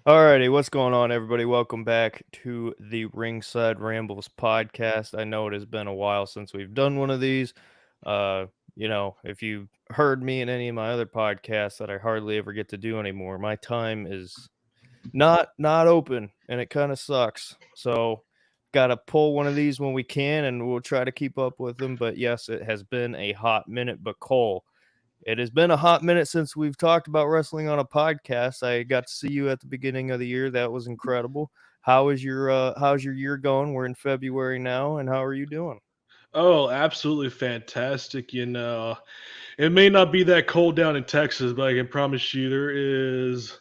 Alrighty, what's going on, everybody? Welcome back to the Ringside Rambles podcast. I know it has been a while since we've done one of these. Uh, if you heard me in any of my other podcasts that I hardly ever get to do anymore, my time is not open, and it kind of sucks. So, got to pull one of these when we can, and we'll try to keep up with them. But yes, it has been a hot minute. But Cole, it has been a hot minute since we've talked about wrestling on a podcast. I got to see you at the beginning of the year. That was incredible. How's your year going? We're in February now, and how are you doing? Oh, absolutely fantastic. It may not be that cold down in Texas, but I can promise you there is,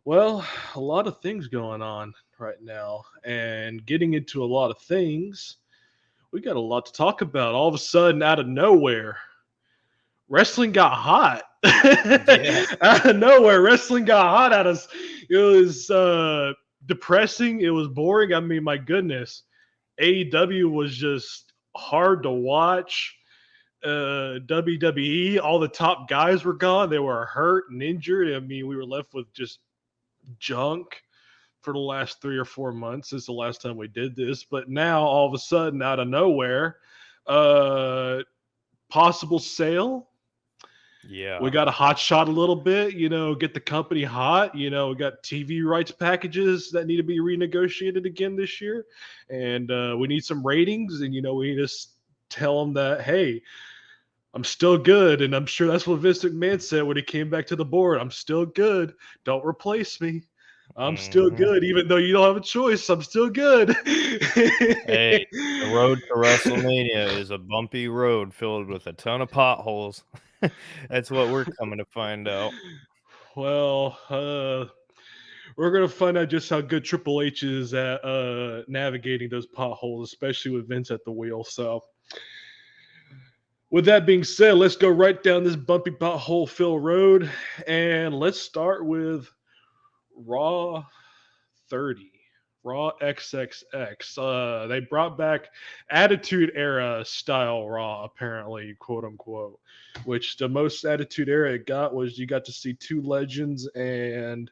well, a lot of things going on right now. And getting into a lot of things, we got a lot to talk about. All of a sudden, out of nowhere, wrestling got hot. Yeah. Out of nowhere, wrestling got hot at us. It was depressing. It was boring. I mean, my goodness. AEW was just hard to watch. WWE, all the top guys were gone. They were hurt and injured. I mean, we were left with just junk for the last 3 or 4 months since the last time we did this. But now, all of a sudden, out of nowhere, uh, possible sale. We Yeah. got a hot shot a little bit, get the company hot. We got TV rights packages that need to be renegotiated again this year. And we need some ratings. And, we need to tell them that, hey, I'm still good. And I'm sure that's what Vince McMahon said when he came back to the board. I'm still good. Don't replace me. I'm still Mhm. good. Even though you don't have a choice, I'm still good. Hey, the road to WrestleMania is a bumpy road filled with a ton of potholes. That's what we're coming to find out. well, we're gonna find out just how good Triple H is at navigating those potholes, especially with Vince at the wheel. So, with that being said, let's go right down this bumpy pothole fill road, and let's start with Raw 30. Raw XXX. They brought back Attitude Era style Raw, apparently, quote unquote. Which the most Attitude Era it got was you got to see two legends and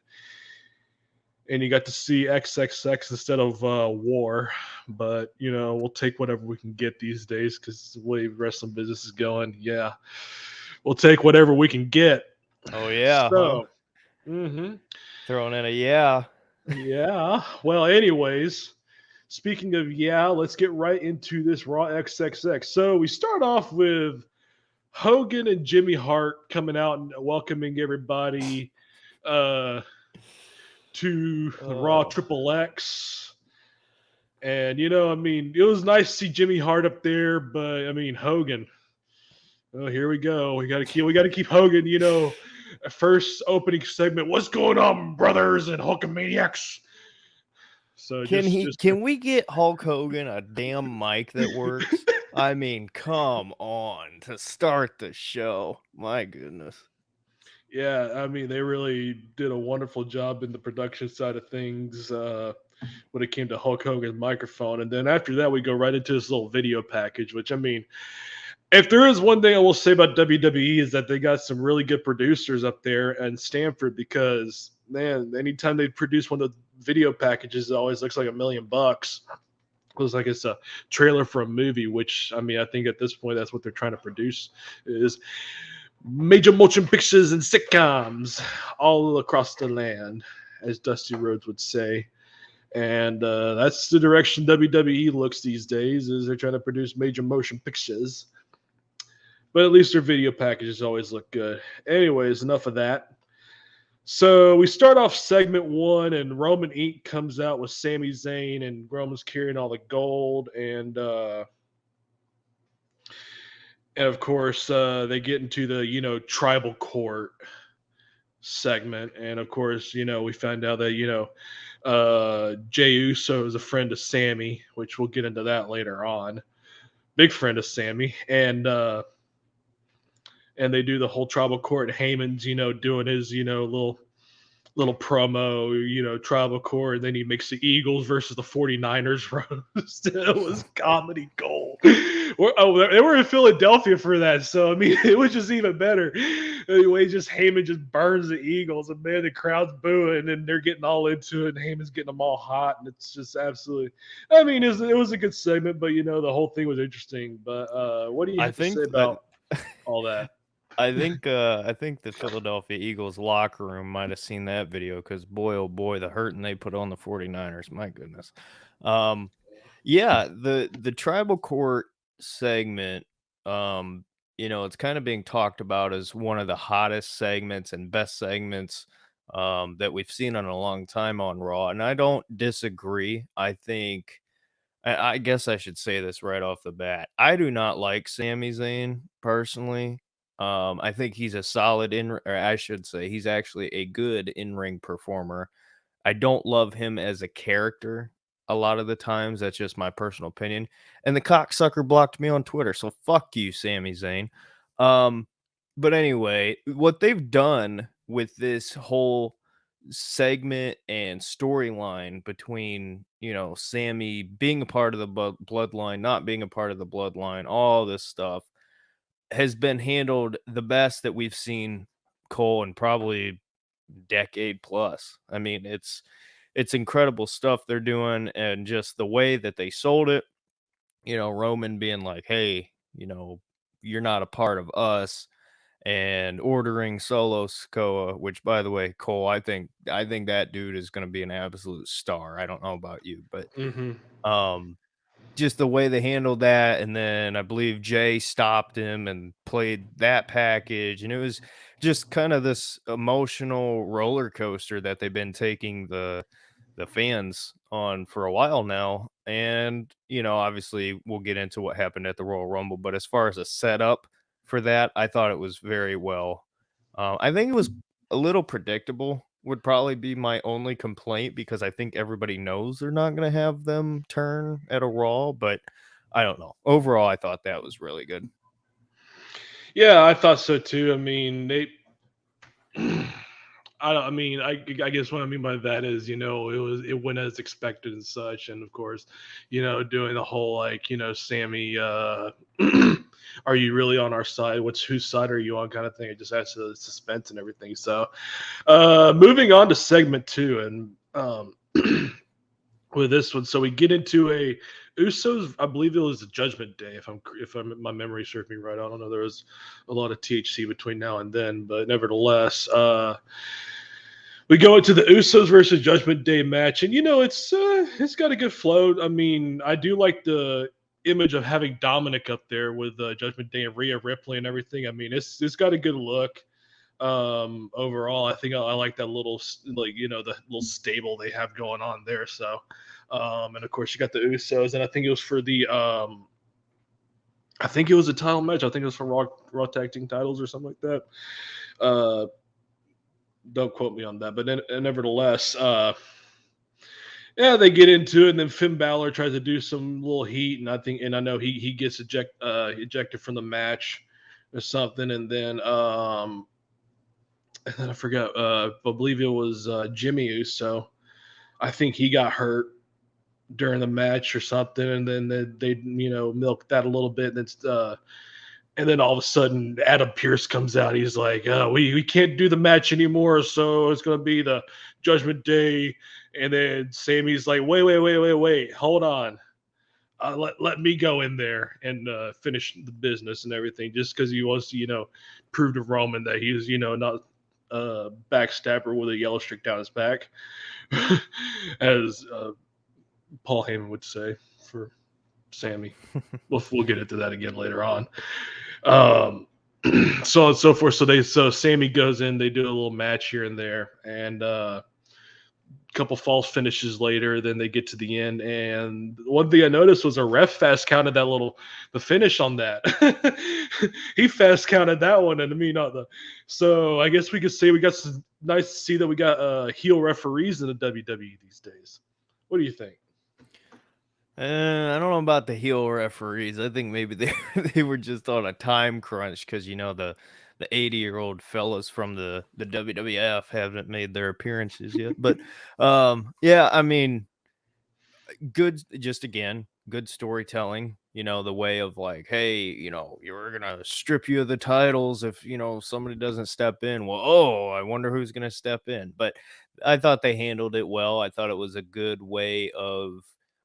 you got to see XXX instead of War. But we'll take whatever we can get these days because the way wrestling business is going. Yeah, we'll take whatever we can get. Oh yeah, huh? So, hmm Throwing in a yeah. yeah. Well, anyways, speaking of yeah, let's get right into this Raw XXX. So we start off with Hogan and Jimmy Hart coming out and welcoming everybody uh, to the Raw Oh. Triple X. And I mean, it was nice to see Jimmy Hart up there, but I mean Hogan. Oh, here we go. We got to keep Hogan. First opening segment. What's going on, brothers and Hulkamaniacs? So just Can we get Hulk Hogan a damn mic that works? I mean, come on to start the show. My goodness. yeah. I mean, they really did a wonderful job in the production side of things when it came to Hulk Hogan's microphone. And then after that, we go right into this little video package. Which I mean, if there is one thing I will say about WWE is that they got some really good producers up there in Stanford because man, anytime they produce one of the video packages, it always looks like $1 million. It looks like it's a trailer for a movie, which I mean, I think at this point that's what they're trying to produce is major motion pictures and sitcoms all across the land, as Dusty Rhodes would say. And that's the direction WWE looks these days. Is they're trying to produce major motion pictures, but at least their video packages always look good. Anyways, enough of that. So we start off segment one, and Roman Inc. comes out with Sami Zayn, and Roman's carrying all the gold, and of course they get into the tribal court segment, and of course we find out that Jey Uso is a friend of Sammy, which we'll get into that later on. Big friend of Sammy, and they do the whole tribal court. Heyman's doing his little little promo, tribal core, and then he makes the Eagles versus the 49ers roast. It was comedy gold. They were in Philadelphia for that, so I mean, it was just even better. Anyway, just Heyman just burns the Eagles, and man, the crowd's booing, and they're getting all into it, and Heyman's getting them all hot, and it's just absolutely. I mean, it was a good segment, but the whole thing was interesting. But what do you I have to say think that about all that? I think the Philadelphia Eagles locker room might have seen that video because boy oh boy, the hurting they put on the 49ers. My goodness. Um yeah, the tribal court segment, it's kind of being talked about as one of the hottest segments and best segments that we've seen in a long time on Raw. And I don't disagree. I guess I should say this right off the bat. I do not like Sami Zayn personally. I think he's a solid or I should say, he's actually a good in-ring performer. I don't love him as a character a lot of the times. That's just my personal opinion. And the cocksucker blocked me on Twitter, so fuck you, Sami Zayn. Um, but anyway, what they've done with this whole segment and storyline between, Sammy being a part of the bloodline, not being a part of the bloodline, all this stuff has been handled the best that we've seen Cole in probably decade plus. I mean, it's incredible stuff they're doing and just the way that they sold it, Roman being like, "Hey, you're not a part of us." And ordering Solo Sikoa, which by the way, Cole, I think that dude is going to be an absolute star. I don't know about you, but Hmm. um just the way they handled that, and then I believe Jay stopped him and played that package, and it was just kind of this emotional roller coaster that they've been taking the fans on for a while now. And obviously we'll get into what happened at the Royal Rumble, but as far as a setup for that, I thought it was very well. I think it was a little predictable, would probably be my only complaint because I think everybody knows they're not going to have them turn at a Raw, but I don't know. Overall, I thought that was really good. Yeah, I thought so too. I mean, they. I mean, I guess what I mean by that is, it went as expected and such, and of course, doing the whole like, Sammy, are you really on our side? Whose side are you on? Kind of thing. It just adds to the suspense and everything. So, moving on to segment two, and with this one, so we get into a Usos. I believe it was a Judgment Day, if my memory serves me right. I don't know. There was a lot of THC between now and then, but nevertheless, we go into the Usos versus Judgment Day match, and it's got a good flow. I mean, I do like the image of having Dominic up there with Judgment Day and Rhea Ripley and everything. I mean, it's got a good look. Overall, I think I like that little like the little stable they have going on there. So, and of course you got the Usos, and I think it was for the I think it was a title match. I think it was for Raw Tag Team titles or something like that. Uh, don't quote me on that, but nevertheless, yeah, they get into it, and then Finn Balor tries to do some little heat, and I know he gets ejected from the match or something, and then I forgot. I believe it was Jimmy Uso. I think he got hurt during the match or something, and then they milked that a little bit, and then all of a sudden Adam Pierce comes out. He's like, we can't do the match anymore, so it's gonna be the Judgment Day. And then Sammy's like, wait, hold on. Let me go in there and finish the business and everything, just because he wants to, prove to Roman that he's, not a backstabber with a yellow streak down his back, as Paul Heyman would say for Sammy. We'll get into that again later on. Um, so on and so forth. So Sammy goes in, they do a little match here and there, and couple false finishes later. Then they get to the end, and one thing I noticed was a ref fast counted the finish on that. He fast counted that one, and I mean not the. So I guess we could say we got some nice to see that we got heel referees in the WWE these days. What do you think? I don't know about the heel referees. I think maybe they they were just on a time crunch because the the 80-year-old fellas from the WWF haven't made their appearances yet. But yeah, I mean, good, just again, good storytelling, the way of like, hey, you're gonna strip you of the titles if somebody doesn't step in. Well, oh, I wonder who's gonna step in. But I thought they handled it well. I thought it was a good way of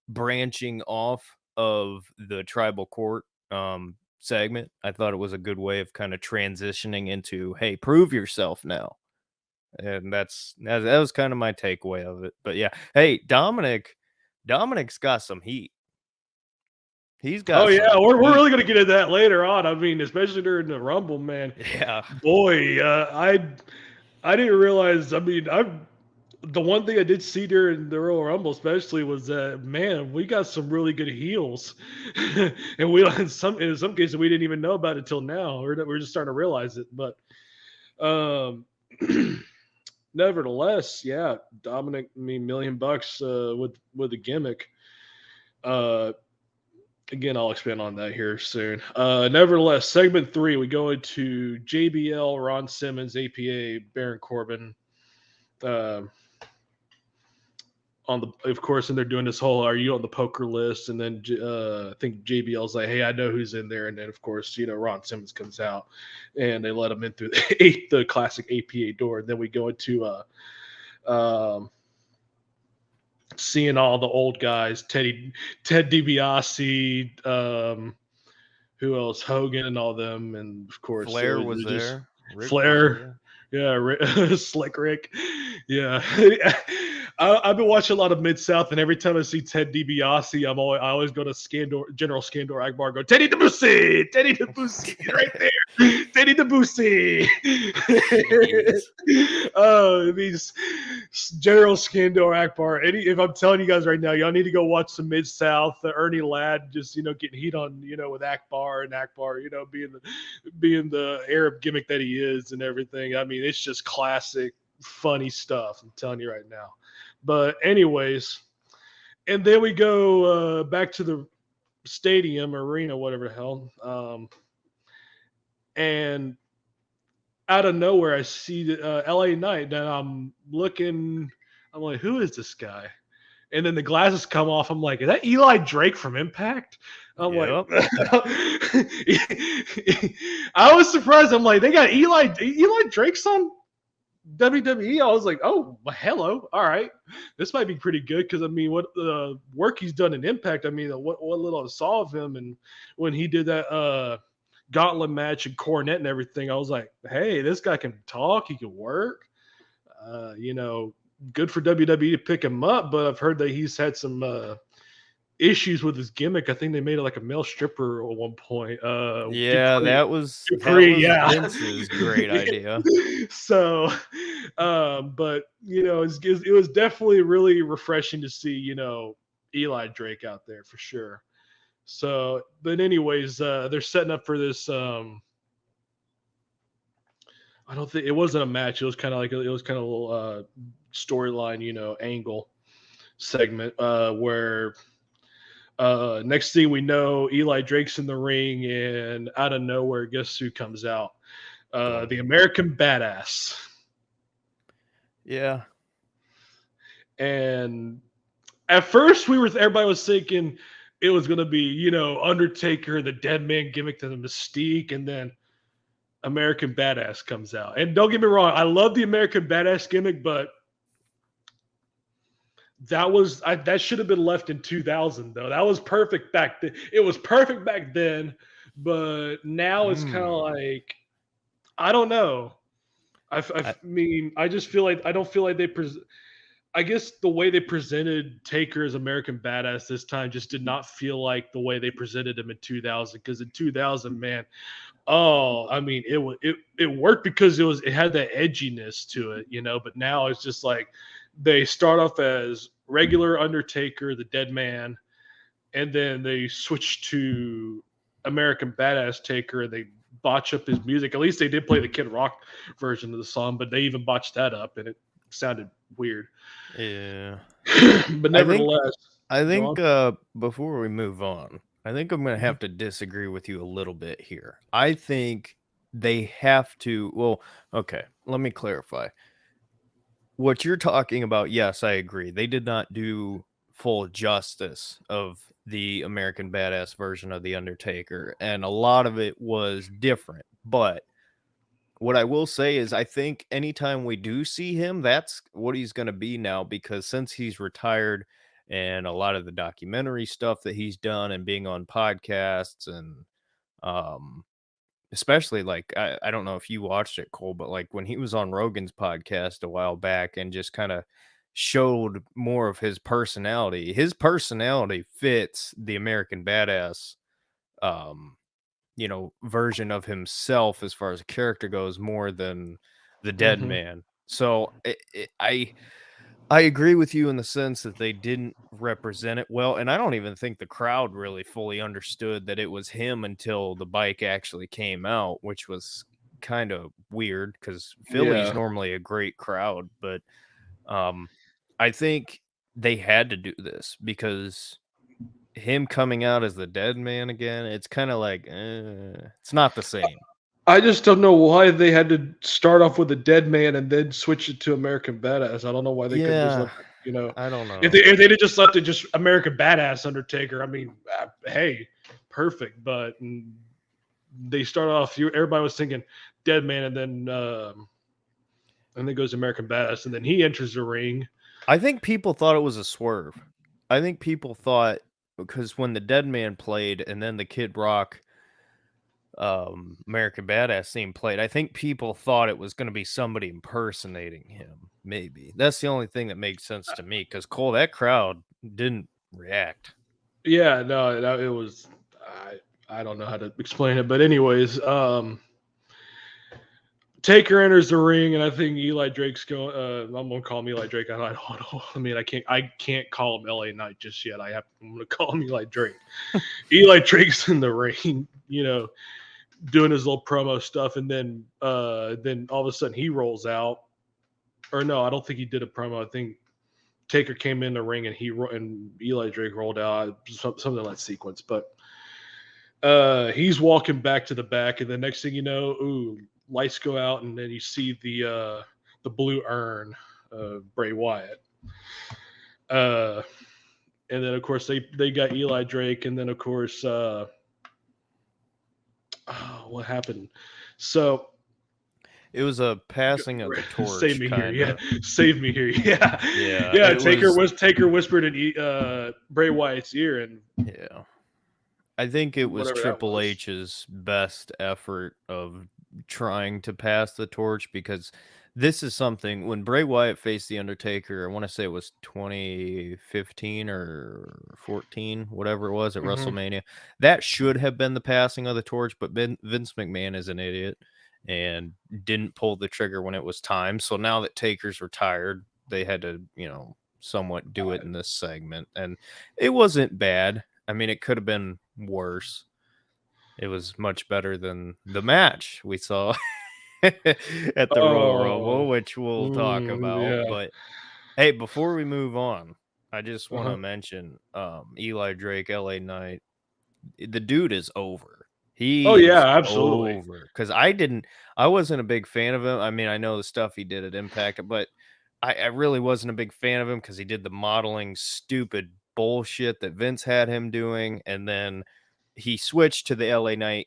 branching off of the tribal court segment. I thought it was a good way of kind of transitioning into, hey, prove yourself now. And that was kind of my takeaway of it. But yeah, hey, Dominic's got some heat. He's Oh got yeah, some we're heat. really gonna get into that later on. I mean, especially during the Rumble, man. Yeah. Boy, I didn't realize. I mean, the one thing I did see during the Royal Rumble, especially, was that man, we got some really good heels, and we in some cases we didn't even know about it till now. We're just starting to realize it. But um, nevertheless, yeah, Dominic, I mean, $1,000,000 with a gimmick. Uh, Again, I'll expand on that here soon. Nevertheless, segment 3, we go into JBL, Ron Simmons, APA, Baron Corbin. Uh, on the, of course, and they're doing this whole, are you on the poker list? And then I think JBL's like, hey, I know who's in there. And then, of course, Ron Simmons comes out, and they let him in through the classic APA door. And then we go into um, seeing all the old guys, Ted DiBiase, who else? Hogan and all them, and of course Flair was it just there. Rick was Flair. there. Yeah, Slick Rick. Yeah, I've been watching a lot of Mid South, and every time I see Ted DiBiase, I always go to General Skandor Akbar, go Teddy DiBiase, he's right there, Teddy DiBiase. Oh, it means General Skandor Akbar. If I'm telling you guys right now, y'all need to go watch some Mid South. Ernie Ladd just getting heat on with Akbar, and Akbar being the Arab gimmick that he is and everything. I mean, it's just classic, funny stuff. I'm telling you right now. But anyways, and then we go back to the stadium, arena, whatever the hell. And out of nowhere, I see the LA Knight, and I'm looking. I'm like, who is this guy? And then the glasses come off. I'm like, is that Eli Drake from Impact? I'm like, Yep. I was surprised. I'm like, they got Eli Drake's on WWE. I was like, oh, well, hello. All right. This might be pretty good because, I mean, what work he's done in Impact, I mean, what little I saw of him, and when he did that gauntlet match and Cornette and everything, I was like, hey, this guy can talk. He can work. Good for WWE to pick him up, but I've heard that he's had some issues with his gimmick. I think they made it like a male stripper at one point. Yeah, Dupree, yeah. Vince's great idea. So, but it was definitely really refreshing to see Eli Drake out there for sure. So, but anyways, they're setting up for this. I don't think it wasn't a match. It was kind of like a little storyline, angle segment where next thing we know, Eli Drake's in the ring, and out of nowhere, guess who comes out? The American Badass. Yeah. And at first, everybody was thinking it was going to be, Undertaker, the Dead Man gimmick to the Mystique, and then American Badass comes out. And don't get me wrong, I love the American Badass gimmick, but that should have been left in 2000 though. That was perfect back then. It was perfect back then, but now it's kind of like, I don't know. I mean, I just feel like I don't feel like I guess the way they presented Taker as American Badass this time just did not feel like the way they presented him in 2000. Because in 2000, man, I mean, it worked because it had that edginess to it, But now it's just like they start off as regular Undertaker, the Dead Man, and then they switch to American Badass Taker, and they botch up his music. At least they did play the Kid Rock version of the song, but they even botched that up, and it sounded weird. Yeah. But nevertheless, I think before we move on, I think I'm going to have to disagree with you a little bit here. I think they have to. Well, okay, let me clarify. What you're talking about, yes, I agree. They did not do full justice of the American Badass version of The Undertaker, and a lot of it was different. But what I will say is I think anytime we do see him, that's what he's going to be now, because since he's retired and a lot of the documentary stuff that he's done and being on podcasts and um especially like I don't know if you watched it, Cole, but like when he was on Rogan's podcast a while back and just kind of showed more of his personality fits the American Badass um version of himself as far as a character goes more than the Dead Mm-hmm. Man. So I agree with you in the sense that they didn't represent it well, and I don't even think the crowd really fully understood that it was him until the bike actually came out, which was kind of weird because Philly's Yeah. normally a great crowd, but um, I think they had to do this because him coming out as the Dead Man again, it's kind of like it's not the same. I just don't know why they had to start off with a dead man and then switch it to American Badass. I don't know why they couldn't just Yeah, let you know I don't if know. they had just left it just American Badass Undertaker. I mean, hey, perfect. But they start off. Everybody was thinking Dead Man, and then goes American Badass, and then he enters the ring. I think people thought it was a swerve. I think people thought because when the Dead Man played and then the Kid Rock American Badass theme played, I think people thought it was going to be somebody impersonating him. Maybe that's the only thing that makes sense to me because Cole, that crowd didn't react. Yeah, no, it was. I don't know how to explain it, but anyways, Taker enters the ring, and I think Eli Drake's going. I'm gonna call him Eli Drake. I don't know. I mean, I can't call him LA Knight just yet. I'm gonna call him Eli Drake. Eli Drake's in the ring, doing his little promo stuff, and then all of a sudden he rolls out. Or no, I don't think he did a promo. I think Taker came in the ring and and Eli Drake rolled out, something like that sequence. But he's walking back to the back, and the next thing you know, ooh, lights go out, and then you see the blue urn of Bray Wyatt. Uh, and then of course they got Eli Drake, and then of course what happened? So It was a passing of the save torch, me here, kind yeah. of. Save me here, yeah, Yeah, yeah. it Taker was. was Taker whispered in Bray Wyatt's ear, and Yeah, I think it was whatever that Triple was. H's best effort of trying to pass the torch because this is something when Bray Wyatt faced The Undertaker, I want to say it was 2015 or 14, whatever it was at Hmm. WrestleMania. That should have been the passing of the torch, but Vince McMahon is an idiot and didn't pull the trigger when it was time. So now that Taker's retired, they had to, somewhat do it in this segment. And it wasn't bad. I mean, it could have been worse. It was much better than the match we saw at the Royal Oh, Rumble, which we'll talk about. yeah. But hey, before we move on, I just want Uh-huh. to mention Eli Drake, LA Knight. The dude is over. Oh He yeah, is absolutely. over. Because I wasn't a big fan of him. I mean, I know the stuff he did at Impact, but I really wasn't a big fan of him because he did the modeling stupid bullshit that Vince had him doing. And then he switched to the LA Knight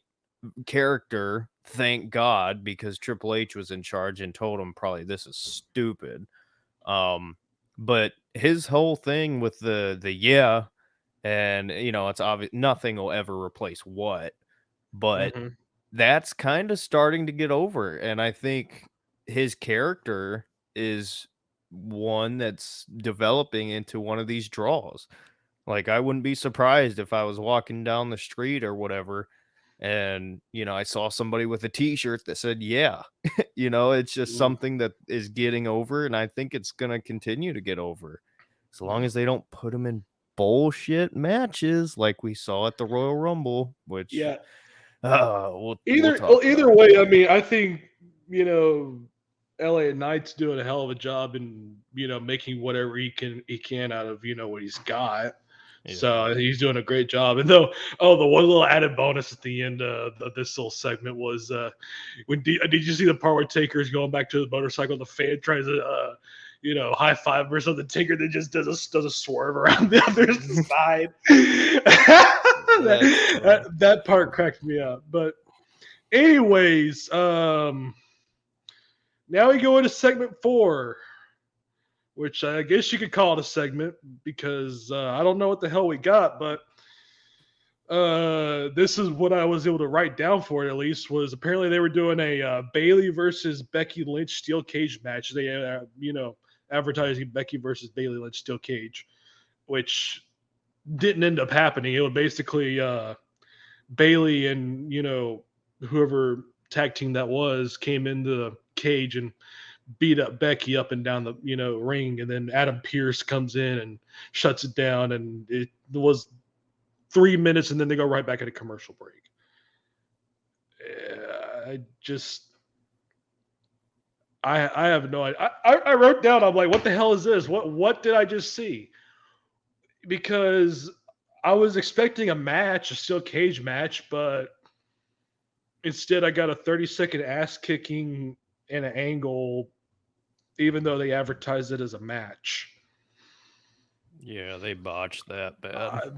character, thank God, because Triple H was in charge and told him probably this is stupid. Um, but his whole thing with the yeah, and it's obvious nothing will ever replace what, but Hmm. that's kind of starting to get over, and I think his character is one that's developing into one of these draws. Like, I wouldn't be surprised if I was walking down the street or whatever, and, I saw somebody with a t-shirt that said, yeah, it's just something that is getting over, and I think it's going to continue to get over as long as they don't put him in bullshit matches like we saw at the Royal Rumble, which, Yeah. we'll talk Either about. way, I mean, I think you know, LA Knight's doing a hell of a job in making whatever he can out of what he's got. So he's doing a great job. And the one little added bonus at the end of this little segment was when did you see the part where Taker's going back to the motorcycle? The fan tries to high five or something. Taker then just does a swerve around the other side. that part cracked me up. But anyways, now we go into segment 4. Which I guess you could call it a segment because I don't know what the hell we got, but this is what I was able to write down for it at least, was apparently they were doing a Bailey versus Becky Lynch steel cage match. They, advertising Becky versus Bailey Lynch steel cage, which didn't end up happening. It was basically Bailey and, whoever tag team that was came into the cage and beat up Becky up and down the ring, and then Adam Pearce comes in and shuts it down, and it was 3 minutes, and then they go right back at a commercial break. I have no idea. I wrote down, I'm like, what the hell is this? What did I just see? Because I was expecting a steel cage match, but instead I got a 30-second ass kicking and an angle, even though they advertised it as a match. Yeah, they botched that bad.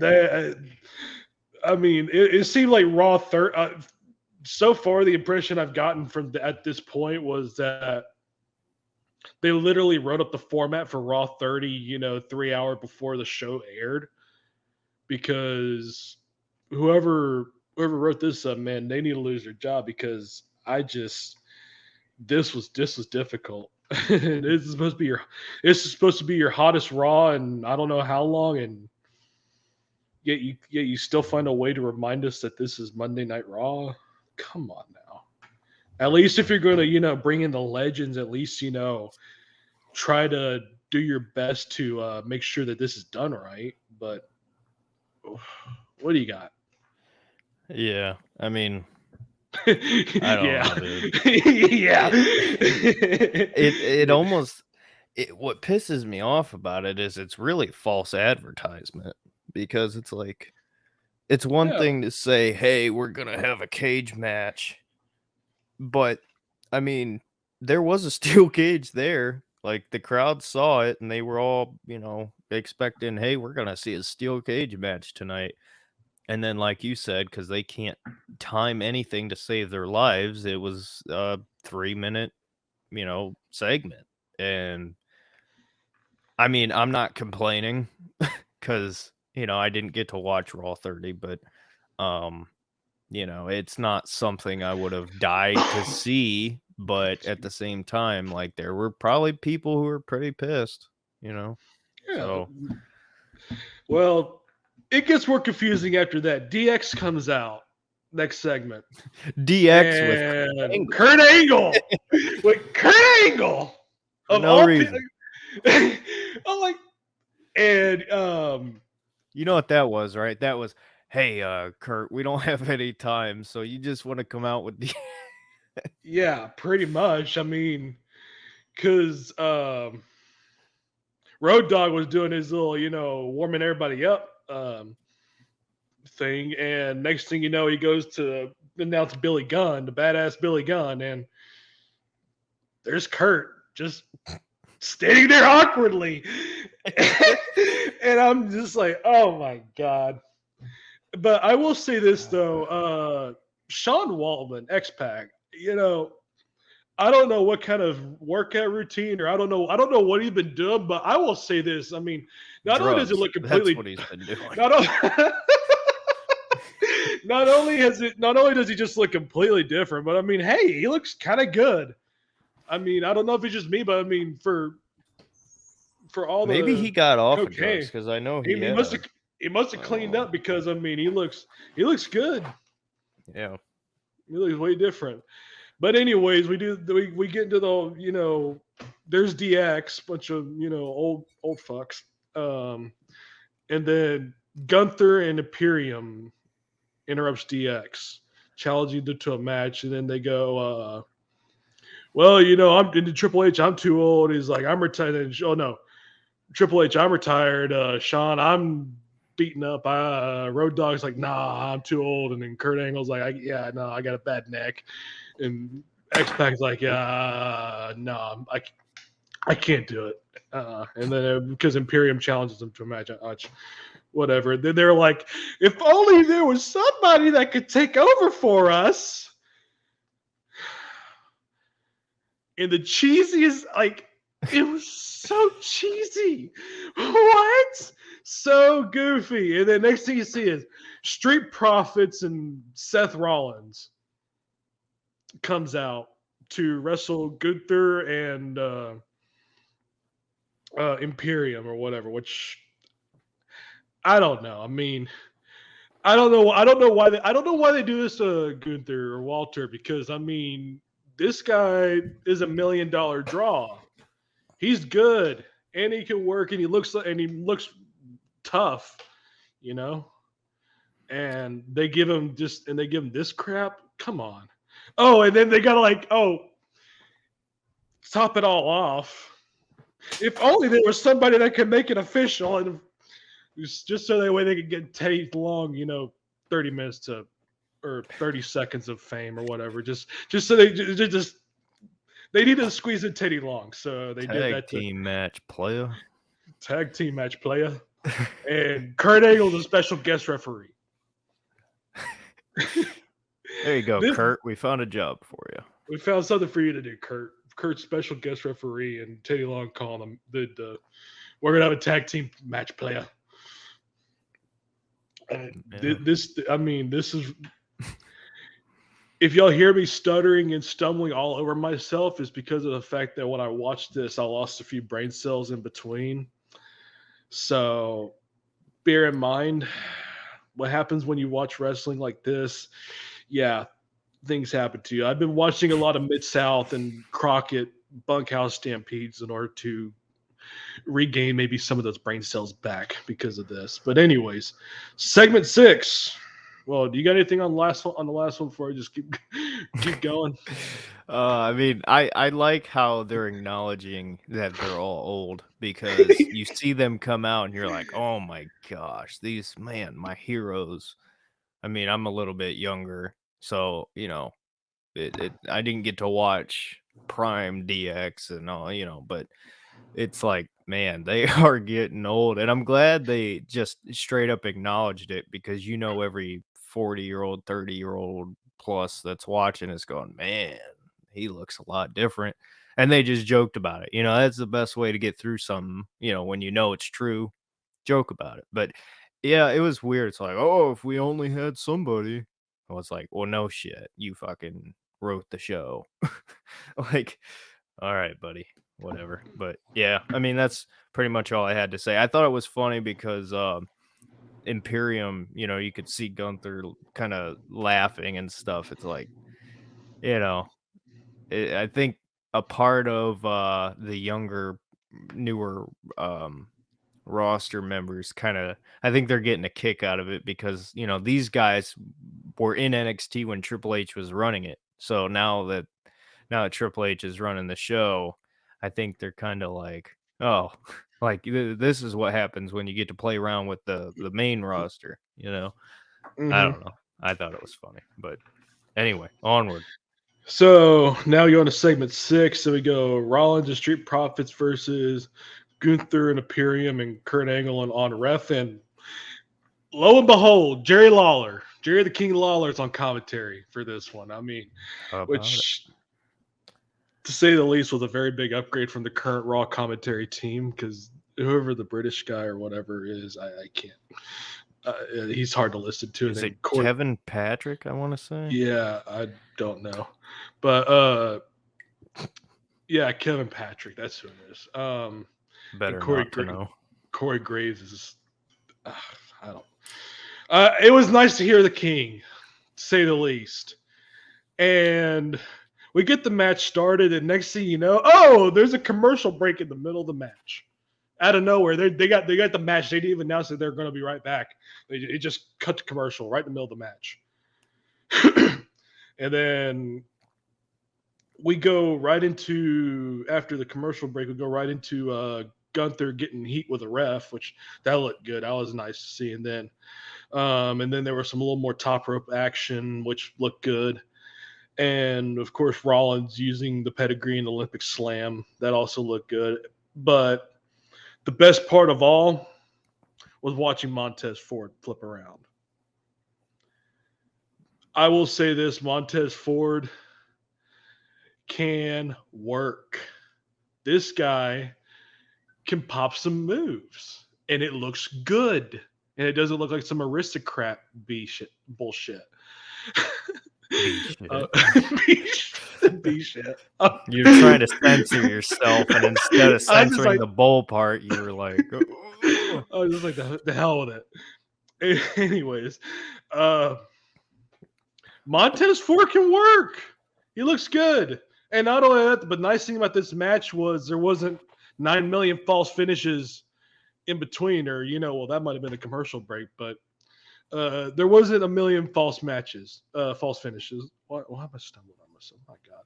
It seemed like Raw so far, the impression I've gotten from at this point was that they literally wrote up the format for Raw 30, 3 hours before the show aired, because whoever wrote this up, man, they need to lose their job, because this was difficult. This is supposed to be your hottest Raw, and I don't know how long, and yet you still find a way to remind us that this is Monday Night Raw. Come on now. At least if you're going to bring in the legends, at least try to do your best to make sure that this is done right. But what do you got? Yeah, I mean, I don't know, dude. Yeah. It almost, what pisses me off about it is it's really false advertisement, because it's like, it's one thing to say, hey, we're going to have a cage match, but I mean, there was a steel cage there. Like, the crowd saw it and they were all, expecting, hey, we're going to see a steel cage match tonight. And then, like you said, because they can't time anything to save their lives, it was a 3-minute, segment. And I mean, I'm not complaining because, I didn't get to watch Raw 30, but, it's not something I would have died to see. But at the same time, like, there were probably people who were pretty pissed, Yeah. So, well, it gets more confusing after that. DX comes out next segment. DX with Kurt Angle. With Kurt Angle. For no reason. I'm like, and you know what that was, right? That was, hey, Kurt, we don't have any time, so you just want to come out with the yeah, pretty much. I mean, because Road Dogg was doing his little, warming everybody up thing, and next thing you know, he goes to announce Billy Gunn, the badass Billy Gunn, and there's Kurt just standing there awkwardly. And I'm just like, oh my God. But I will say this though, Sean Waltman, X-Pac, I don't know what kind of workout routine, or I don't know what he's been doing, but I will say this. I mean, not only does it look completely, that's what he's been doing. Not only does he just look completely different, but I mean, hey, he looks kind of good. I mean, I don't know if it's just me, but I mean, for all maybe he got off of drugs, because I know he must have cleaned up, because I mean, he looks good. Yeah, he looks way different. But anyways, we get into the there's DX, bunch of old fucks, and then Gunther and Imperium interrupts DX, challenging them to a match, and then they go, well, I'm into Triple H. I'm too old. He's like, I'm retired. Oh no, Triple H, I'm retired. Sean, I'm beaten up. Road Dogg's like, nah, I'm too old. And then Kurt Angle's like, yeah, no, I got a bad neck. And X-Pac's like, yeah, no, I can't do it. And then because Imperium challenges him to a match, whatever. Then they're like, if only there was somebody that could take over for us. And the cheesiest, like, it was so cheesy. What? So goofy. And then next thing you see is Street Profits and Seth Rollins comes out to wrestle Gunther and Imperium or whatever, which I don't know. I mean, I don't know. I don't know why they do this to Gunther or Walter, because I mean, this guy is $1 million draw. He's good and he can work and he looks tough, you know. And they give him this crap. Come on. Oh, and then they gotta top it all off. If only there was somebody that could make it official, and just so that way they could get Teddy Long, 30 minutes to or 30 seconds of fame or whatever. Just so they needed to squeeze in Teddy Long, so they did that. Team match player. Tag team match player. And Kurt Angle's a special guest referee. There you go, Kurt. We found a job for you. We found something for you to do, Kurt. Kurt's special guest referee, and Teddy Long calling him we're gonna have a tag team match player. This is. If y'all hear me stuttering and stumbling all over myself, is because of the fact that when I watched this, I lost a few brain cells in between. So bear in mind what happens when you watch wrestling like this. Yeah, things happen to you. I've been watching a lot of Mid-South and Crockett bunkhouse stampedes in order to regain maybe some of those brain cells back because of this. But anyways, segment 6. Well, do you got anything on the last one before I just keep going? I mean, I like how they're acknowledging that they're all old, because you see them come out and you're like, oh my gosh, my heroes. I mean, I'm a little bit younger, so I didn't get to watch Prime DX and all, but it's like, man, they are getting old, and I'm glad they just straight up acknowledged it, because every 40-year-old, 30-year-old plus that's watching is going, man, he looks a lot different. And they just joked about it. That's the best way to get through something, when it's true, joke about it. But yeah, it was weird. It's like, oh, if we only had somebody. I was like, well, no shit. You fucking wrote the show. Like, all right, buddy, whatever. But yeah, I mean, that's pretty much all I had to say. I thought it was funny because Imperium, you could see Gunther kind of laughing and stuff. It's like, I think a part of the younger, newer roster members I think they're getting a kick out of it, because these guys were in NXT when Triple H was running it. So now that Triple H is running the show, I think they're kind of like, oh, like this is what happens when you get to play around with the main roster, Mm-hmm. I don't know. I thought it was funny, but anyway, onward. So now you go to segment 6. So we go Rollins and Street Profits versus Gunther and Imperium and Kurt Angle and on ref. And lo and behold, Jerry the King Lawler is on commentary for this one. I mean, which, to say the least, was a very big upgrade from the current Raw commentary team, because whoever the British guy or whatever is, I can't. He's hard to listen to. Is it Kevin Patrick, I want to say? Yeah, I don't know. But yeah, Kevin Patrick, that's who it is. Better not to know. Corey Graves is, I don't. It was nice to hear the King, to say the least. And we get the match started, and next thing you know, there's a commercial break in the middle of the match. Out of nowhere, they got the match. They didn't even announce that they're going to be right back. They just cut the commercial right in the middle of the match. And then we go right into, after the commercial break, we go right into Gunther getting heat with a ref, which that looked good. That was nice to see. And then there was some a little more top rope action, which looked good. And of course, Rollins using the pedigree and Olympic slam. That also looked good. But the best part of all was watching Montez Ford flip around. I will say this, Montez Ford can work. This guy can pop some moves, and it looks good. And it doesn't look like some aristocrat bullshit. B shit. You're trying to censor yourself, and instead of censoring the bull part, you were like, I was just like, the hell with it. Anyways, Montez Ford can work. He looks good. And not only that, but the nice thing about this match was there wasn't 9 million false finishes in between, or, that might have been a commercial break, but there wasn't a million false finishes. Why am I stumbling on myself? My God.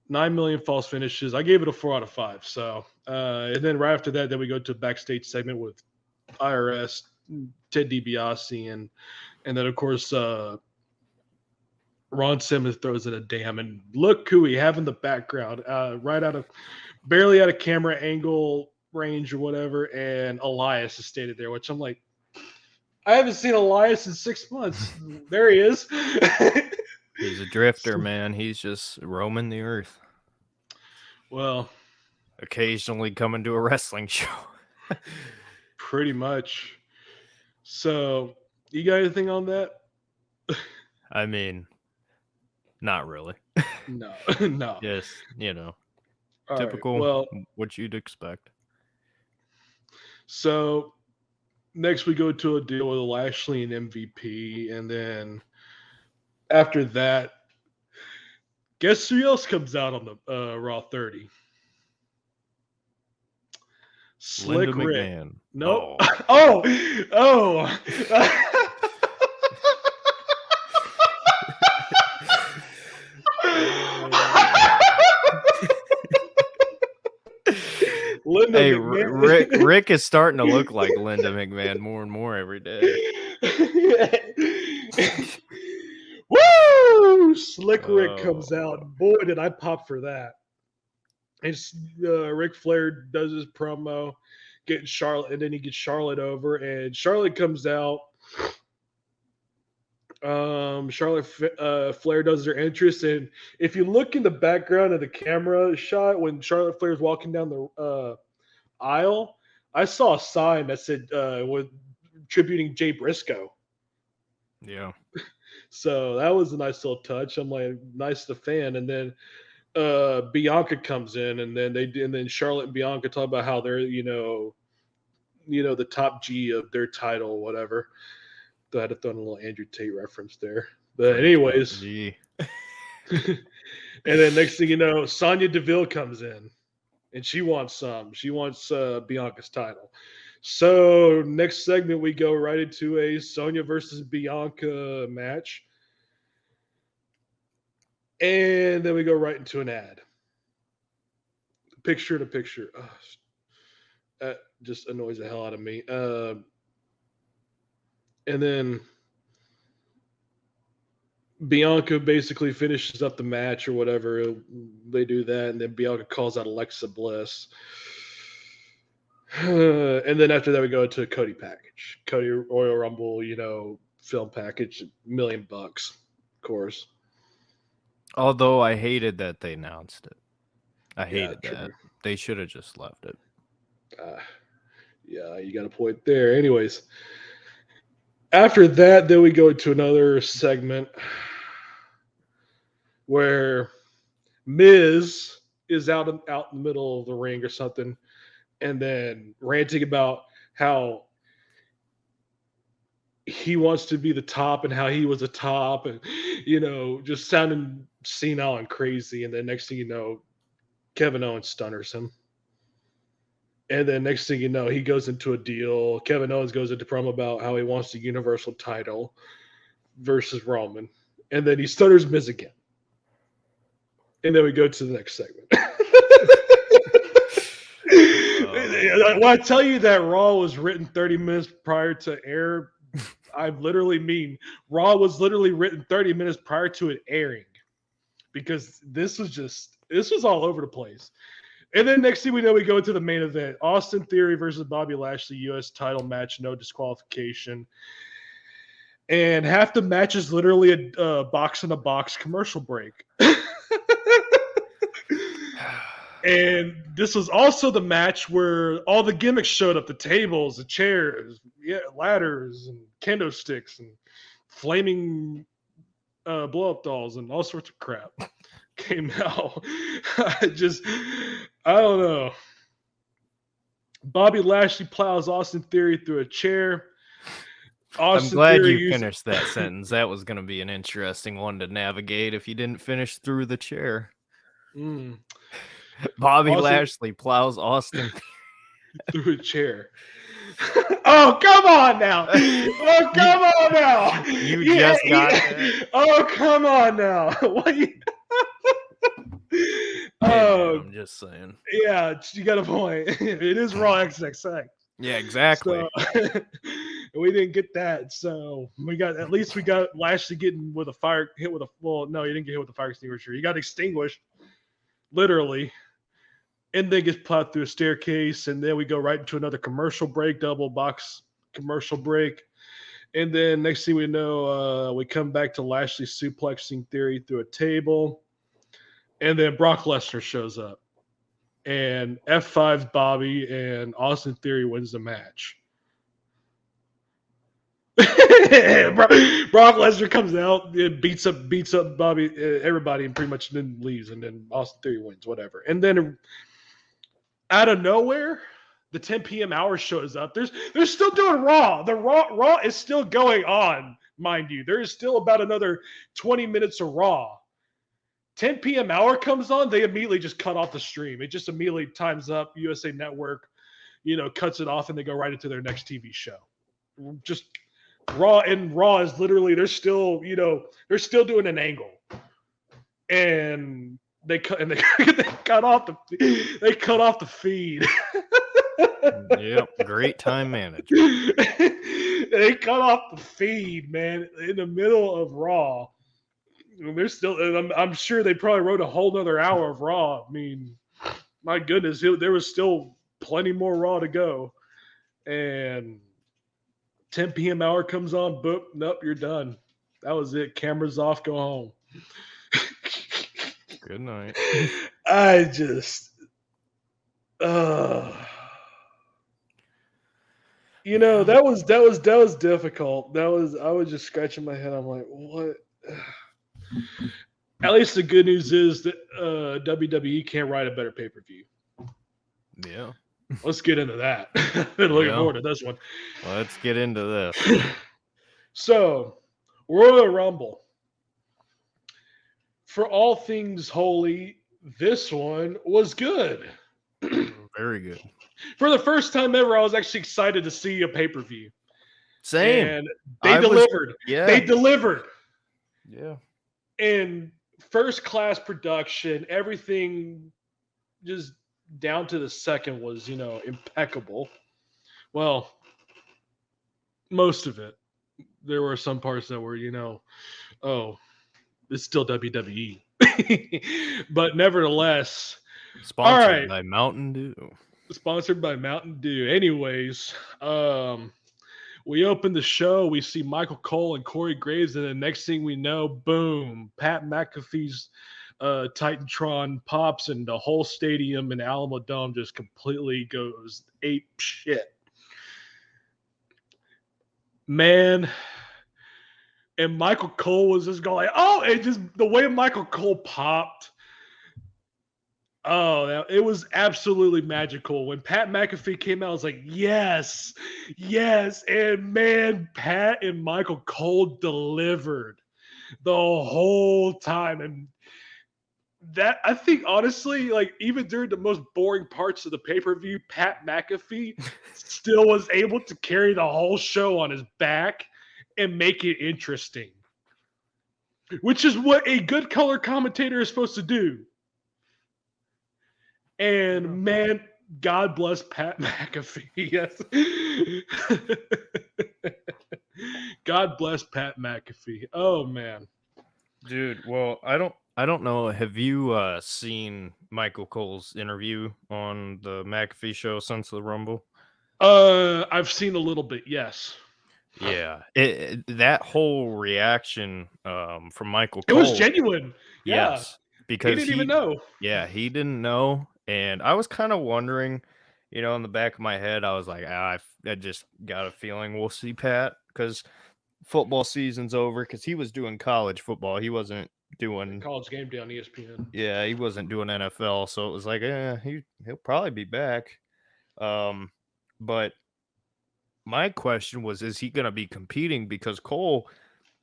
9 million false finishes. I gave it a 4 out of 5. So, and then right after that, then we go to a backstage segment with IRS, Ted DiBiase, and then of course Ron Simmons throws in a damn, and look who we have in the background, barely out of camera angle range or whatever, and Elias is stated there, which I'm like, I haven't seen Elias in 6 months. There he is. He's a drifter, man. He's just roaming the earth. Well, occasionally coming to a wrestling show. Pretty much. So, you got anything on that? I mean, not really. No. Yes, all typical, right, well, what you'd expect. So, next we go to a deal with Lashley and MVP, and then after that, guess who else comes out on the Raw 30? Slick Linda Rick. McMahon. Nope. Oh. Linda hey, McMahon. Rick is starting to look like Linda McMahon more and more every day. Woo! Slick Rick comes out. Boy, did I pop for that. It's Ric Flair does his promo, getting Charlotte, and then he gets Charlotte over, and Charlotte comes out. Charlotte Flair does her entrance, and if you look in the background of the camera shot when Charlotte Flair is walking down the aisle, I saw a sign that said with tributing Jay Briscoe. Yeah. So that was a nice little touch. I'm like, nice to the fan. And then Bianca comes in, and then Charlotte and Bianca talk about how they're the top G of their title, whatever. I had to throw in a little Andrew Tate reference there. But anyways, and then next thing you know, Sonya Deville comes in, and she wants Bianca's title. So next segment, we go right into a Sonya versus Bianca match. And then we go right into an ad. Picture to picture. That just annoys the hell out of me. And then Bianca basically finishes up the match or whatever. They do that, and then Bianca calls out Alexa Bliss. And then after that, we go to a Cody package. Cody Royal Rumble, film package, $1 million, of course. Although I hated that they announced it. I hated that. True. They should have just left it. Yeah, you got a point there. Anyways, after that, then we go to another segment where Miz is out in the middle of the ring or something, and then ranting about how he wants to be the top and how he was a top, and just sounding senile and crazy. And then next thing you know, Kevin Owens stunners him. And then next thing you know, he goes into a deal. Kevin Owens goes into promo about how he wants the Universal title versus Roman. And then he stutters Miz again. And then we go to the next segment. When I tell you that Raw was written 30 minutes prior to air, I literally mean Raw was literally written 30 minutes prior to it airing, because this was all over the place. And then next thing we know, we go into the main event: Austin Theory versus Bobby Lashley, U.S. title match, no disqualification. And half the match is literally a box in a box commercial break. And this was also the match where all the gimmicks showed up: the tables, the chairs, ladders, and kendo sticks, and flaming blow-up dolls, and all sorts of crap came out. I don't know. Bobby Lashley plows Austin Theory through a chair. I'm glad you finished that sentence. That was going to be an interesting one to navigate if you didn't finish through the chair. Bobby Lashley plows Austin through a chair. Oh, come on now. Oh, come on now. You just got that? Oh, come on now. What I'm just saying. Yeah, you got a point. It is Raw XXX. Yeah, exactly. So, we didn't get that, so we got Lashley getting with a hit with a no, he didn't get hit with a fire extinguisher. He got extinguished, literally, and then gets plowed through a staircase, and then we go right into another commercial break, double box commercial break, and then next thing we know, we come back to Lashley suplexing Theory through a table, and then Brock Lesnar shows up. And F5's Bobby, and Austin Theory wins the match. Brock Lesnar comes out, beats up Bobby, everybody, and pretty much then leaves, and then Austin Theory wins, whatever. And then out of nowhere, the 10 p.m. hour shows up. They're still doing Raw. The Raw is still going on, mind you. There is still about another 20 minutes of Raw. 10 p.m. hour comes on, they immediately just cut off the stream. It just immediately times up. USA Network, cuts it off, and they go right into their next TV show. Just Raw, and Raw is literally they're still doing an angle, and they cut off the feed. Yep, great time management. They cut off the feed, man, in the middle of Raw. They're still. I'm sure they probably wrote a whole nother hour of Raw. I mean, my goodness, there was still plenty more Raw to go. And 10 p.m. hour comes on. Boop. Nope, you're done. That was it. Cameras off. Go home. Good night. I just. That was difficult. I was just scratching my head. I'm like, what? At least the good news is that WWE can't write a better pay-per-view. Yeah. Let's get into that. I've been looking forward to this one. Let's get into this. So, Royal Rumble. For all things holy, this one was good. Very good. For the first time ever, I was actually excited to see a pay-per-view. Same. And they delivered. They delivered. Yeah. And first-class production, everything just down to the second was, impeccable. Well, most of it. There were some parts that were, it's still WWE. But nevertheless. Sponsored by Mountain Dew. Sponsored by Mountain Dew. Anyways, we open the show. We see Michael Cole and Corey Graves, and the next thing we know, boom, Pat McAfee's Titantron pops, and the whole stadium in Alamo Dome just completely goes ape shit. Man, and Michael Cole was just going, and just the way Michael Cole popped. Oh, it was absolutely magical. When Pat McAfee came out, I was like, yes. And man, Pat and Michael Cole delivered the whole time. And that, I think, honestly, like, even during the most boring parts of the pay-per-view, Pat McAfee still was able to carry the whole show on his back and make it interesting, which is what a good color commentator is supposed to do. And man, God bless Pat McAfee. Yes. God bless Pat McAfee. Oh man. Dude, well, I don't know. Have you seen Michael Cole's interview on the McAfee show since the Rumble? I've seen a little bit. Yes. Yeah. That whole reaction from Michael It was Cole, genuine. Yeah. yes, He because didn't even know. he didn't know, and I was kind of wondering, in the back of my head, I was like, I just got a feeling we'll see Pat because football season's over because he was doing college football. He wasn't doing, College Game Day on ESPN. yeah, he wasn't doing NFL. So it was like, he'll probably be back. Um, but my question was, is he going to be competing? Because Cole,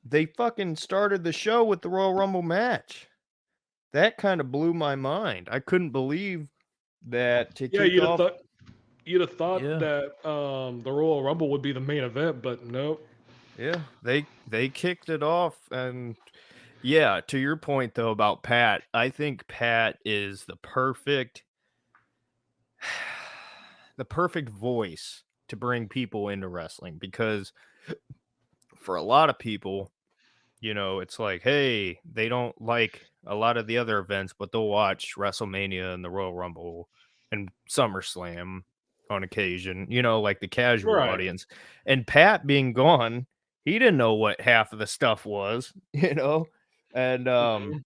they fucking started the show with the Royal Rumble match. That kind of blew my mind. I couldn't believe that to Yeah, kick off. you'd have thought Yeah. that the Royal Rumble would be the main event, but nope. Yeah, they kicked it off, and yeah, to your point though about Pat, I think Pat is the perfect voice to bring people into wrestling because for a lot of people, it's like, hey, they don't like a lot of the other events, but they'll watch WrestleMania and the Royal Rumble and SummerSlam on occasion, like the casual Right. audience. And Pat being gone, he didn't know what half of the stuff was, and Mhm.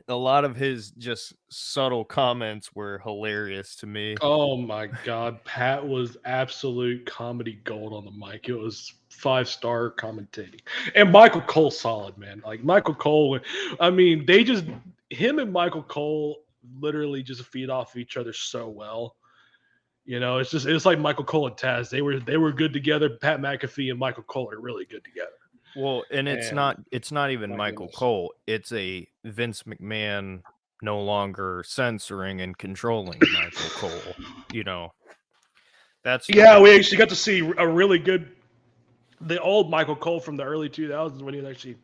a lot of his just subtle comments were hilarious to me. Oh my God, Pat was absolute comedy gold on the mic. It was 5-star commentating, and Michael Cole solid man. Like Michael Cole, I mean, him and Michael Cole literally just feed off each other so well. It's like Michael Cole and Taz. They were good together. Pat McAfee and Michael Cole are really good together. Well, and And it's not even my Michael goodness. Cole. It's a Vince McMahon no longer censoring and controlling Michael Cole. You know, that's the Yeah, big we actually got to see a really good the old Michael Cole from the early 2000s when he was actually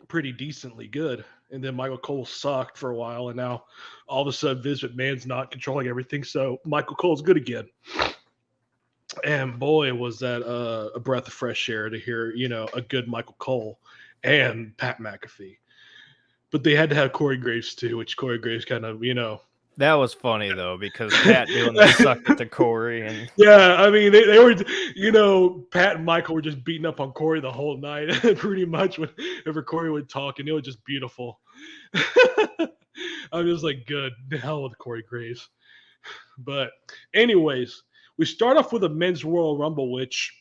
pretty decently good. And then Michael Cole sucked for a while, and now all of a sudden Vince McMahon's not controlling everything, so Michael Cole's good again. And boy, was that a breath of fresh air to hear, a good Michael Cole and Pat McAfee. But they had to have Corey Graves too, which Corey Graves kind of, that was funny though because Pat doing the suck it to Corey and Yeah, I mean, they were, Pat and Michael were just beating up on Corey the whole night, pretty much. Whenever Corey would talk, and it was just beautiful. I'm just like, good, the hell with Corey Graves. But, anyways, we start off with a men's Royal Rumble, which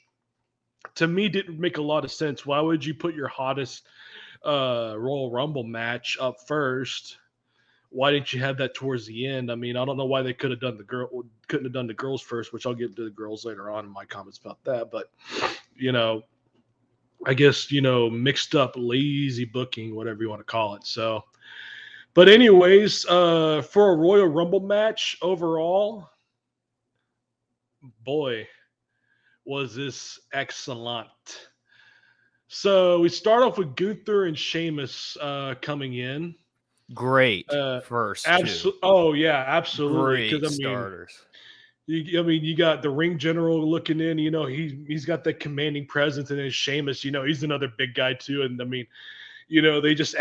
to me didn't make a lot of sense. Why would you put your hottest Royal Rumble match up first? Why didn't you have that towards the end? I mean, I don't know why they couldn't have done the girls first, which I'll get to the girls later on in my comments about that. But you know, I guess mixed up, lazy booking, whatever you want to call it. So, but anyways, for a Royal Rumble match overall, boy, was this excellent. So we start off with Gunther and Sheamus coming in. great Uh, first two. Oh yeah, absolutely. Because Great starters. You got the ring general looking in. He's got that commanding presence, and then Sheamus. He's another big guy too. And I mean, they just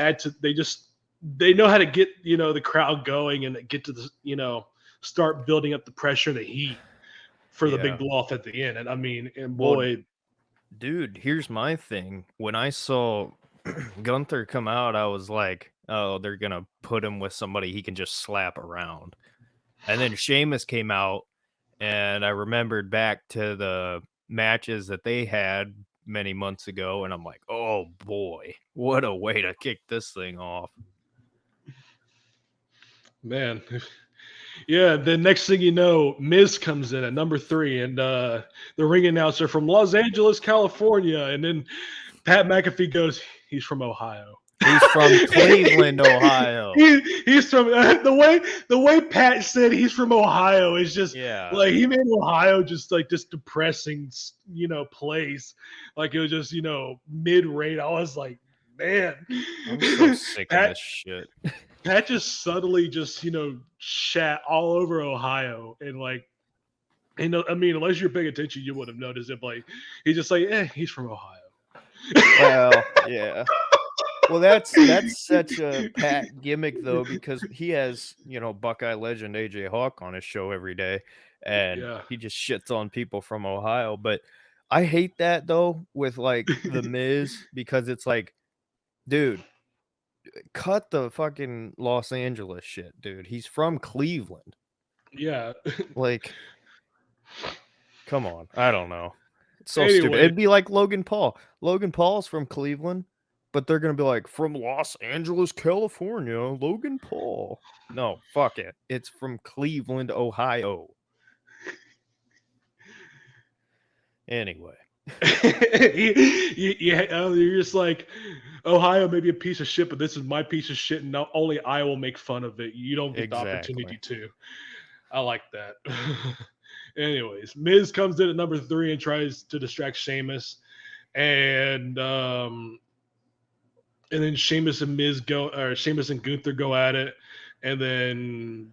they know how to get the crowd going and get to the start building up the pressure, the heat for the big Yeah. blow off at the end. And I mean, and Well, boy, dude, here's my thing. When I saw Gunther come out, I was like, oh, they're gonna put him with somebody he can just slap around. And then Sheamus came out, and I remembered back to the matches that they had many months ago, and I'm like, oh boy, what a way to kick this thing off. man. Yeah, the next thing you know, Miz comes in at number 3, and the ring announcer from Los Angeles, California, and then Pat McAfee goes, "He's from Ohio." He's from Cleveland, Ohio. He's from the way Pat said he's from Ohio is just Yeah. like he made Ohio just like this depressing place. Like it was just mid rate. I was like, man, I'm so sick of Pat this shit. That just subtly just shat all over Ohio and like. I mean, unless you're paying attention, you would have noticed it. Like, he's just like, he's from Ohio. Well, yeah. Well, that's such a pat gimmick though, because he has, Buckeye legend AJ Hawk on his show every day, and Yeah. he just shits on people from Ohio. But I hate that though with like the Miz, because it's like, dude, cut the fucking Los Angeles shit, dude. He's from Cleveland. Yeah. Like, come on. I don't know. It's so stupid. Anyway, It'd be like Logan Paul. Logan Paul's from Cleveland, but they're gonna be like, from Los Angeles, California, Logan Paul. No, fuck it. It's from Cleveland, Ohio. Anyway. you're just like, Ohio may be a piece of shit, but this is my piece of shit, and not only I will make fun of it. You don't get the opportunity Exactly. to. I like that. Anyways, Miz comes in at number 3 and tries to distract Sheamus, and then Sheamus and Sheamus and Gunther go at it, and then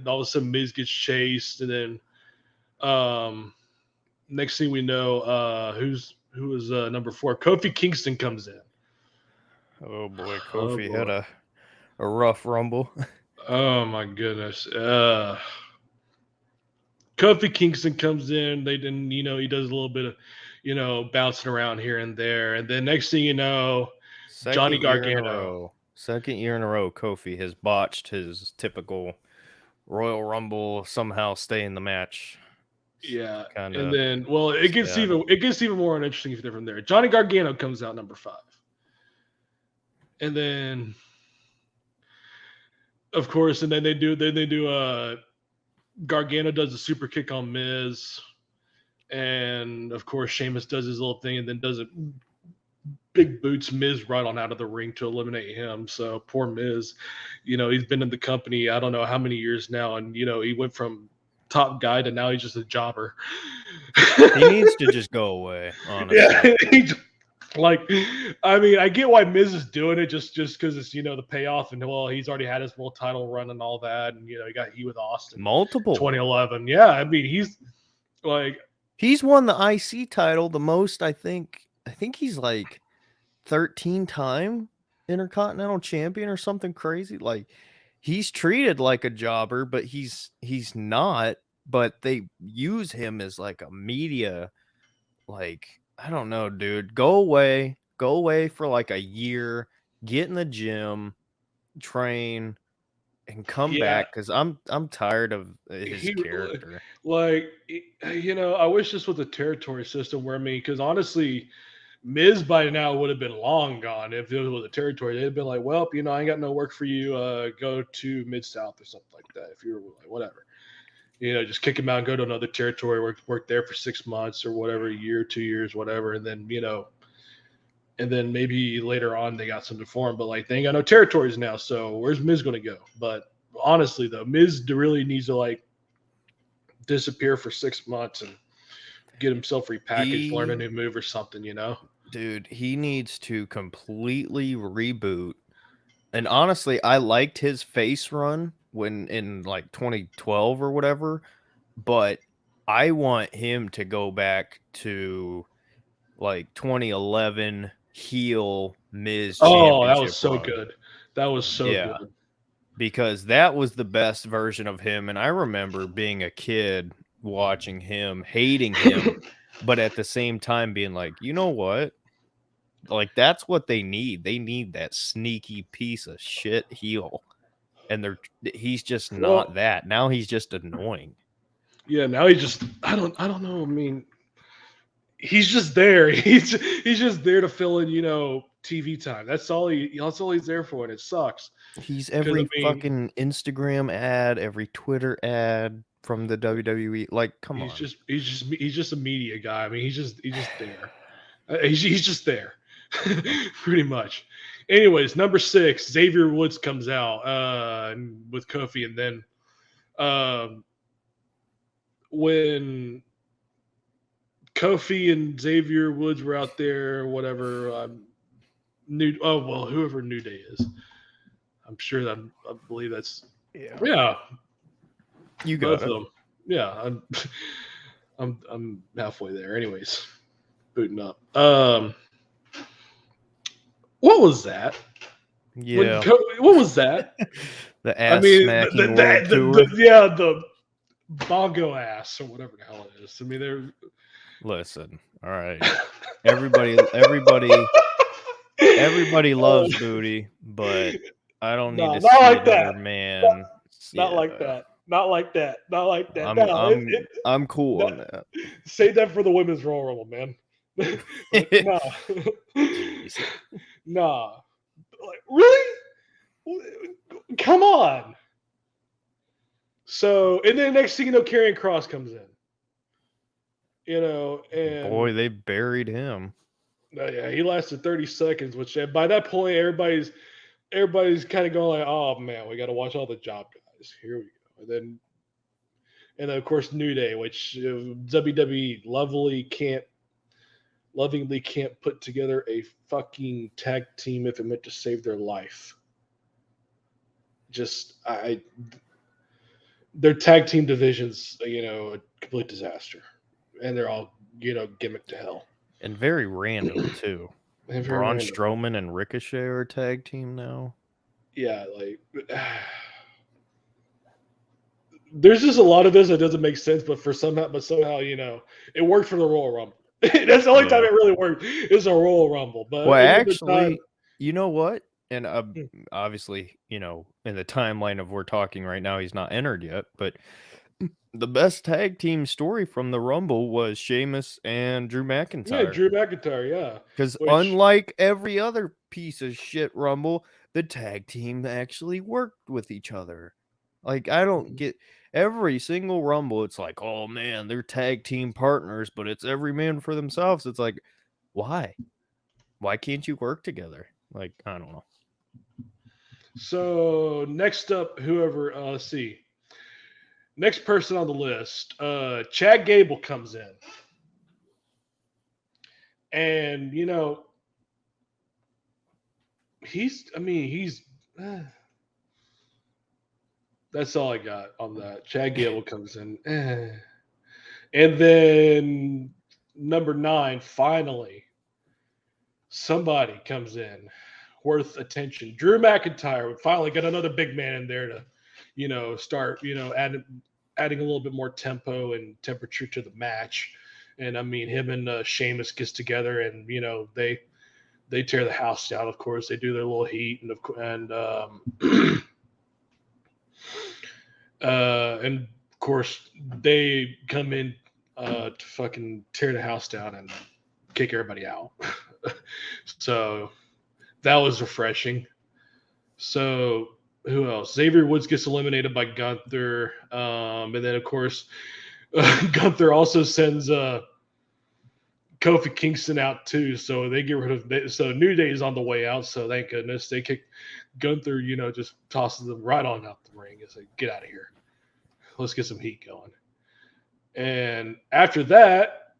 all of a sudden Miz gets chased, and then next thing we know, who is number 4? Kofi Kingston comes in. Oh boy, Oh Kofi had boy. a rough rumble. Oh my goodness. Kofi Kingston comes in. They didn't, he does a little bit of, bouncing around here and there, and then next thing you know, Johnny Second year in a Gargano. row. Second year in a row, Kofi has botched his typical Royal Rumble somehow stay in the match. Yeah, Kind and of then it gets sad. even more uninteresting from there. Johnny Gargano comes out number 5, and then of course, and then they do Gargano does a super kick on Miz, and of course Sheamus does his little thing, and then does a big boots Miz right on out of the ring to eliminate him. So poor Miz, he's been in the company I don't know how many years now, and he went from top guy to now he's just a jobber. He needs to just go away, honestly. Yeah, like, I mean, I get why Miz is doing it just because it's the payoff, and well, he's already had his world title run and all that, and he got heat with Austin Multiple. 2011. Yeah, I mean, he's like, He's won the IC title the most, I think. I think he's like 13-time Intercontinental Champion or something crazy. Like, he's treated like a jobber, but he's not. But they use him as like a media, like, I don't know, dude. Go away for like a year, get in the gym, train, and come yeah, back, because I'm tired of his he character. like, I wish this was a territory system where, I mean, because honestly, Miz by now would have been long gone if it was a territory. They'd have been like, well, I ain't got no work for you. Go to Mid South or something like that. If you're like, whatever, just kick him out and go to another territory, work there for 6 months or whatever, a year, 2 years, whatever, and then and then maybe later on they got something for him. But like, they ain't got no territories now, so where's Miz going to go? But honestly, though, Miz really needs to like disappear for 6 months and get himself repackaged, learn a new move or something. Dude, he needs to completely reboot. And honestly, I liked his face run when in like 2012 or whatever, but I want him to go back to like 2011 heel Miz Oh, that was championship so run. good. That was so Yeah, good. because that was the best version of him. And I remember being a kid watching him, hating him, but at the same time being like, you know what? Like, that's what they need. They need that sneaky piece of shit heel. And he's just not Well, that. Now he's just annoying. yeah. Now he just I don't know. I mean, he's just there. He's just there to fill in TV time. That's all he's there for, and it sucks. He's Because I every mean, fucking Instagram ad, every Twitter ad from the WWE. Like, come he's on. just he's just a media guy. I mean, he's just there. He's just there, pretty much. Anyways, number 6, Xavier Woods comes out with Kofi, and then um, when Kofi and Xavier Woods were out there, whatever. Whoever New Day is. I'm sure that I believe that's Yeah. yeah, You both got of it. them. Yeah, I'm halfway there. Anyways, booting up. What was that? Yeah. What was that? The I ass mean, smacking world tour. yeah, the bongo ass or whatever the hell it is. I mean, they're Listen, all right. Everybody loves booty, but I don't need no, to not see like that. another man. Not like Yeah. that. Not like that. Not like that. No, I'm cool no, on that. save that for the women's Royal Rumble, man. But no, Jeez. nah. Like, really? Come on. So, and then next thing you know, Karrion Cross comes in. And Boy, they buried him. yeah, he lasted 30 seconds, which by that point everybody's kind of going like, oh man, we got to watch all the job guys. Here we go. And then of course New Day, which WWE lovingly can't put together a fucking tag team if it meant to save their life. Just their tag team divisions, a complete disaster, and they're all gimmick to hell. And very random too. And very Braun random. Strowman and Ricochet are a tag team now. Yeah, like there's just a lot of this that doesn't make sense, but somehow, it worked for the Royal Rumble. That's the only time Yeah. it really worked is a Royal Rumble. But Well, any other time, actually, you know what? And obviously, in the timeline of we're talking right now, he's not entered yet. But the best tag team story from the Rumble was Sheamus and Drew yeah, McIntyre. Drew McIntyre, yeah. Because Which unlike every other piece of shit Rumble, the tag team actually worked with each other. Like, I don't get every single Rumble. It's like, oh man, they're tag team partners, but it's every man for themselves. It's like, why? Why can't you work together? Like, I don't know. so next up, whoever let's see. Next person on the list, Chad Gable comes in. And he's that's all I got on that. Chad Gable comes in. And then number 9, finally, somebody comes in worth attention. Drew McIntyre would finally get another big man in there to, start, adding a little bit more tempo and temperature to the match. And I mean, him and Sheamus gets together, and they tear the house down. Of course, they do their little heat, and of course they come in to fucking tear the house down and kick everybody out. So that was refreshing. So who else? Xavier Woods gets eliminated by Gunther, and then of course Gunther also sends Kofi Kingston out too. So they get rid of. So New Day is on the way out. So thank goodness they kick Gunther. Just tosses them right on out the ring. It's like, get out of here. Let's get some heat going. And after that,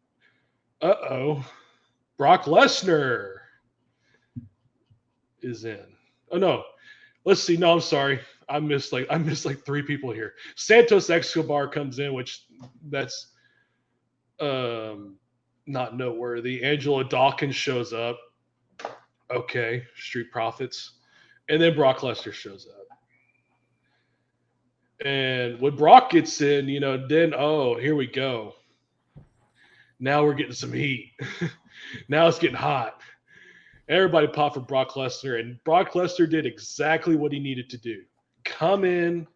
Brock Lesnar is in. Oh no, let's see. No, I'm sorry. I missed like 3 people here. Santos Escobar comes in, which that's not noteworthy. Angela Dawkins shows up. Okay, Street Profits, and then Brock Lesnar shows up. And when Brock gets in, then here we go. Now we're getting some heat. Now it's getting hot. Everybody popped for Brock Lesnar, and Brock Lesnar did exactly what he needed to do. Come in,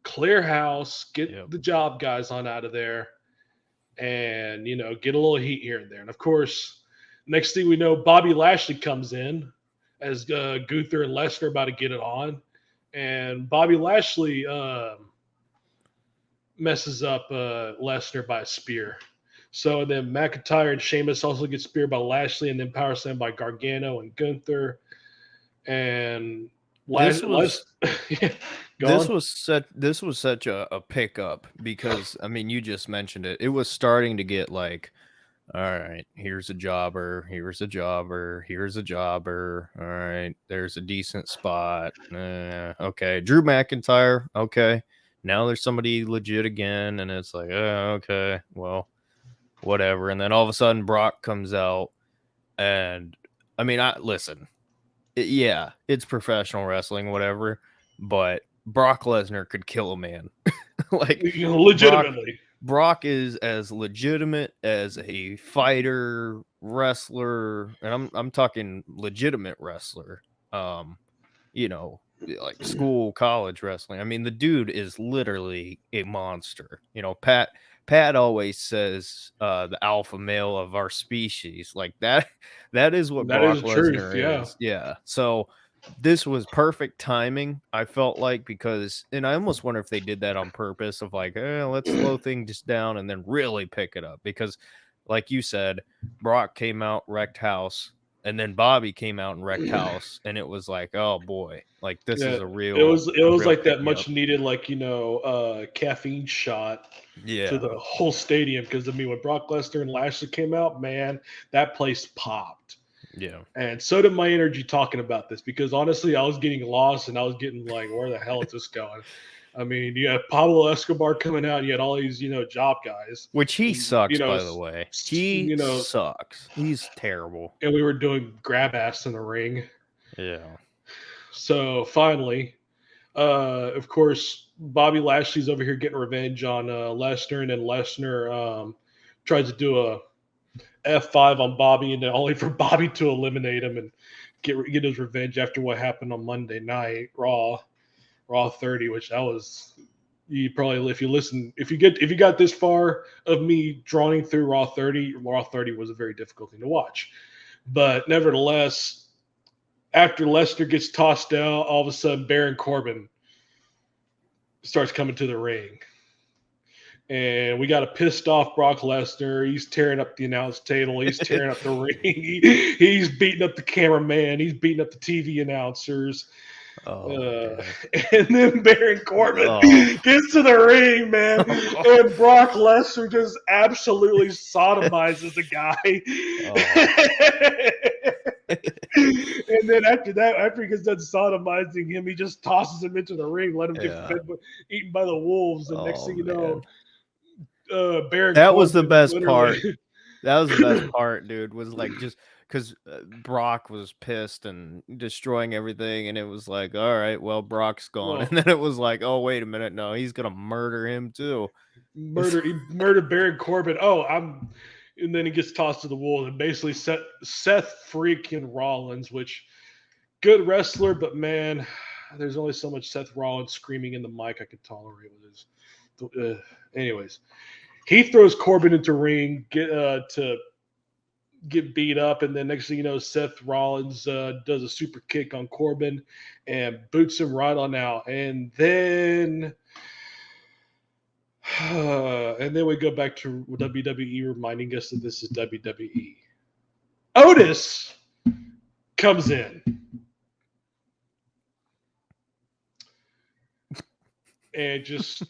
clear house, get the job guys on out of there, and, get a little heat here and there. And, of course, next thing we know, Bobby Lashley comes in as Gunther and Lesnar about to get it on. And Bobby Lashley messes up Lesnar by a spear. So then McIntyre and Sheamus also get speared by Lashley, and then power slam by Gargano and Gunther. And This was such a pickup because I mean you just mentioned it. It was starting to get like All right, here's a jobber, here's a jobber, here's a jobber. All right, there's a decent spot. Okay, Drew McIntyre. Okay, now there's somebody legit again, and it's like, okay, well, whatever. And then all of a sudden, Brock comes out, and I mean, I listen. Yeah, it's professional wrestling, whatever, but Brock Lesnar could kill a man. Like Brock Legitimately. Brock is as legitimate as a fighter, wrestler, and I'm talking legitimate wrestler. Um, you know, like school, college wrestling. I mean, the dude is literally a monster. Pat always says the alpha male of our species. Like that that is what That is Brock the truth, Lesnar yeah. is. Yeah. So this was perfect timing, I felt like, because and I almost wonder if they did that on purpose of like, let's slow things down and then really pick it up. Because like you said, Brock came out, wrecked house, and then Bobby came out and wrecked house, and it was like, oh boy, like this Yeah, is a it was real like pick that me up. much needed, like, caffeine shot to Yeah, the whole stadium. Because I mean, when Brock Lesnar and Lashley came out, man, that place popped. yeah. And so did my energy talking about this, because honestly, I was getting lost and I was getting like, where the hell is this going? I mean, you had Pablo Escobar coming out, and you had all these, job guys, Which he and sucks, by the way. He you know, sucks. He's terrible. and we were doing grab ass in the ring. Yeah. So finally, of course, Bobby Lashley's over here getting revenge on Lesnar, and then Lesnar tries to do a F5 on Bobby, and then only for Bobby to eliminate him and get his revenge after what happened on Monday night Raw 30, which that was, you probably, if you got this far of me drawing through Raw 30, Raw 30 was a very difficult thing to watch. But nevertheless, after Lesnar gets tossed out, all of a sudden Baron Corbin starts coming to the ring. And we got a pissed off Brock Lesnar. He's tearing up the announce table. He's tearing up the ring. He's beating up the cameraman. He's beating up the TV announcers. Oh, And then Baron Corbin oh. gets to the ring, man, and Brock Lesnar just absolutely sodomizes the guy. And then after that, after he gets done sodomizing him, he just tosses him into the ring, let him get eaten by the wolves. And next thing you know, Baron That was the Corbin best literally. part. That was the best part, dude. Was like just because Brock was pissed and destroying everything, and it was like, all right, well, Brock's gone, Well, and then it was like, oh, wait a minute, no, he's gonna murder him too. he murdered Baron Corbin. And then he gets tossed to the wolves, and basically Seth freaking Rollins, which good wrestler, but man, there's only so much Seth Rollins screaming in the mic I could tolerate with his. Anyways, he throws Corbin into ring to get beat up, and then next thing you know, Seth Rollins does a super kick on Corbin and boots him right on out, and then we go back to WWE reminding us that this is WWE. Otis comes in. And just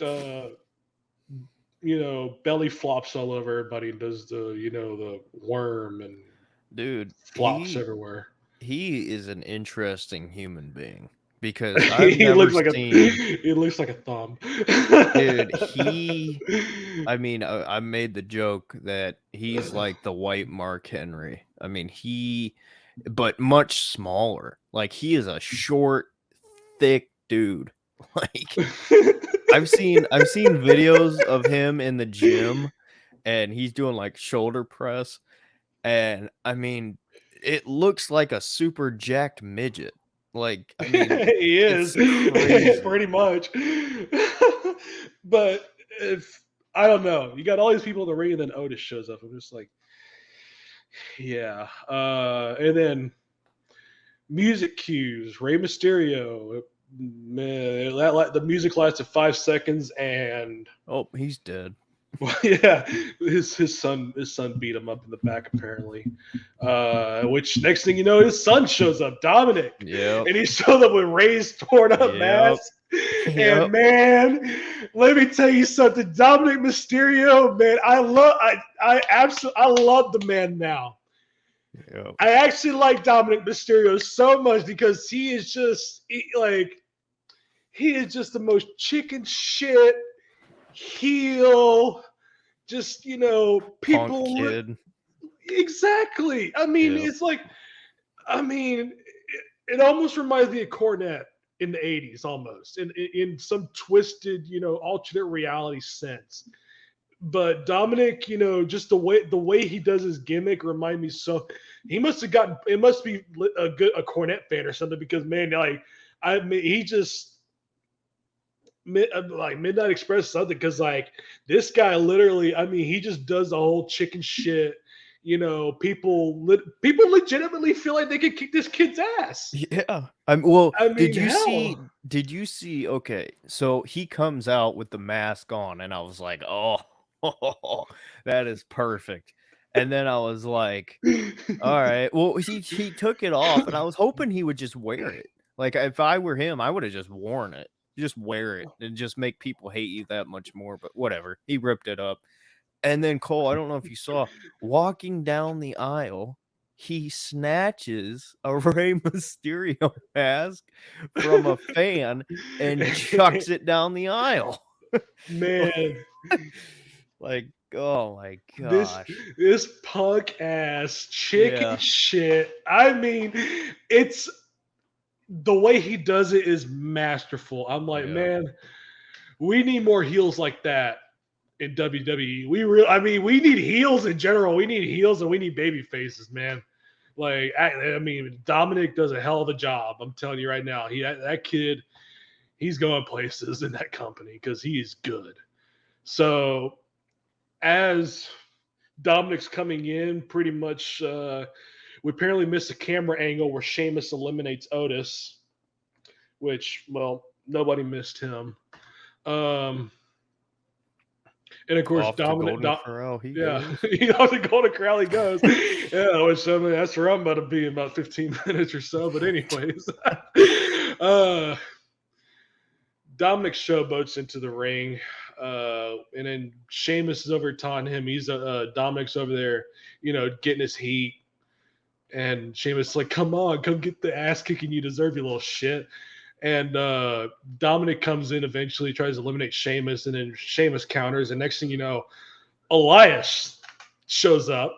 belly flops all over everybody and does the worm and Dude, flops everywhere. He is an interesting human being because I've he never looks like seen. He looks like a thumb. Dude, I mean, I made the joke that he's like the white Mark Henry. I mean, but much smaller. Like he is a short, thick dude. Like I've seen videos of him in the gym, and he's doing like shoulder press, and I mean, it looks like a super jacked midget. Like, I mean, he is pretty much. But if I don't know, you got all these people in the ring, and then Otis shows up. I'm just like, yeah. And then music cues, Rey Mysterio. Man, the music lasted 5 seconds, and oh, he's dead. Well, yeah, his son beat him up in the back apparently. Which next thing you know, his son shows up, Dominic, Yep. and he showed up with raised torn up Yep. mask. Yep. And man, let me tell you something, Dominic Mysterio, man, I absolutely I love the man now. Yep. I actually like Dominic Mysterio so much because he is just the most chicken shit heel, just Punk people kid. exactly. I mean, Yep. it's like, I mean, it almost reminds me of Cornette in the '80s, almost in some twisted, alternate reality sense. But Dominic, just the way he does his gimmick remind me so. He must have gotten. It must be a Cornette fan or something because man, like I mean, he just like Midnight Express something because like this guy literally, I mean, he just does the whole chicken shit. People legitimately feel like they could kick this kid's ass. Yeah. Well, I did mean, you hell, see okay, so he comes out with the mask on and I was like, "Oh, that is perfect." And then I was like, "All right." Well, he took it off and I was hoping he would just wear it. Like if I were him, I would have just worn it. Just wear it and just make people hate you that much more, but whatever. He ripped it up. And then Cole, I don't know if you saw, walking down the aisle, he snatches a Rey Mysterio mask from a fan and chucks it down the aisle. man, Like, oh my this gosh. this punk ass chicken Yeah. shit. I mean, it's the way he does it is masterful. I'm like, Yeah. man, we need more heels like that in WWE. I mean, we need heels in general. We need heels and we need baby faces, man. Like, I mean, Dominic does a hell of a job. I'm telling you right now. That kid, he's going places in that company because he is good. So as Dominic's coming in, pretty much, we apparently missed a camera angle where Sheamus eliminates Otis, which, well, nobody missed him. Um, and of course, Off to Golden Corral he yeah, goes. off the Golden Corral he goes. Yeah, which I mean, that's where I'm about to be in about 15 minutes or so. But anyways, uh, Dominic showboats into the ring, and then Sheamus is over taunting him. Dominic's over there, getting his heat. And Sheamus is like, come on, come get the ass kicking you deserve, you little shit. And Dominic comes in eventually, tries to eliminate Sheamus, and then Sheamus counters. And next thing you know, Elias shows up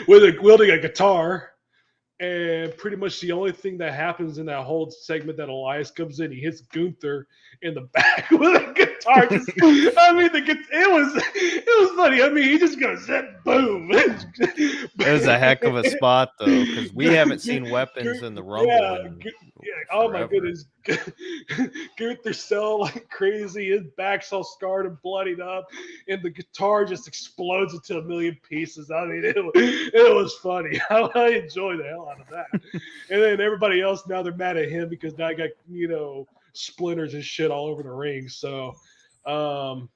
wielding a guitar. And pretty much the only thing that happens in that whole segment that Elias comes in, he hits Gunther in the back with a guitar. I mean, it was funny. I mean, he just goes boom. It was a heck of a spot though, because we haven't seen weapons in the Rumble Yeah, in yeah. Oh my forever. goodness, Gunther so like crazy. His back's all scarred and bloodied up, and the guitar just explodes into a million pieces. I mean, it was funny. I enjoyed the hell out of that. And then everybody else now they're mad at him because now I got splinters and shit all over the ring. So um,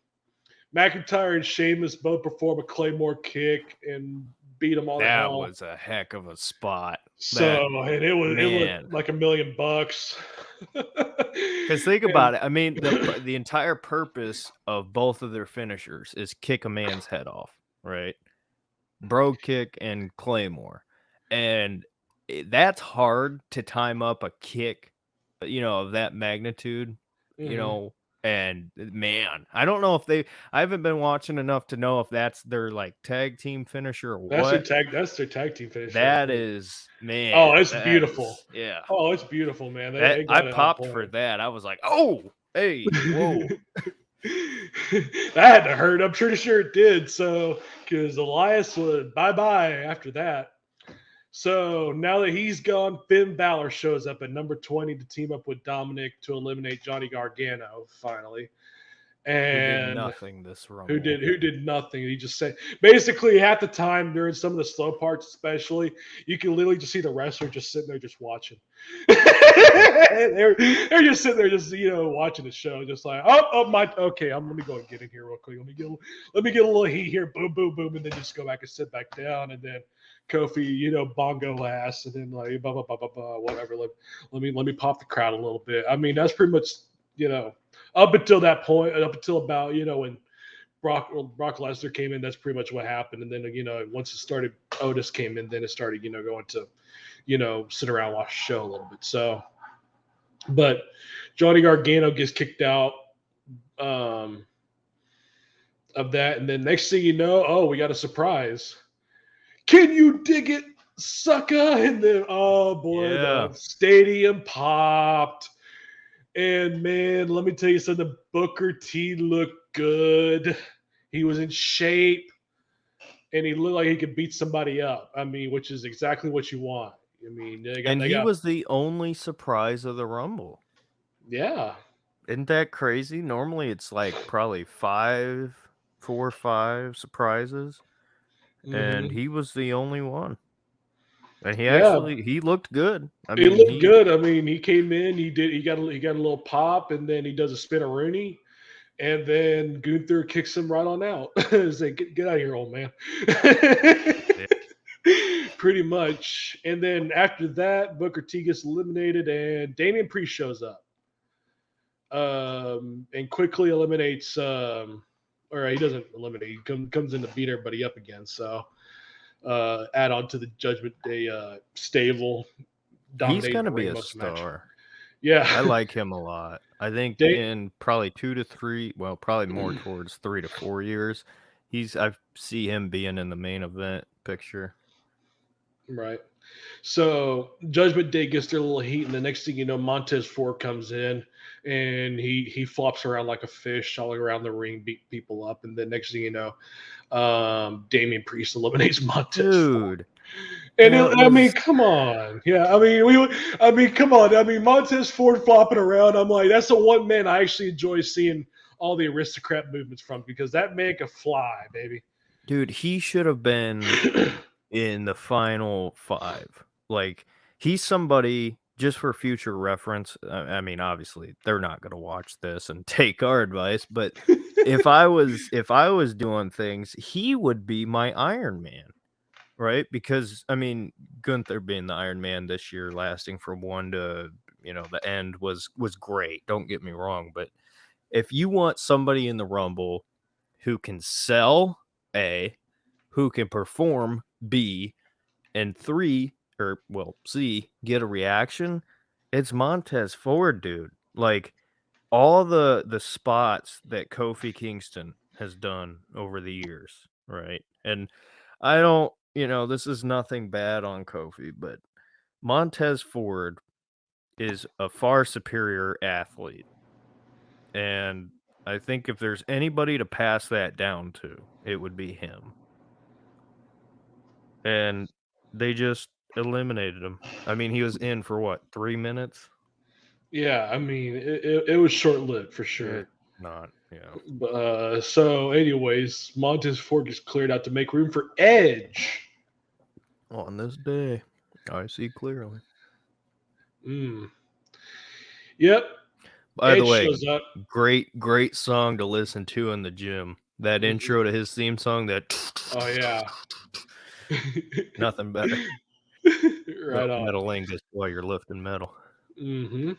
McIntyre and Sheamus both perform a Claymore kick and beat them all to That hell. was a heck of a spot. So That and it was man. like $1 million. Because think And about it. I mean, the entire purpose of both of their finishers is kick a man's head off, right? Bro kick and Claymore, and that's hard to time up a kick, of that magnitude, you mhm. know. And man, I don't know if I haven't been watching enough to know if that's their like tag team finisher or what. That's their tag team finish right That there. is, man, Oh, it's that beautiful. is, yeah. Oh, it's beautiful, man. They, That they I got it on popped for point. that. I was like, "Oh, hey, whoa." That had to hurt. I'm pretty sure it did. So, because Elias would bye bye after that. So now that he's gone, Finn Balor shows up at number 20 to team up with Dominic to eliminate Johnny Gargano finally. Who did and nothing this Rumble. who did nothing. He just said basically half the time during some of the slow parts, especially, you can literally just see the wrestler just sitting there just watching. they're just sitting there just watching the show, just like okay, let me go and get in here real quick. Let me get a little heat here, boom, boom, boom, and then just go back and sit back down, and then Kofi, bongo last, and then like blah blah blah blah blah, whatever. Let me pop the crowd a little bit. I mean, that's pretty much up until that point, up until about when Brock Lesnar came in, that's pretty much what happened. And then once it started, Otis came in, then it started going to sit around and watch the show a little bit. So, but Johnny Gargano gets kicked out of that, and then next thing you know, we got a surprise. Can you dig it, sucker? And then the stadium popped. And man, let me tell you something. Booker T looked good. He was in shape, and he looked like he could beat somebody up. I mean, which is exactly what you want. I mean, he was the only surprise of the Rumble. Yeah. Isn't that crazy? Normally it's like probably 4 or 5 surprises, and he was the only one. And he looked good. He looked good. I mean, he came in, he got a little pop, and then he does a spin-a-rooney, and then Gunther kicks him right on out. He's like, get out of here, old man. Pretty much. And then after that, Booker T gets eliminated, and Damian Priest shows up. And quickly eliminates, or he doesn't eliminate, he comes in to beat everybody up again. So add on to the Judgment Day stable. He's going to be a star. Match. Yeah. I like him a lot. I think in probably 2 to 3, well, probably more towards 3 to 4 years, I see him being in the main event picture. Right. So Judgment Day gets their little heat, and the next thing you know, Montez Ford comes in, and he flops around like a fish all around the ring, beat people up, and then next thing you know, Damian Priest eliminates Montez Ford. And I mean, come on, yeah. I mean, come on. I mean, Montez Ford flopping around. I'm like, that's the one man I actually enjoy seeing all the aristocrat movements from, because that man can fly, baby. Dude, he should have been in the final 5. Like, he's somebody, just for future reference. I mean, obviously they're not going to watch this and take our advice, but if I was doing things, he would be my Iron Man, right? Because I mean, Gunther being the Iron Man this year, lasting from 1 to the end was great. Don't get me wrong, but if you want somebody in the Rumble who can sell, A, who can perform, B, and 3, or well, C, get a reaction, it's Montez Ford, dude. Like, all the spots that Kofi Kingston has done over the years, right? And I don't, this is nothing bad on Kofi, but Montez Ford is a far superior athlete. And I think if there's anybody to pass that down to, it would be him. And they just eliminated him. I mean, he was in for what, 3 minutes? Yeah, I mean, it was short-lived for sure. Not, yeah. So, anyways, Montez Ford gets cleared out to make room for Edge. On this day, I see clearly. Yep. By the way, great song to listen to in the gym. That intro to his theme song, that. Oh, yeah. Nothing better. Right on. Metalingus while you're lifting metal. Mm-hmm.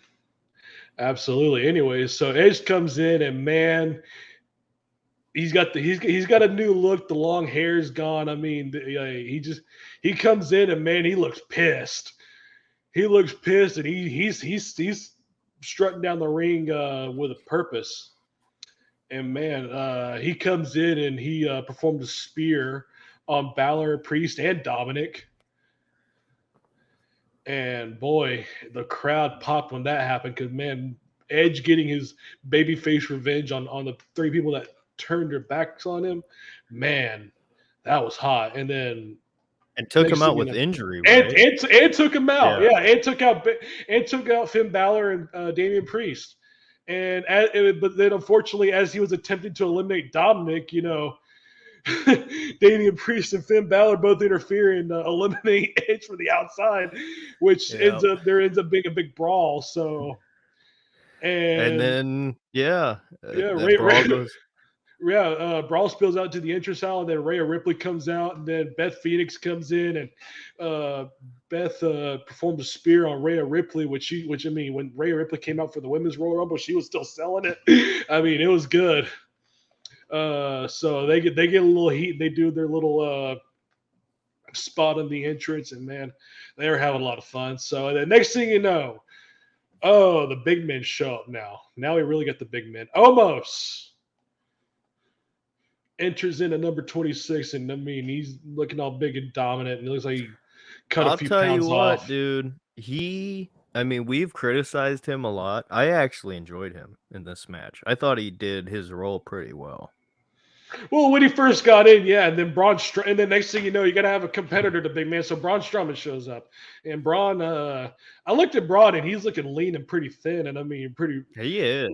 Absolutely. Anyways, so Edge comes in, and man, he's got a new look. The long hair's gone. I mean, he comes in, and man, he looks pissed. He looks pissed, and he's strutting down the ring with a purpose. And man, he comes in and he performed a spear on Balor, Priest, and Dominic. And boy, the crowd popped when that happened, because man, Edge getting his babyface revenge on the 3 people that turned their backs on him, man, that was hot. And then took him out with injury, right? And took him out, yeah. And took out Finn Balor and Damian Priest. But then unfortunately, as he was attempting to eliminate Dominic, Damian Priest and Finn Balor both interfere and eliminate Edge from the outside, which Yeah. ends up being a big brawl. So, And and then yeah, that brawl goes. Brawl spills out to the entrance hall, and then Rhea Ripley comes out, and then Beth Phoenix comes in, and Beth performed a spear on Rhea Ripley, which I mean, when Rhea Ripley came out for the Women's Royal Rumble, she was still selling it. I mean, it was good. So they get a little heat. They do their little spot on the entrance, and man, they were having a lot of fun. So the next thing you know, oh, the big men show up now. Now we really got the big men. Almost enters in at number 26, and I mean he's looking all big and dominant, and it looks like he cut a I'll few tell you pounds what, off. dude. I mean, we've criticized him a lot. I actually enjoyed him in this match. I thought he did his role pretty well. Well, when he first got in, yeah, and then and then next thing you know, you got to have a competitor to big man. So Braun Strowman shows up, and I looked at Braun, and he's looking lean and pretty thin, and I mean, He is.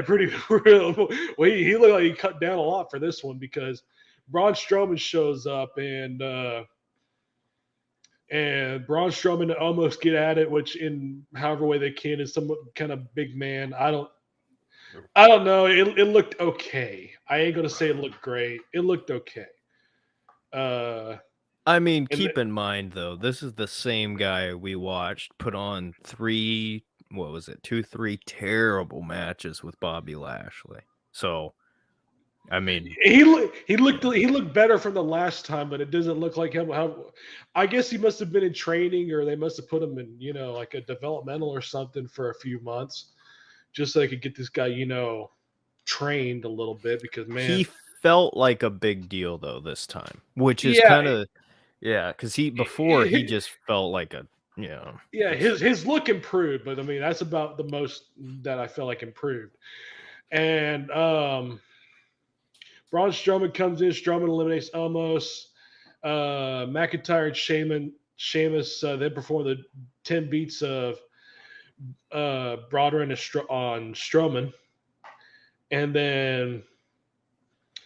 pretty real. Well, he looked like he cut down a lot for this one because Braun Strowman shows up, and Braun Strowman almost get at it, which in however way they can is some kind of big man. I don't know. It looked okay. I ain't gonna say it looked great. It looked okay. I mean, And keep in mind though, this is the same guy we watched put on 3 terrible matches with Bobby Lashley. So, I mean, he looked better from the last time, but it doesn't look like him. I guess he must have been in training, or they must have put him in, like a developmental or something for a few months, just so they could get this guy, trained a little bit. Because man, he felt like a big deal though this time, which is yeah, kind of because he just felt like a yeah, just, his look improved, but I mean that's about the most that I felt like improved. And Braun Strowman comes in. Strowman eliminates Omos. McIntyre and Sheamus then perform the 10 beats of Broder on Strowman. And then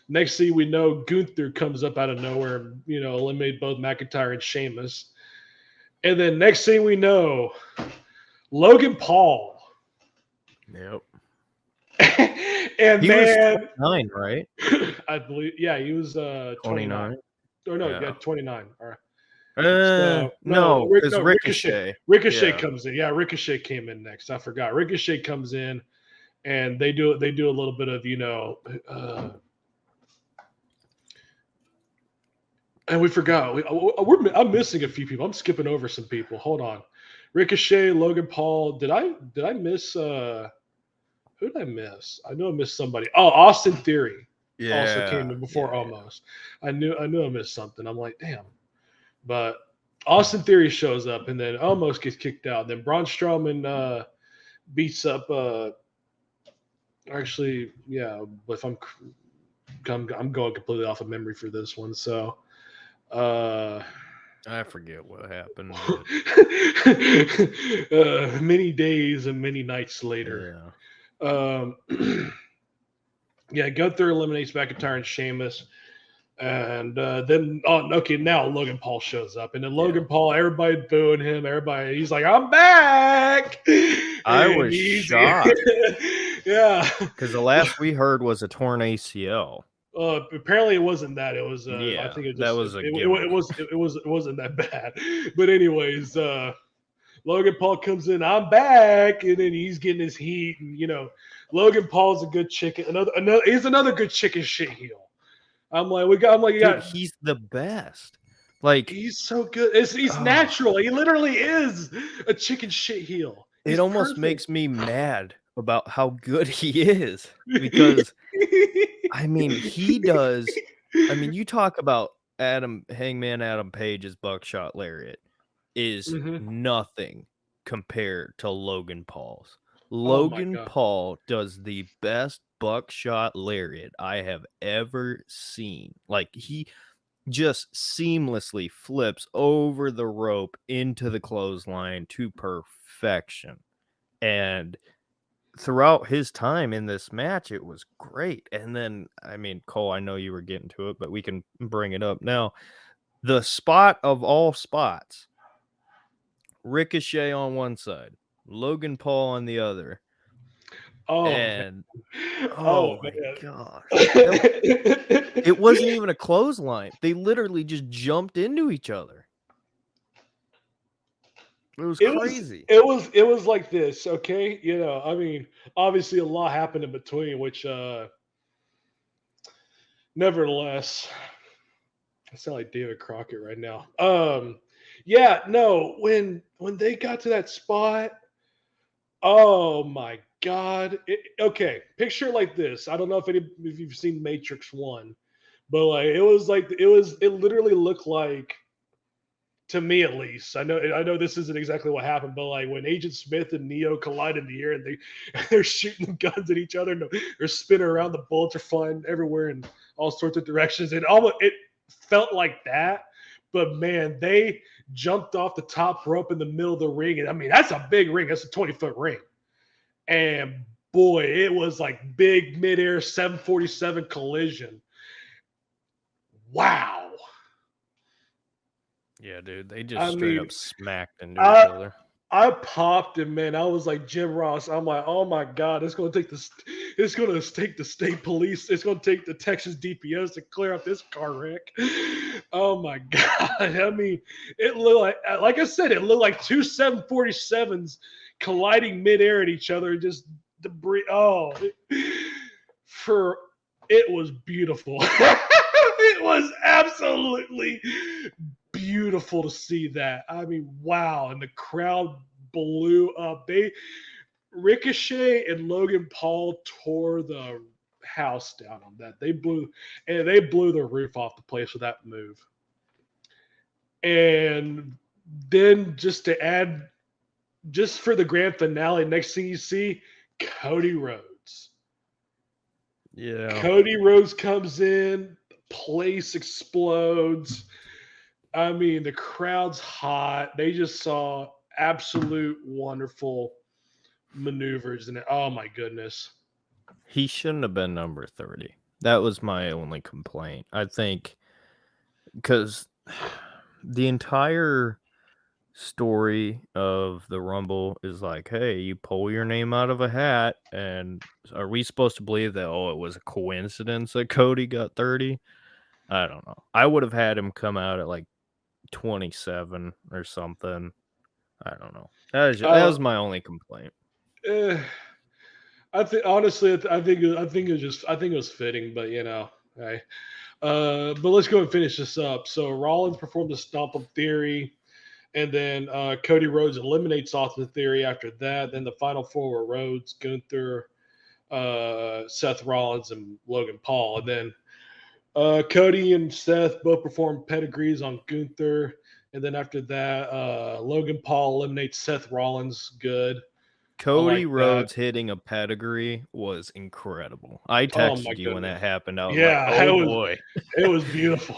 next thing we know, Gunther comes up out of nowhere and, eliminate both McIntyre and Sheamus. And then next thing we know, Logan Paul. Yep. And He man, was 29, right? I believe, yeah, he was 29. Or no, yeah, 29. All right. So no, because Ricochet. Ricochet Comes in. Yeah, Ricochet came in next. I forgot. Ricochet comes in, and they do a little bit of and we forgot. I'm missing a few people. I'm skipping over some people. Hold on. Ricochet, Logan Paul. Did I miss? Who did I miss? I know I missed somebody. Oh, Austin Theory. Also came in before almost. I knew I missed something. I'm like, damn. But Austin Theory shows up and then almost gets kicked out. Then Braun Strowman beats up. Actually, yeah. If I'm going completely off of memory for this one, so. I forget what happened. Many days and many nights later. Yeah. Yeah, Gunther eliminates McIntyre and Sheamus. And then, now Logan Paul shows up. And then Logan Paul, everybody booing him. He's like, I'm back. I was shocked. Yeah. Because the last we heard was a torn ACL. Apparently it wasn't that. It was I think it just it wasn't that bad. But anyways, Logan Paul comes in, I'm back, and then he's getting his heat, and Logan Paul's a good chicken. He's another good chicken shit heel. Dude, he's the best. Like, he's so good. He's natural. He literally is a chicken shit heel. It almost makes me mad about how good he is because I mean, he does. I mean, you talk about Hangman Adam Page's buckshot lariat is nothing compared to Logan Paul's. Logan Paul does the best buckshot lariat I have ever seen. Like, he just seamlessly flips over the rope into the clothesline to perfection. And throughout his time in this match, it was great. And then, I mean, Cole, I know you were getting to it, but we can bring it up now. The spot of all spots, Ricochet on one side, Logan Paul on the other. Oh man. And Oh oh my man. gosh. It wasn't even a clothesline. They literally just jumped into each other. It was crazy. It was like this, okay? You know, I mean, obviously a lot happened in between, which nevertheless, I sound like David Crockett right now. Yeah, no, when they got to that spot, oh my god. Okay, picture it like this. I don't know if you've seen Matrix 1, but like it literally looked like, to me at least. I know this isn't exactly what happened, but like when Agent Smith and Neo collide in the air and they're shooting guns at each other, and they're spinning around, the bullets are flying everywhere in all sorts of directions. It felt like that, but man, they jumped off the top rope in the middle of the ring, and I mean that's a big ring. That's a 20-foot ring, and boy, it was like big midair 747 collision. Wow. Yeah, dude. They just I straight mean, up smacked into each I other. I popped and man, I was like Jim Ross. I'm like, oh my god, it's gonna take the state police, it's gonna take the Texas DPS to clear up this car wreck. Oh my god. I mean, it looked like I said, it looked like two 747s colliding midair at each other, just debris. For it was beautiful. It was absolutely beautiful to see that. I mean, wow. And the crowd blew up. Ricochet and Logan Paul tore the house down on that. They blew the roof off the place with that move. And then just for the grand finale, next thing you see, Cody Rhodes. Yeah. Cody Rhodes comes in, the place explodes. I mean, the crowd's hot. They just saw absolute wonderful maneuvers in it. Oh my goodness. He shouldn't have been number 30. That was my only complaint. I think because the entire story of the Rumble is like, hey, you pull your name out of a hat, and are we supposed to believe that, oh, it was a coincidence that Cody got 30? I don't know. I would have had him come out at like 27 or something. I don't know. That was my only complaint. Eh, I think honestly, I think it was fitting, but you know, hey. But let's go and finish this up. So Rollins performed the Stomp of Theory, and then Cody Rhodes eliminates Austin Theory after that. Then the final four were Rhodes, Gunther, Seth Rollins, and Logan Paul. And then Cody and Seth both performed pedigrees on Gunther. And then after that, Logan Paul eliminates Seth Rollins. Good. I Cody like that. Rhodes hitting a pedigree was incredible. I Oh my texted you when goodness. that happened. I was like, Yeah, oh boy. it was beautiful.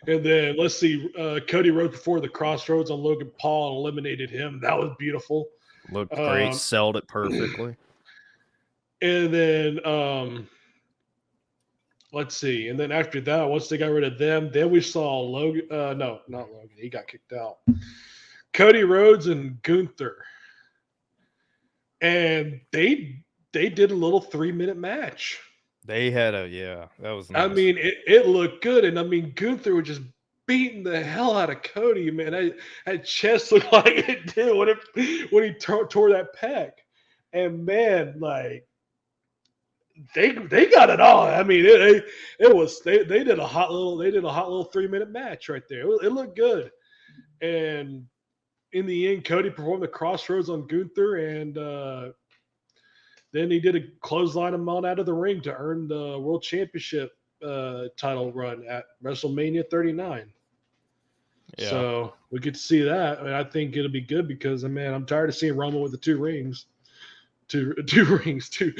And then let's see, Cody Rhodes before the Crossroads on Logan Paul and eliminated him. That was beautiful. Looked great, Um, sold it perfectly. and then let's see. And then after that, once they got rid of them, then we saw Logan. No, not Logan. He got kicked out. Cody Rhodes and Gunther, and they did a little 3-minute match. They had that was I nice. mean, it looked good, and I mean Gunther was just beating the hell out of Cody. Man, that chest looked like it did when he tore that pec, and man, like they got it all. I mean, they did a hot little 3-minute match right there. It looked good, and in the end, Cody performed the Crossroads on Gunther, and then he did a clothesline him on out of the ring to earn the World Championship title run at WrestleMania 39. Yeah. So we get to see that. I think it'll be good because, man, I'm tired of seeing Roman with the two rings. Two rings, two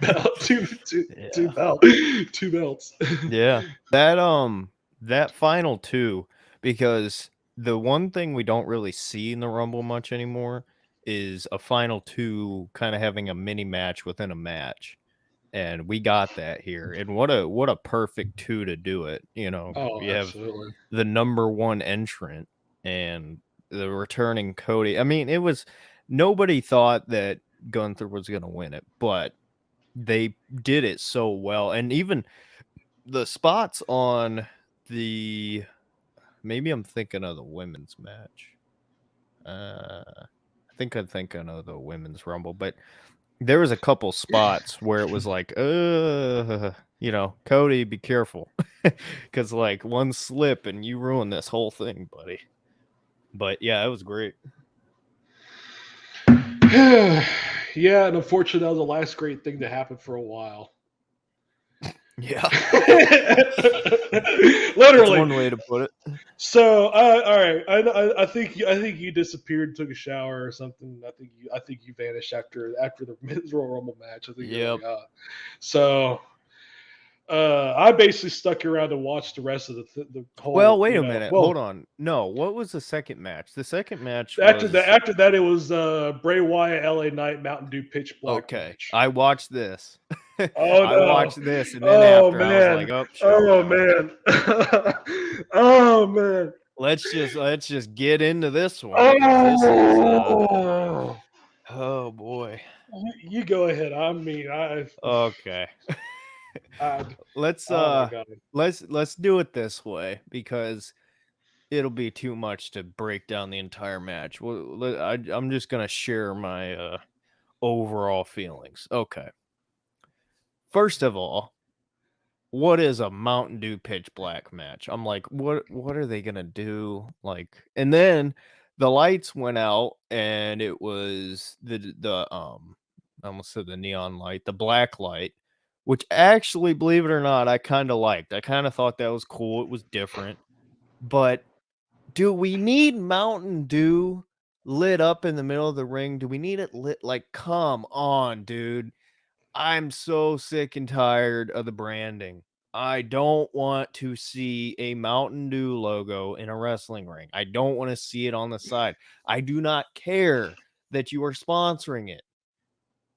belts, two belts. Yeah. That final two, because the one thing we don't really see in the Rumble much anymore is a final two kind of having a mini match within a match. And we got that here. And what a perfect two to do it. You know, Oh, we have absolutely. the number one entrant and the returning Cody. I mean, it was nobody thought that Gunther was going to win it, but they did it so well. And even the spots on the maybe I'm thinking of the women's match. I think I'm thinking of the women's rumble, but there was a couple spots where it was like, Cody, be careful, because like one slip and you ruin this whole thing, buddy. But yeah, it was great. Yeah, and unfortunately, that was the last great thing to happen for a while. Yeah, that's Literally. one way to put it. So, all right, I think you disappeared, and took a shower or something. I think you vanished after the Royal Rumble match. I think you're Yep. like, so I basically stuck around to watch the rest of the whole. Well, wait a minute. Well, Hold on. No, what was the second match? The second match after was that, it was Bray Wyatt, LA Knight, Mountain Dew Pitch Black okay. match. I watched this. Oh I no! watched this, and then Oh after I was man! like, "Oh, Oh showtime." man! Oh man! Let's just get into this one because this is Oh, oh boy. you go ahead. I mean, Okay. I Let's oh my god. let's do it this way because it'll be too much to break down the entire match. I'm just gonna share my overall feelings. Okay. First of all, what is a Mountain Dew Pitch Black match? I'm like, what are they gonna do? Like, and then the lights went out, and it was the I almost said the neon light, the black light, which actually, believe it or not, I kind of liked. I kind of thought that was cool. It was different, but do we need Mountain Dew lit up in the middle of the ring? Do we need it lit? Like, come on, dude. I'm so sick and tired of the branding. I don't want to see a Mountain Dew logo in a wrestling ring. I don't want to see it on the side. I do not care that you are sponsoring it.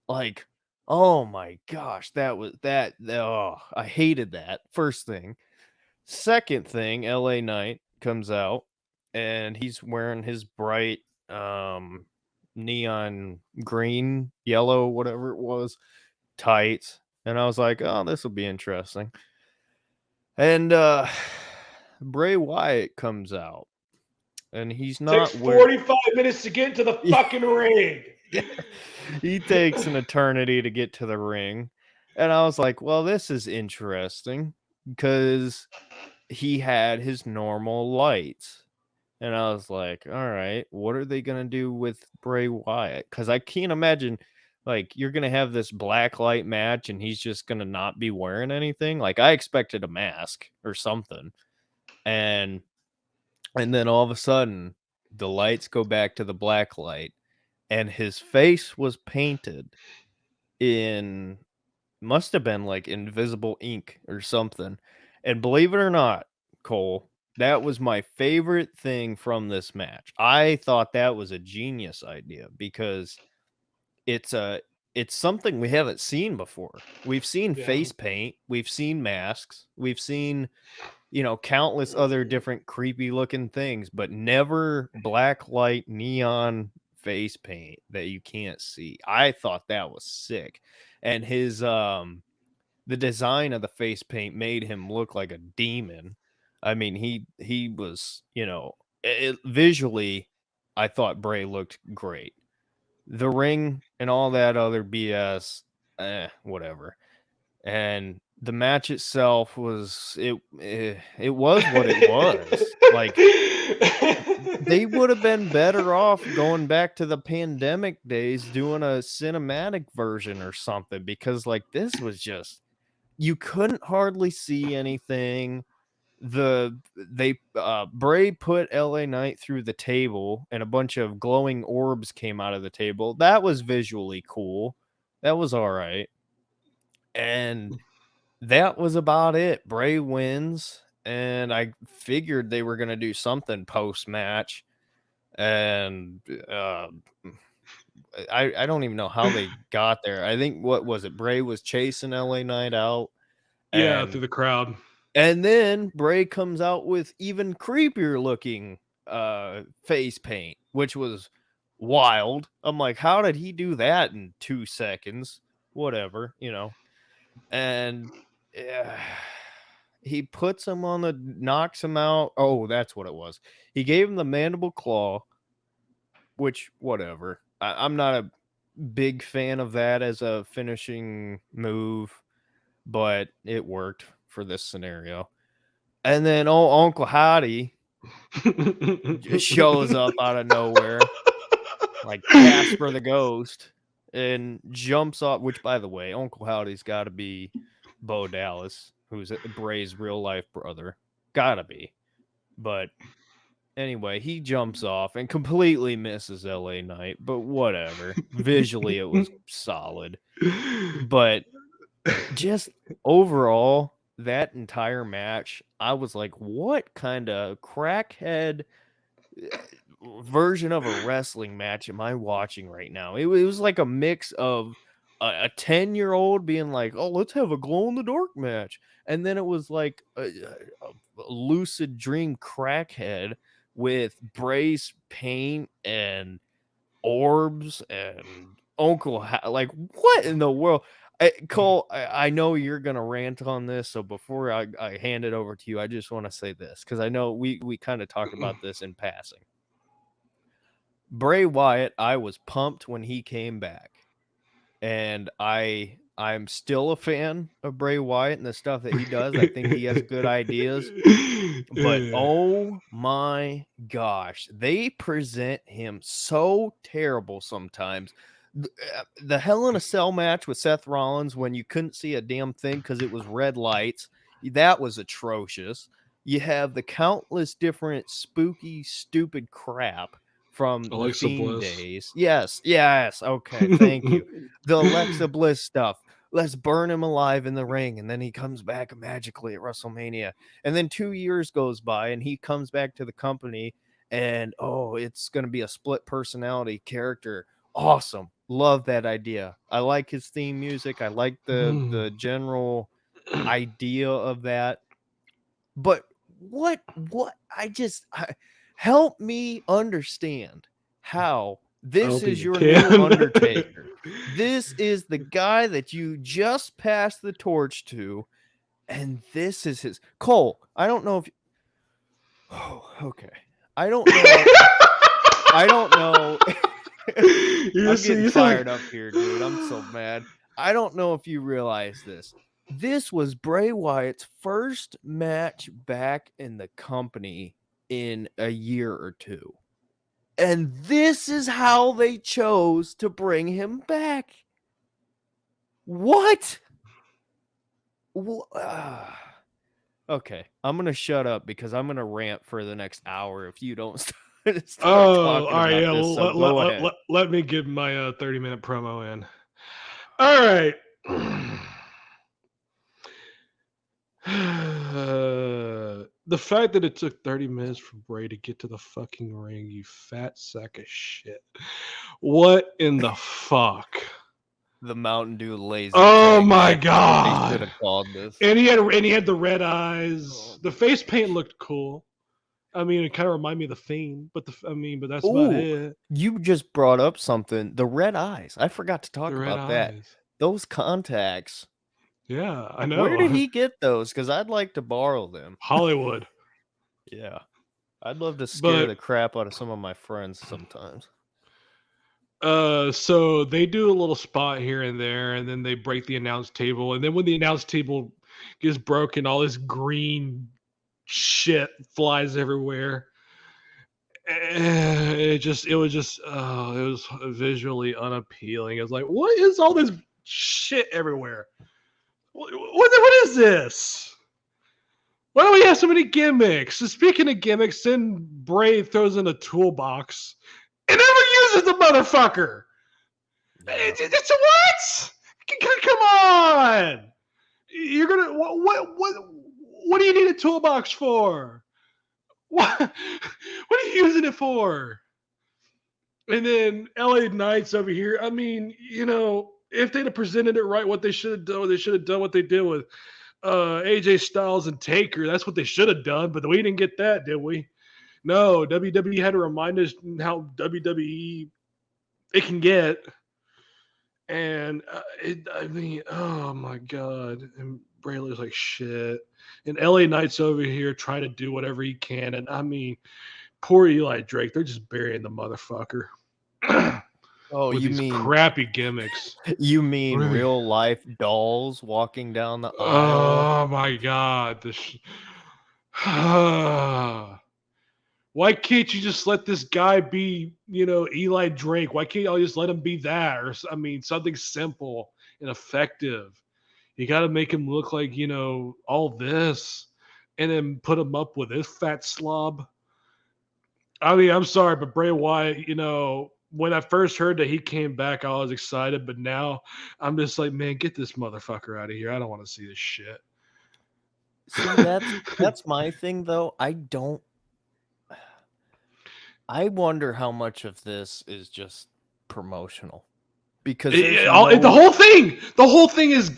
Like, oh my gosh, that was that. Oh, I hated that. First thing. Second thing, LA Knight comes out and he's wearing his bright neon green, yellow, whatever it was, tights. And I was like, oh, this will be interesting. And Bray Wyatt comes out and he's Takes not wearing 45 minutes to get into the fucking ring. he takes an eternity to get to the ring. And I was like, well, this is interesting because he had his normal lights. And I was like, all right, what are they going to do with Bray Wyatt? Because I can't imagine, like, you're going to have this black light match and he's just going to not be wearing anything. Like, I expected a mask or something. And then all of a sudden, the lights go back to the black light and his face was painted in, must have been like invisible ink or something. And believe it or not, Cole, that was my favorite thing from this match. I thought that was a genius idea because it's a it's something we haven't seen before. We've seen Yeah. face paint, we've seen masks, we've seen, countless other different creepy looking things, but never black light neon face paint that you can't see. I thought that was sick. And his the design of the face paint made him look like a demon. I mean, he was, visually, I thought Bray looked great. The ring and all that other BS, whatever. And the match itself was it was what it was. Like they would have been better off going back to the pandemic days doing a cinematic version or something because like this was just you couldn't hardly see anything. Bray put LA Knight through the table and a bunch of glowing orbs came out of the table. That was visually cool. That was all right. And that was about it. Bray wins, and I figured they were going to do something post match. And I don't even know how they got there. I think what was it? Bray was chasing LA Knight out, Yeah, through and the crowd. then Bray comes out with even creepier looking face paint, which was wild. I'm like, how did he do that in 2 seconds? Whatever, And uh, he puts him on the knocks him out. Oh, that's what it was. He gave him the mandible claw, which whatever. I'm not a big fan of that as a finishing move, but it worked for this scenario. And then Uncle Hottie just shows up out of nowhere, like Casper the Ghost, and jumps off. Which, by the way, Uncle Howdy's got to be Bo Dallas, who's Bray's real life brother. Gotta be. But anyway, he jumps off and completely misses LA Knight, but whatever. Visually, it was solid. But just overall, that entire match, I was like, what kind of crackhead version of a wrestling match am I watching right now? It was like a mix of a 10-year-old being like, oh, let's have a glow in the dark match. And then it was like a lucid dream crackhead with Bray's paint and orbs and like, what in the world? Cole, I know you're gonna rant on this, so before I hand it over to you, I just want to say this because I know we kind of talked about this in passing. Bray Wyatt, I was pumped when he came back, and I'm still a fan of Bray Wyatt and the stuff that he does. I think he has good ideas. But oh my gosh, they present him so terrible sometimes. The Hell in a Cell match with Seth Rollins when you couldn't see a damn thing because it was red lights, that was atrocious. You have the countless different spooky, stupid crap from the Alexa Fiend Bliss. days. Yes. Okay, thank you. The Alexa Bliss stuff. Let's burn him alive in the ring, and then he comes back magically at WrestleMania. And then 2 years goes by, and he comes back to the company, and it's going to be a split personality character. Awesome. Love that idea. I like his theme music. I like the general idea of that. But what help me understand how this is your new Undertaker. This is the guy that you just passed the torch to, and this is his Cole. I don't know if okay. I don't know. I don't know. I'm getting fired up here, dude. I'm so mad. I don't know if you realize this. This was Bray Wyatt's first match back in the company in a year or two. And this is how they chose to bring him back. What? Okay, I'm going to shut up because I'm going to rant for the next hour if you don't start talking about this. So go ahead. Let me give my 30-minute promo in. All right. The fact that it took 30 minutes for Bray to get to the fucking ring, you fat sack of shit. What in the fuck? The Mountain Dew lazy. Oh my god! They should have called this. And he had the red eyes. The face paint looked cool. I mean, it kind of reminded me of the Fiend, but that's about it. You just brought up something. The red eyes. I forgot to talk about that. Those contacts. Yeah, I know. Where did he get those? Because I'd like to borrow them. Hollywood. Yeah. I'd love to scare the crap out of some of my friends sometimes. So they do a little spot here and there, and then they break the announce table. And then when the announce table gets broken, all this green shit flies everywhere. It was visually unappealing. It was like, what is all this shit everywhere? What is this? Why do we have so many gimmicks? So speaking of gimmicks, then Bray throws in a toolbox and never uses the motherfucker. Yeah. It's what? Come on! You're gonna what do you need a toolbox for? What are you using it for? And then LA Knights over here. I mean, if they'd have presented it right, what they should have done, they should have done what they did with AJ Styles and Taker. That's what they should have done, but we didn't get that, did we? No, WWE had to remind us how WWE it can get. And I mean, oh my god, and Bray looks like shit. And LA Knight's over here trying to do whatever he can, and I mean, poor Eli Drake, they're just burying the motherfucker Oh, with you these mean crappy gimmicks. Really? real life dolls walking down the aisle? Oh my god, why can't you just let this guy be, Eli Drake? Why can't y'all just let him be that? Or, I mean, something simple and effective. You got to make him look like, all this and then put him up with this fat slob. I mean, I'm sorry, but Bray Wyatt, when I first heard that he came back, I was excited. But now I'm just like, man, get this motherfucker out of here. I don't want to see this shit. See, that's my thing though. I wonder how much of this is just promotional. Because the whole thing is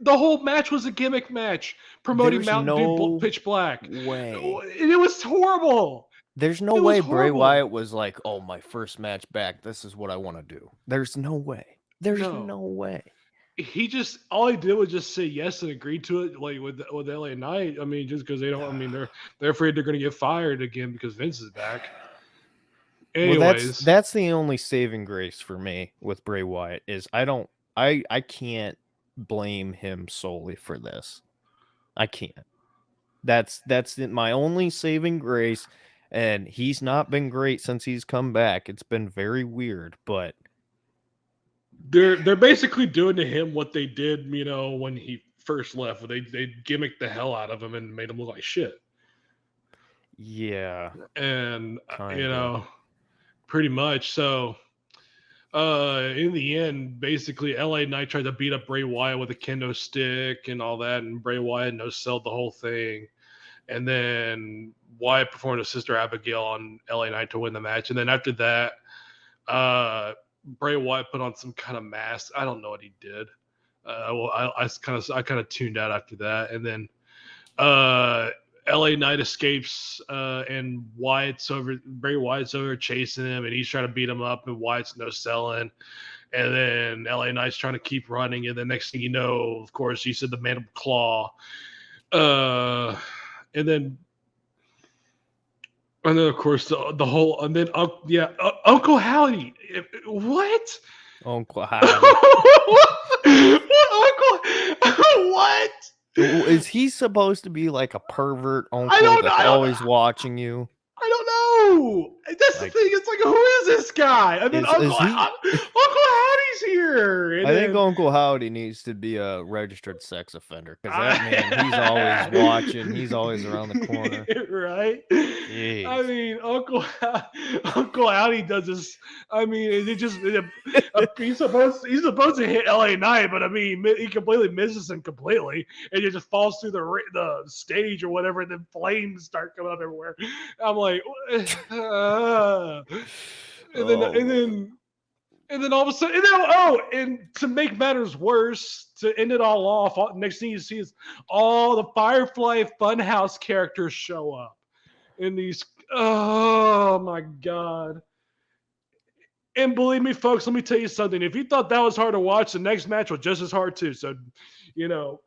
the whole match was a gimmick match promoting Mountain Dew Pitch Black. Way. It was horrible. There's no way Bray Wyatt was like, "Oh, my first match back. This is what I want to do." There's no way. There's no way. All he did was just say yes and agree to it, like with LA Knight. I mean, just because they don't. I mean, they're afraid they're going to get fired again because Vince is back. Anyways, well, that's the only saving grace for me with Bray Wyatt is I can't blame him solely for this. I can't. That's my only saving grace, and he's not been great since he's come back. It's been very weird, but they're basically doing to him what they did, when he first left. They gimmicked the hell out of him and made him look like shit. Yeah, and pretty much. So, in the end, basically, LA Knight tried to beat up Bray Wyatt with a kendo stick and all that, and Bray Wyatt no-sold the whole thing. And then Wyatt performed a Sister Abigail on LA Knight to win the match. And then after that, Bray Wyatt put on some kind of mask. I don't know what he did. I kind of tuned out after that. And then LA Knight escapes, and Bray Wyatt's over chasing him, and he's trying to beat him up, and Wyatt's no selling. And then LA Knight's trying to keep running, and the next thing you know, of course, he said the mandible claw. And then of course the whole, and then Uncle Howdy. What? Uncle Howdy. What? Is he supposed to be like a pervert uncle that's always watching you? I don't know. That's the thing. It's like, who is this guy? And then Uncle Howdy's here. And I think Uncle Howdy needs to be a registered sex offender because that man, he's always watching. He's always around the corner. Right? Jeez. I mean, Uncle Howdy does this. I mean, he's supposed to hit LA Knight, but I mean, he completely misses him completely, and it just falls through the stage or whatever, and then flames start coming up everywhere. I'm like, and then all of a sudden, and to make matters worse, to end it all off, next thing you see is all the Firefly Funhouse characters show up in these. Oh my god! And believe me, folks, let me tell you something. If you thought that was hard to watch, the next match was just as hard too. So, and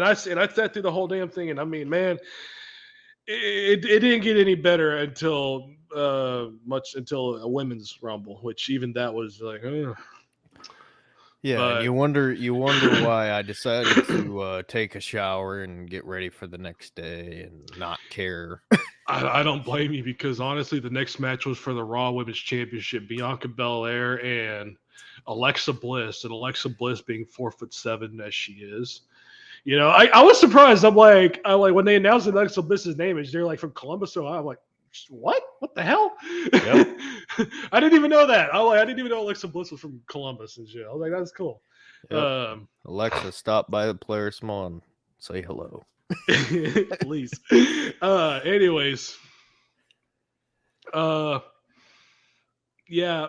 I sat through the whole damn thing, and I mean, man. It didn't get any better until a women's rumble, which even that was like, yeah. But, you wonder why I decided to take a shower and get ready for the next day and not care. I don't blame you, because honestly, the next match was for the Raw Women's Championship: Bianca Belair and Alexa Bliss, and Alexa Bliss being 4'7" as she is. I was surprised. I'm like when they announced Alexa Bliss's name, they're like from Columbus, Ohio. I'm like, what? What the hell? Yep. I didn't even know that. I didn't even know Alexa Bliss was from Columbus and shit. I was like, that's cool. Yep. Alexa, stop by the Players Mall and say hello. Please. Anyways. Yeah,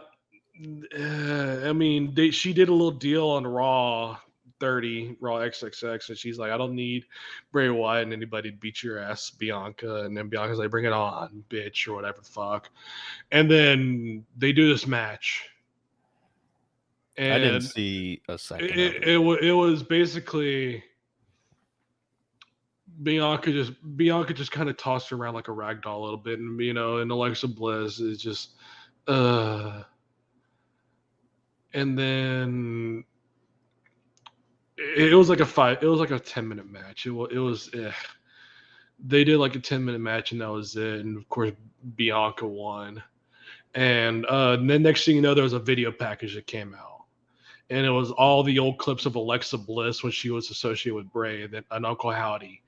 I mean, she did a little deal on Raw 30, Raw XXX, and she's like, I don't need Bray Wyatt and anybody to beat your ass, Bianca. And then Bianca's like, bring it on, bitch, or whatever the fuck. And then they do this match. And I didn't see a second of it. It was basically Bianca just kind of tossed her around like a rag doll a little bit, and and Alexa Bliss is just and then it was like it was like a 10-minute match. It was they did like a 10-minute match, and that was it. And of course Bianca won. And then next thing you know, there was a video package that came out. And it was all the old clips of Alexa Bliss when she was associated with Bray and Uncle Howdy.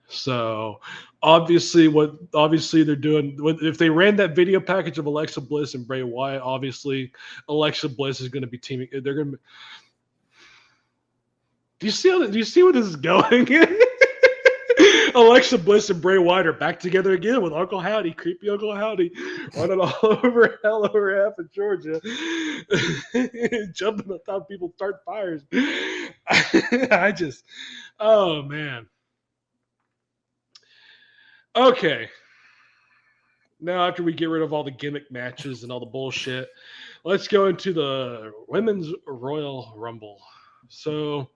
So obviously they're doing, if they ran that video package of Alexa Bliss and Bray Wyatt, obviously Alexa Bliss is going to be teaming. They're going to. Do you see where this is going? Alexa Bliss and Bray Wyatt are back together again with Uncle Howdy, creepy Uncle Howdy, running all over hell over half of Georgia, jumping on top of people, start fires. Oh man. Okay. Now, after we get rid of all the gimmick matches and all the bullshit, let's go into the Women's Royal Rumble. So,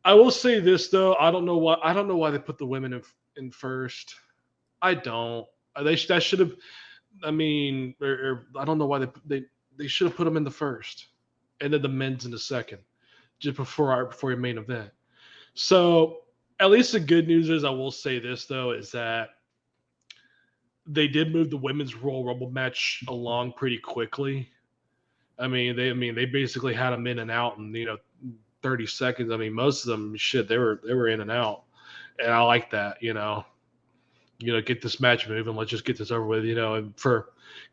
I will say this though, I don't know why they put the women in first. I don't. That should have. I mean, I don't know why they should have put them in the first, and then the men's in the second, just before your main event. So, at least the good news is, I will say this though, is that they did move the women's Royal Rumble match along pretty quickly. I mean, they basically had them in and out in 30 seconds. I mean, most of them, they were in and out, and I like that. Get this match moving. Let's just get this over with.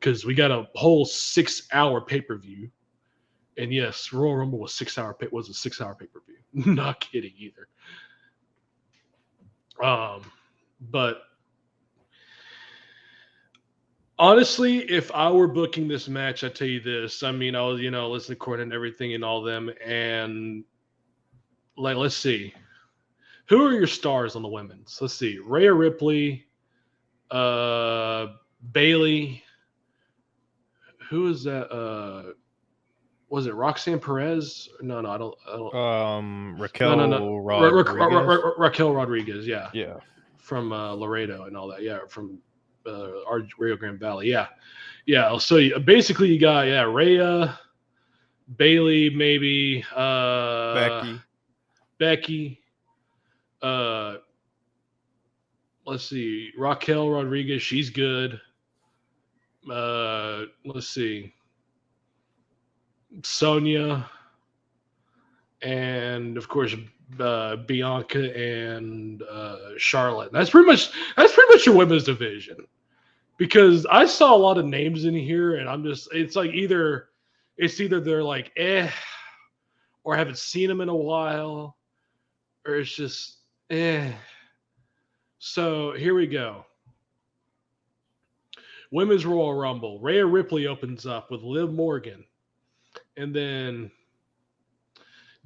Because we got a whole 6-hour pay-per-view, and yes, Royal Rumble was a 6-hour pay-per-view. Not kidding either. But honestly, if I were booking this match, I tell you this. I mean, I was listening to Corbin and everything and all them, and let's see, who are your stars on the women's? Let's see, Rhea Ripley, Bailey. Who is that? Was it Roxanne Perez? No, I don't. Raquel Rodriguez. Raquel Rodriguez, yeah. Yeah. From Laredo and all that, yeah. From Rio Grande Valley, yeah. So basically, you got Rhea, Bailey, maybe Becky. Let's see, Raquel Rodriguez, she's good. Let's see, Sonya, and of course Bianca and Charlotte. That's pretty much your women's division. Because I saw a lot of names in here, and it's like either they're like or haven't seen them in a while, or it's just So here we go. Women's Royal Rumble. Rhea Ripley opens up with Liv Morgan. And then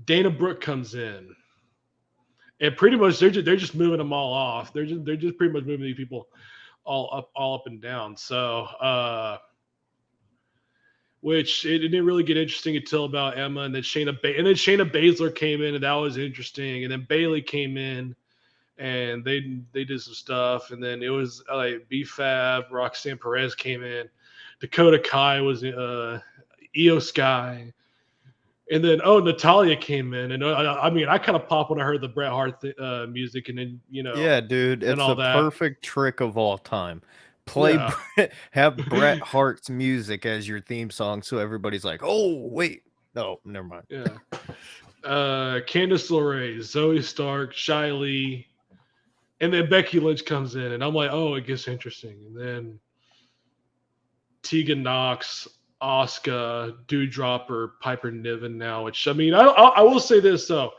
Dana Brooke comes in. And pretty much they're just moving them all off. They're just pretty much moving these people all up and down. So which it didn't really get interesting until about Emma, and then Shayna Baszler came in, and that was interesting. And then Bayley came in, and they did some stuff, and then it was like B-Fab, Roxanne Perez came in, Dakota Kai was Io Sky, and then Natalya came in, and I mean I kind of popped when I heard the Bret Hart music, and then yeah, dude, it's the perfect trick of all time. Have Bret Hart's music as your theme song, so everybody's like, oh wait, no, never mind. Yeah. Candice LeRae, Zoe Stark, Shia Lee. And then Becky Lynch comes in, and I'm like, oh, it gets interesting. And then Tegan Knox, Asuka, Dewdropper, Piper Niven now, which, I mean, I will say this, though.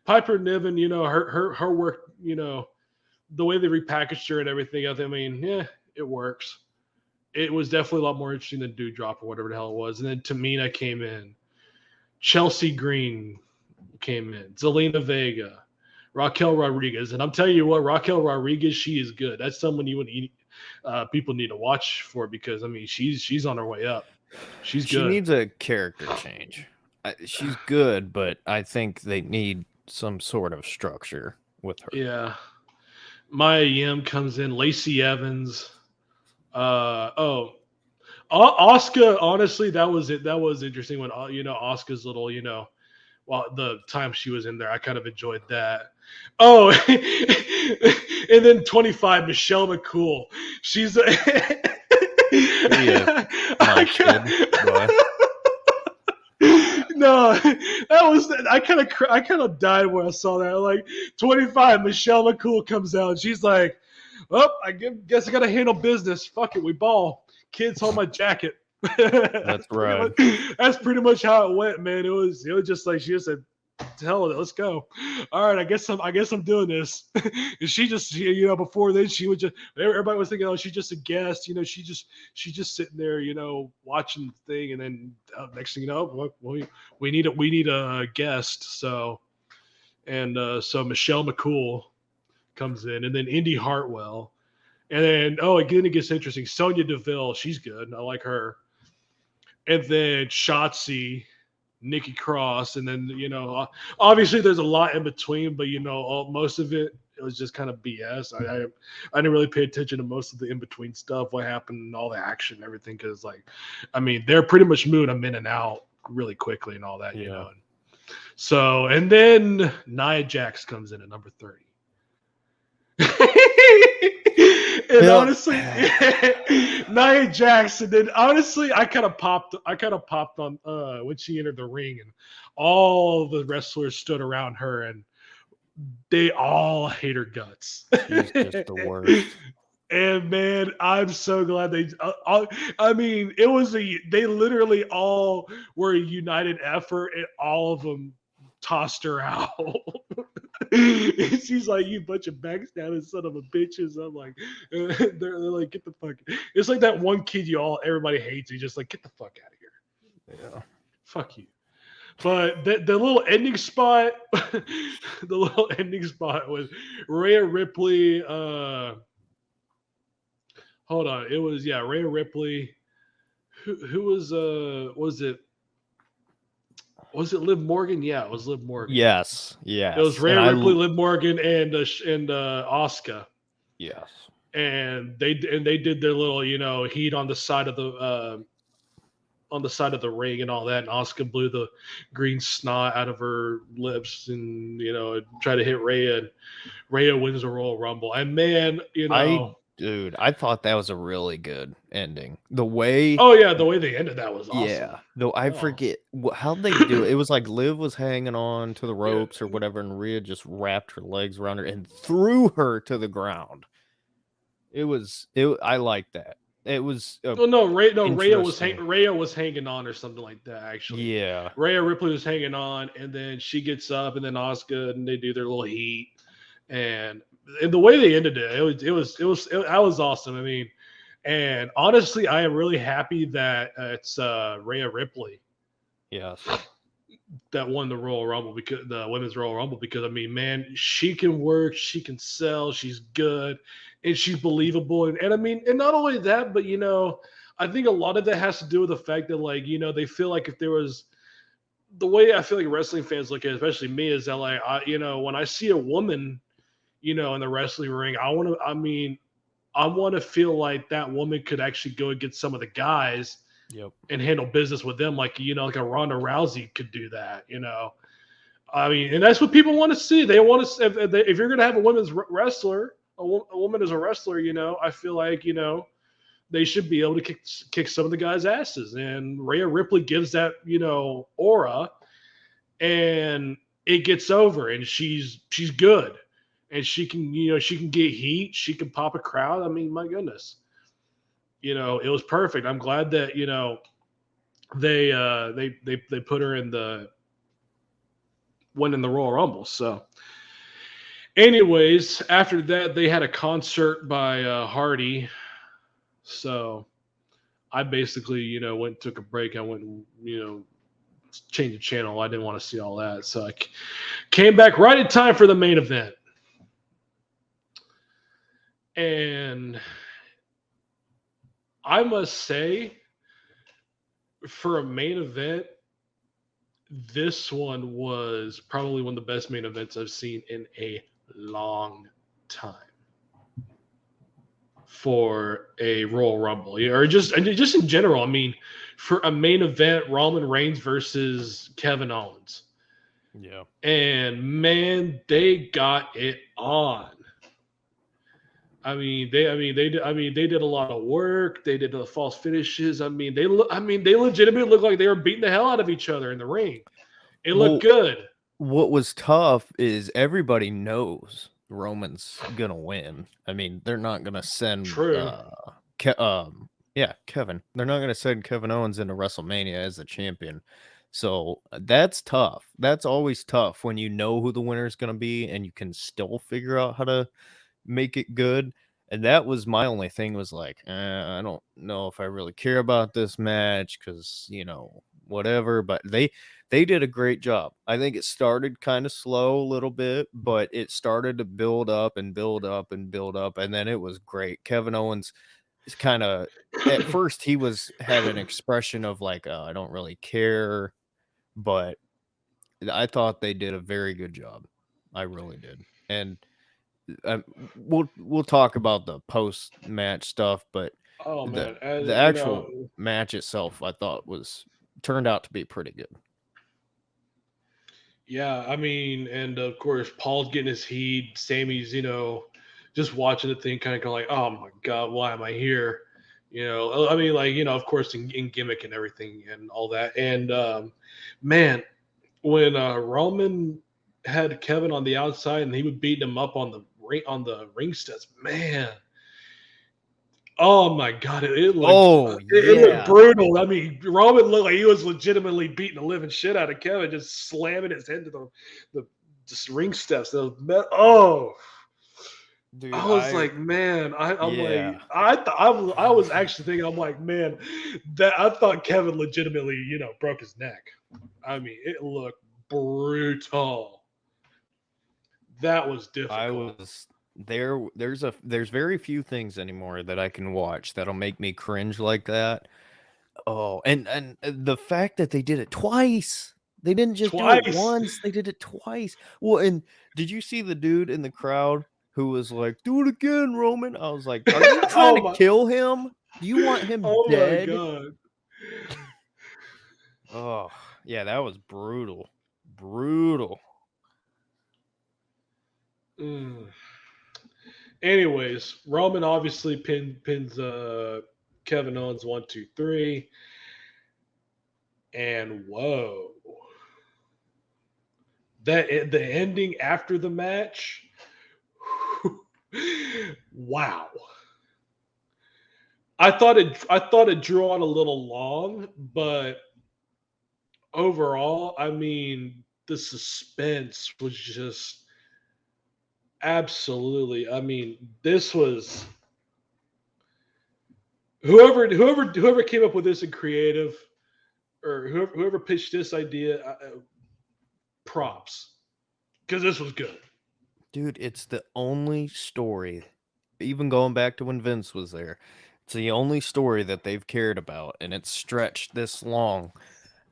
Piper Niven, her work, the way they repackaged her and everything, I mean, yeah, it works. it was definitely a lot more interesting than Dewdrop or whatever the hell it was. And then Tamina came in, Chelsea Green came in, Zelina Vega, Raquel Rodriguez, and I'm telling you what, Raquel Rodriguez, she is good. That's someone people need to watch for, because I mean she's on her way up. She's She good. needs a character change. She's good, but I think they need some sort of structure with her. Yeah. Maya Yim comes in, Lacey Evans. Oscar, honestly, that was it. That was interesting when Oscar's little, well, the time she was in there, I kind of enjoyed that. Oh, and then 25, Michelle McCool. She's My kid, boy. No, that was I kind of died when I saw that. Like 25, Michelle McCool comes out and she's like, "Oh, I guess I got to handle business. Fuck it, we ball. Kids, hold my jacket." That's right. That's pretty much how it went, man. It was just like she just said, "To hell with it, let's go." All right, I guess I'm doing this. And before then she would just, everybody was thinking, oh, she's just a guest. She's just sitting there, watching the thing, and then next thing you know, we need a guest. So Michelle McCool comes in, and then Indy Hartwell, and then again it gets interesting. Sonya Deville, she's good. I like her. And then Shotzi, Nikki Cross, and then obviously there's a lot in between, but most of it was just kind of BS. I didn't really pay attention to most of the in between stuff, what happened, and all the action, and everything, because they're pretty much moving them in and out really quickly and all that, Yeah. So, and then Nia Jax comes in at number 30. And honestly, Nia Jax, and then honestly, I kind of popped on when she entered the ring, and all the wrestlers stood around her, and they all hate her guts. She's just the worst. And man, I'm so glad they. They literally all were a united effort, and all of them tossed her out. And she's like, "You bunch of backstabbing son of a bitches." I'm like, they're like, "Get the fuck." It's like that one kid everybody hates. He's just like, "Get the fuck out of here." Yeah. Fuck you. But the little ending spot, was Rhea Ripley. Hold on, it was Rhea Ripley. Who was it? Was it Liv Morgan? Yeah, it was Liv Morgan. Yes. It was Rhea Ripley, Liv Morgan, and Asuka. Yes. And they did their little heat on the side of the ring and all that. And Asuka blew the green snot out of her lips and tried to hit Rhea. And Rhea wins the Royal Rumble. And man, I thought that was a really good ending. The way the way they ended that was awesome. Yeah. Though I forget how'd they do it. It was like Liv was hanging on to the ropes or whatever, and Rhea just wrapped her legs around her and threw her to the ground. I like that. It was Rhea was hanging on or something like that, actually. Yeah. Rhea Ripley was hanging on, and then she gets up, and then Asuka, and they do their little heat, and the way they ended it was awesome. I mean, and honestly, I am really happy that it's Rhea Ripley. Yes. That won the Royal Rumble, because the Women's Royal Rumble, because I mean, man, she can work, she can sell, she's good, and she's believable. And I mean, and not only that, but I think a lot of that has to do with the fact that they feel like if there was, the way I feel like wrestling fans look at it, especially me, is that when I see a woman, in the wrestling ring, I want to feel like that woman could actually go against some of the guys. Yep. And handle business with them like a Ronda Rousey could do that. I mean, and that's what people want to see. They want to, if you're going to have a women's wrestler, a woman as a wrestler, I feel like they should be able to kick some of the guys' asses. And Rhea Ripley gives that aura, and it gets over, and she's good, and she can get heat, she can pop a crowd. I mean, my goodness. It was perfect. I'm glad that they put her in the winning the Royal Rumble. So, anyways, after that they had a concert by Hardy. So, I basically, went and took a break. I went and, changed the channel. I didn't want to see all that. So I came back right in time for the main event. And I must say, for a main event, this one was probably one of the best main events I've seen in a long time for a Royal Rumble, or just in general. I mean, for a main event, Roman Reigns versus Kevin Owens. Yeah. And man, they got it on. They did a lot of work. They did the false finishes. They legitimately looked like they were beating the hell out of each other in the ring. It looked good. What was tough is everybody knows Roman's gonna win. I mean, they're not gonna send True. Kevin. They're not gonna send Kevin Owens into WrestleMania as the champion. So that's tough. That's always tough when you know who the winner is gonna be and you can still figure out how to make it good. And that was my only thing was like, I don't know if I really care about this match because, whatever. But they did a great job. I think it started kind of slow a little bit, but it started to build up and build up and build up. And then it was great. Kevin Owens is kind of, at first, he had an expression of like, I don't really care. But I thought they did a very good job. I really did. And we'll talk about the post match stuff, but Oh man, the actual match itself, I thought turned out to be pretty good. Yeah, and of course Paul's getting his heat. Sammy's, just watching the thing, kind of like, oh my god, why am I here? Of course in gimmick and everything and all that. And man, when Roman had Kevin on the outside and he would beat him up on the ring steps, man. Oh my god, it looked brutal. I mean, Roman looked like he was legitimately beating the living shit out of Kevin, just slamming his head to the just ring steps. Oh, dude, I was like, man, I'm yeah. like, I was actually thinking, I'm like, man, that I thought Kevin legitimately, broke his neck. I mean, it looked brutal. That was difficult. I was there's very few things anymore that I can watch that'll make me cringe like that. Oh, and the fact that they did it twice. They didn't just do it once, they did it twice. Well, and did you see the dude in the crowd who was like, "Do it again, Roman"? I was like, "Are you trying to kill him? Do you want him dead?" Oh my god. Oh, yeah, that was brutal. Brutal. Anyways, Roman obviously pins Kevin Owens 1, 2, 3. And whoa. The ending after the match. Wow. I thought it drew on a little long, but overall, the suspense was just absolutely. This was whoever came up with this in creative, or whoever pitched this idea, props, because this was good. Dude, it's the only story, even going back to when Vince was there, it's the only story that they've cared about, and it's stretched this long.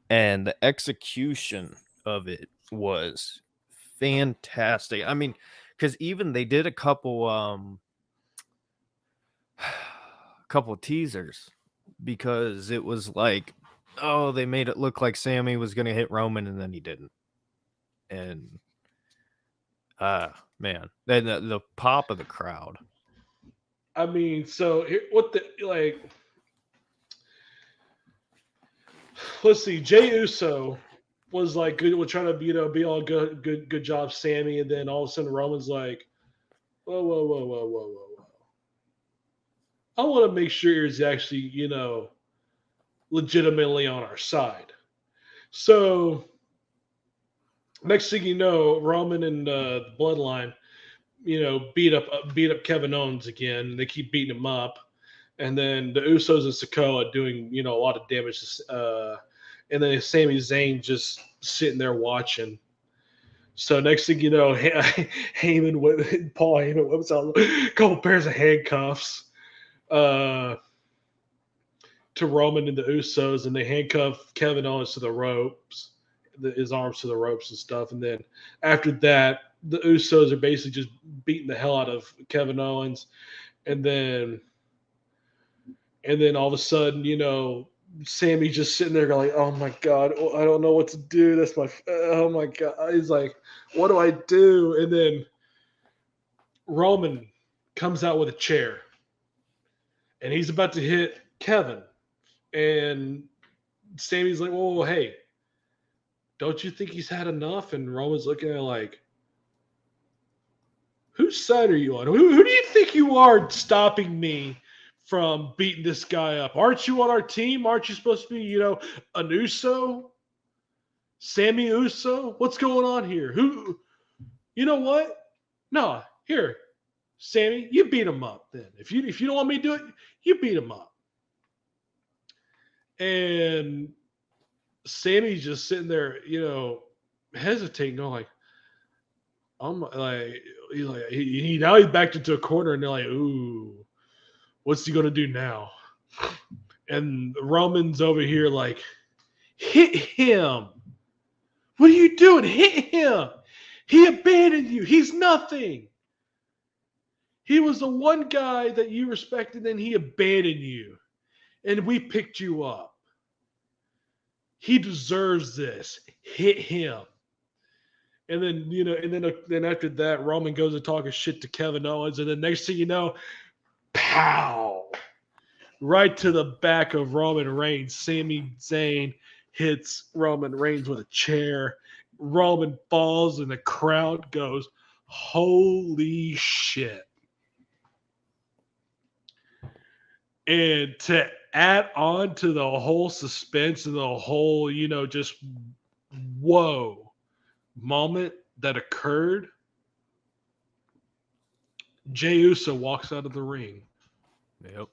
And the execution of it was fantastic. I mean, because even they did a couple couple teasers, because it was like, oh, they made it look like Sammy was gonna hit Roman and then he didn't. And man, then the pop of the crowd. So let's see. Jey Uso was like good. We're trying to be all good job, Sammy, and then all of a sudden Roman's like, whoa, whoa, whoa, whoa, whoa, whoa, whoa. I want to make sure he's actually legitimately on our side. So next thing you know, Roman and the Bloodline, beat up Kevin Owens again. They keep beating him up, and then the Usos and Sikoa doing a lot of damage. And then Sami Zayn just sitting there watching. So next thing you know, Paul Heyman whips out a couple pairs of handcuffs uh, to Roman and the Usos, and they handcuff Kevin Owens to the ropes, his arms to the ropes and stuff. And then after that, the Usos are basically just beating the hell out of Kevin Owens, and then all of a sudden, Sammy just sitting there going, "Oh my god, I don't know what to do. That's oh my god." He's like, "What do I do?" And then Roman comes out with a chair, and he's about to hit Kevin, and Sammy's like, "Whoa, hey, don't you think he's had enough?" And Roman's looking at it like, "Whose side are you on? Who do you think you are stopping me from beating this guy up? Aren't you on our team? Aren't you supposed to be, an Uso? Sammy Uso? What's going on here? You know what? No, here, Sammy, you beat him up then. If you don't want me to do it, you beat him up." And Sammy's just sitting there, hesitating, going like, "I'm like," now he's backed into a corner, and they're like, "Ooh, what's he gonna do now?" And Roman's over here like, "Hit him! What are you doing? Hit him! He abandoned you. He's nothing. He was the one guy that you respected, and he abandoned you. And we picked you up. He deserves this. Hit him." And then, then after that, Roman goes and talking shit to Kevin Owens, and the next thing you know, pow! Right to the back of Roman Reigns. Sami Zayn hits Roman Reigns with a chair. Roman falls, and the crowd goes, "Holy shit." And to add on to the whole suspense and the whole, just whoa moment that occurred, Jey Uso walks out of the ring. Yep.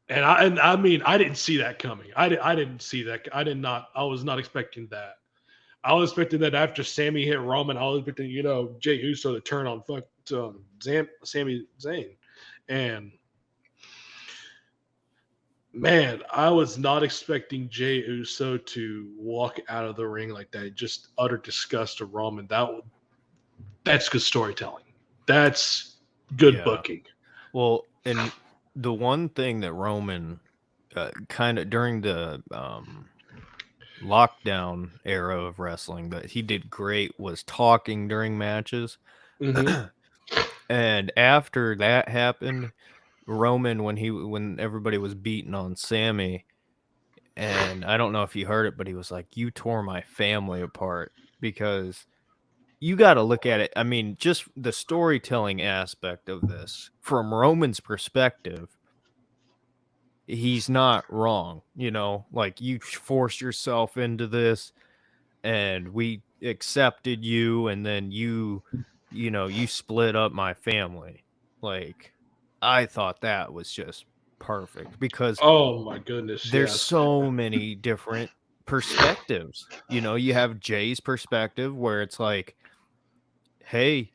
And I mean, I didn't see that coming. I didn't see that. I was not expecting that. I was expecting that after Sammy hit Roman, I was expecting, Jey Uso to turn on Sami Zayn. And man, I was not expecting Jey Uso to walk out of the ring like that. Just utter disgust to Roman. That's good storytelling. That's good booking. Well, and the one thing that Roman kind of during the lockdown era of wrestling that he did great was talking during matches. Mm-hmm. And after that happened, Roman, when everybody was beating on Sammy, and I don't know if you heard it, but he was like, "You tore my family apart," because you got to look at it. I mean, just the storytelling aspect of this from Roman's perspective, he's not wrong. Like you forced yourself into this, and we accepted you, and then you split up my family. Like, I thought that was just perfect because Oh my goodness, there's yes. so many different perspectives. You have Jay's perspective where it's like, hey,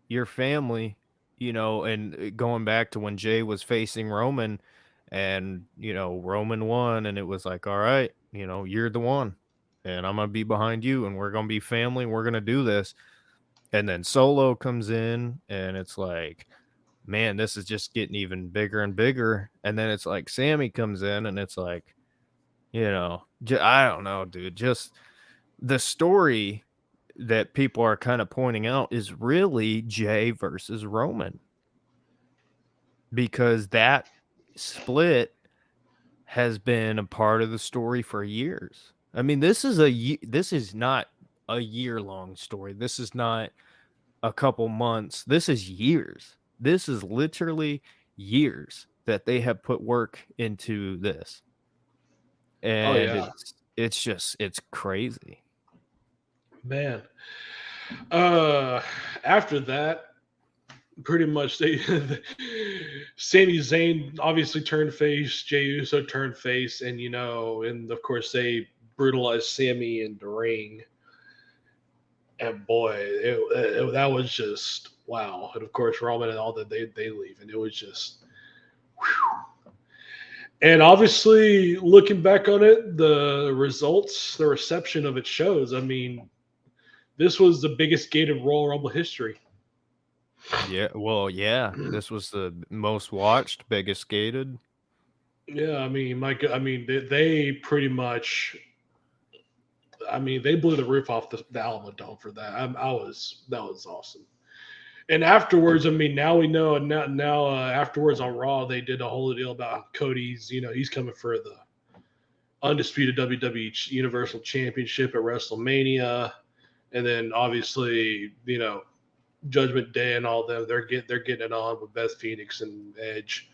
your family, and going back to when Jay was facing Roman and, Roman won, and it was like, all right, you're the one, and I'm going to be behind you, and we're going to be family, and we're going to do this. And then Solo comes in, and it's like, man, this is just getting even bigger and bigger. And then it's like Sammy comes in, and it's like, I don't know, dude. Just the story that people are kind of pointing out is really Jay versus Roman, because that split has been a part of the story for years. I mean, this is not a year-long story. This is not a couple months. This is years. This is literally years that they have put work into this. And Yeah. it's crazy. Man. After that, pretty much they Sami Zayn obviously turned face, Jey Uso turned face, and and of course they brutalized Sammy in the ring. And boy, that was just wow. And of course Roman and all that they leave, and it was just. Whew. And obviously, looking back on it, the results, the reception of it shows. I mean, this was the biggest gated Royal Rumble history. Yeah, well, yeah, this was the most watched, biggest gated. Yeah, I mean, they pretty much. I mean, they blew the roof off the Alamo Dome for that. That was awesome. And afterwards, I mean, now we know, and now afterwards on Raw, they did a whole deal about Cody's. He's coming for the undisputed WWE Universal Championship at WrestleMania, and then obviously, Judgment Day and all them. They're getting it on with Beth Phoenix and Edge.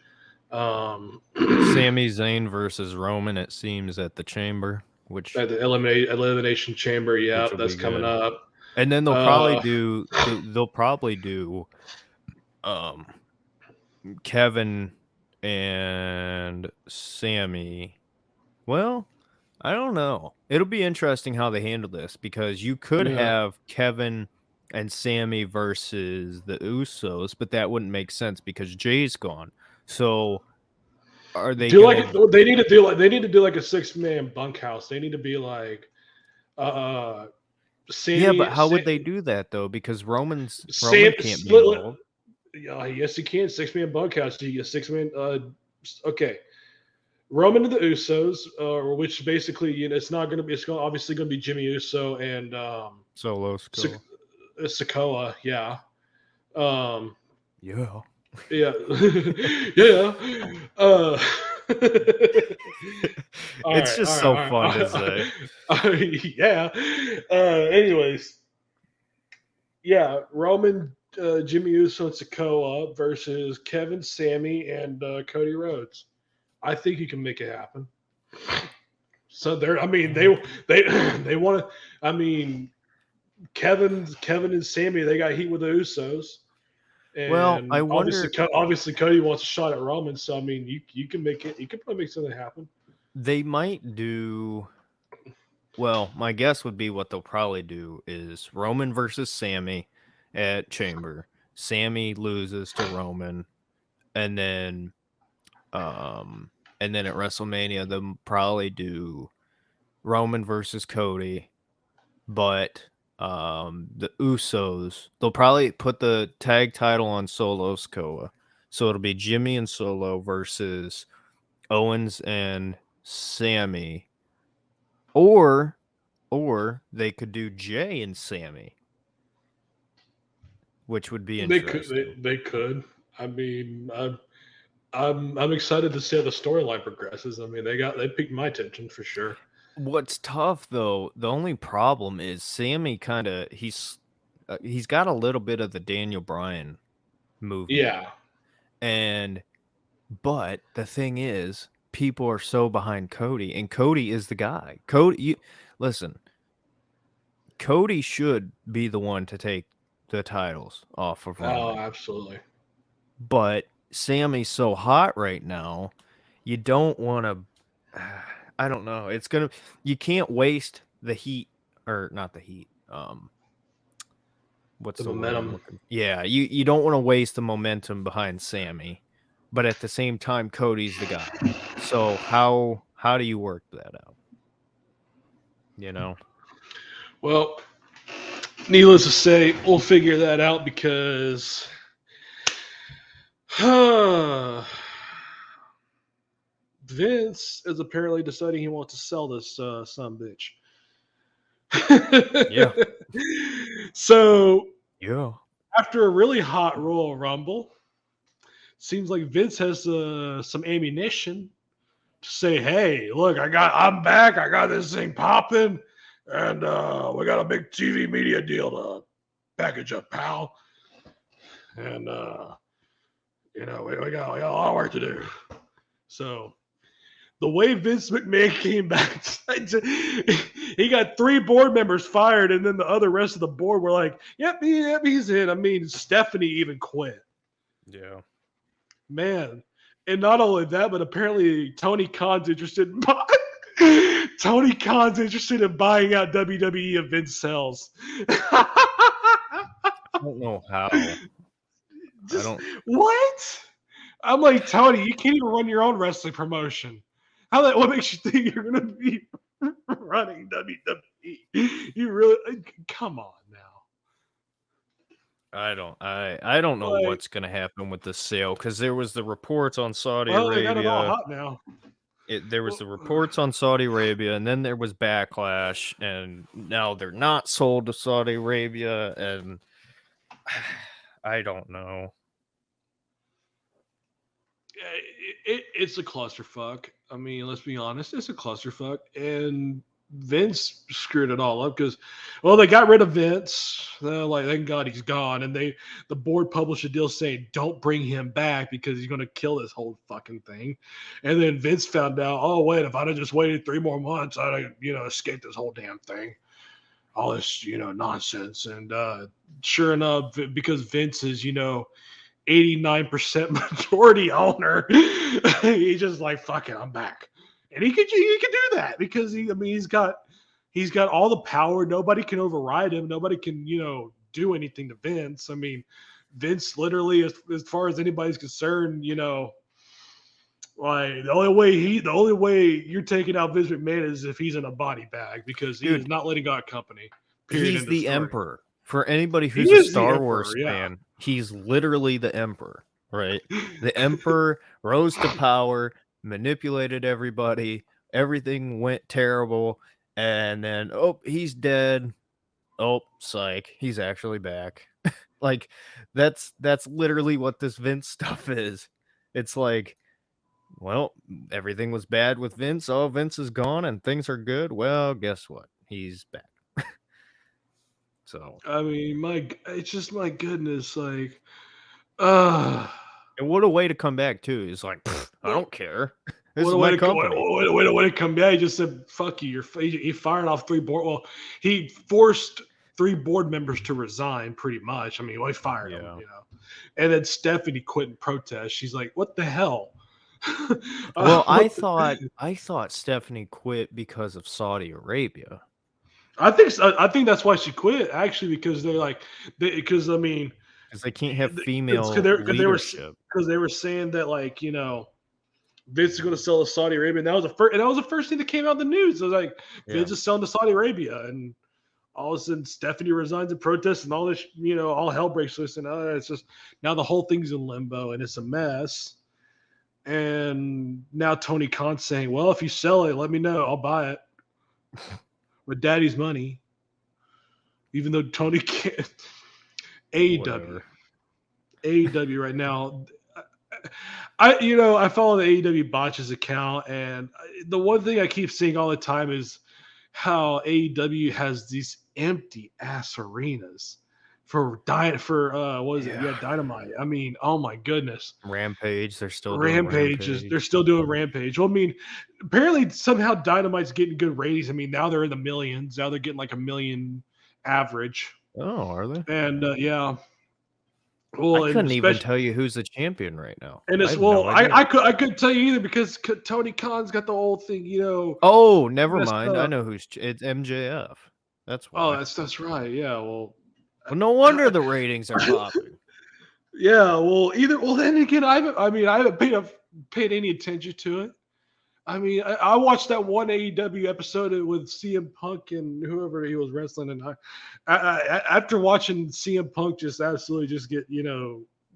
Sami Zayn versus Roman, it seems, at the Chamber, which at the elimination chamber. Yeah, will that's be coming good. up. And then they'll probably do Kevin and Sammy. Well, I don't know. It'll be interesting how they handle this because you could have Kevin and Sammy versus the Usos, but that wouldn't make sense because Jay's gone. So are they they need to do like a 6-man bunkhouse. They need to be like Sammy, yeah, but how would they do that though? Because Roman can't be involved. Yes, he can. 6-man bunkhouse. You get 6-man. Okay, Roman and the Usos, which basically it's not going to be. It's obviously going to be Jimmy Uso and Solo Sikoa. Yeah. Yeah. Yeah. Yeah. It's just so fun to say. Yeah. Anyways, yeah, Roman, Jimmy Uso, and Sikoa versus Kevin, Sammy, and Cody Rhodes. I think you can make it happen. So they're. I mean, they want to. I mean, Kevin and Sammy, they got heat with the Usos. And well, I wonder. Obviously, Cody wants a shot at Roman, so I mean, you can make it. You can probably make something happen. They might do. Well, my guess would be what they'll probably do is Roman versus Sammy at Chamber. Sammy loses to Roman, and then at WrestleMania they'll probably do Roman versus Cody, but the Usos, they'll probably put the tag title on Solo Sikoa. So it'll be Jimmy and Solo versus Owens and Sammy. Or they could do Jay and Sammy, which would be interesting. They could. I mean, I'm excited to see how the storyline progresses. I mean, they piqued my attention for sure. What's tough though, the only problem is Sammy he's got a little bit of the Daniel Bryan movement. Yeah. But the thing is, people are so behind Cody, and Cody is the guy. Listen, Cody should be the one to take the titles off of Roman. Oh, absolutely. But Sammy's so hot right now, you don't want to. I don't know. You can't waste the heat, or not the heat. What's the momentum? Yeah, you don't want to waste the momentum behind Sammy, but at the same time, Cody's the guy. So how do you work that out? Well, needless to say, we'll figure that out because Vince is apparently deciding he wants to sell this son bitch. Yeah. So yeah, after a really hot Royal Rumble, seems like Vince has some ammunition to say, "Hey, look, I'm back. I got this thing popping, and we got a big TV media deal to package up, pal. And we got a lot of work to do." So the way Vince McMahon came back, he got 3 board members fired, and then the rest of the board were like, "Yep, he's in." I mean, Stephanie even quit. Yeah. Man. And not only that, but apparently Tony Khan's interested in Tony Khan's interested in buying out WWE and Vince sells. I don't know how. I Just don't. what? I'm like, Tony, you can't even run your own wrestling promotion. How that? What makes you think you're gonna be running WWE? You really? Come on now. I don't know Like, what's gonna happen with this sale because there was the reports on Saudi well, they got it all Arabia. hot now. There was Well, the reports on Saudi Arabia, and then there was backlash, and now they're not sold to Saudi Arabia, and I don't know. it's a clusterfuck. I mean, let's be honest, it's a clusterfuck, and Vince screwed it all up because, well, they got rid of Vince. Like, thank God he's gone, and the board published a deal saying don't bring him back because he's going to kill this whole fucking thing. And then Vince found out, oh wait, if I'd have just waited 3 more months, I'd have escaped this whole damn thing. All this nonsense, and sure enough, because Vince is 89% majority owner. He's just like, fuck it, I'm back. And he could do that because he's got all the power. Nobody can override him. Nobody can, do anything to Vince. I mean, Vince literally, as far as anybody's concerned, like the only way you're taking out Vince McMahon is if he's in a body bag because he Dude, is not letting go of company. Period. he's End of the story. emperor. For anybody He who's a is the Star emperor, Wars yeah. fan, he's literally the emperor, right? The emperor rose to power, manipulated everybody, everything went terrible, and then he's dead. Oh, psych, he's actually back. Like that's literally what this Vince stuff is. It's like, well, everything was bad with Vince. Oh, Vince is gone and things are good. Well, guess what? He's back. So, I mean, it's just my goodness, like, and what a way to come back too. It's like, I well, don't care. This what is a way my to company. what a come back. He just said, "Fuck you." He fired off 3 board. Well, he forced 3 board members to resign, pretty much. I mean, well, he fired them, Yeah. And then Stephanie quit in protest. She's like, "What the hell?" Well, What the- I thought Stephanie quit because of Saudi Arabia. I think that's why she quit actually because they're like because I mean Because they can't have because female leadership. they were saying that like Vince is going to sell to Saudi Arabia. And that was the first thing that came out in the news. It was like Yeah. Vince is selling to Saudi Arabia, and all of a sudden Stephanie resigns in protest, and all this, all hell breaks loose, and it's just now the whole thing's in limbo, and it's a mess. And now Tony Khan's saying, "Well, if you sell it, let me know. I'll buy it with Daddy's money." Even though Tony can't. AEW, Whatever. AEW right now. I follow the AEW botches account, and the one thing I keep seeing all the time is how AEW has these empty ass arenas for what is it? Yeah, Dynamite. I mean, oh my goodness. Rampage. They're still doing Rampage is Rampage. they're still doing Rampage. Well, I mean, apparently somehow Dynamite's getting good ratings. I mean, now they're in the millions. Now they're getting like 1 million average. Oh, are they? And yeah. I Well, and couldn't even especially tell you who's the champion right now. and I it's have no idea. I couldn't tell you either because Tony Khan's got the whole thing, Oh, never messed mind. I up. know it's MJF. That's Oh, why. that's right. Yeah. Well, Well, no wonder the ratings are popping. yeah. Well, then again, I haven't paid any attention to it. I mean, I watched that one AEW episode with CM Punk and whoever he was wrestling, and after watching CM Punk just absolutely just get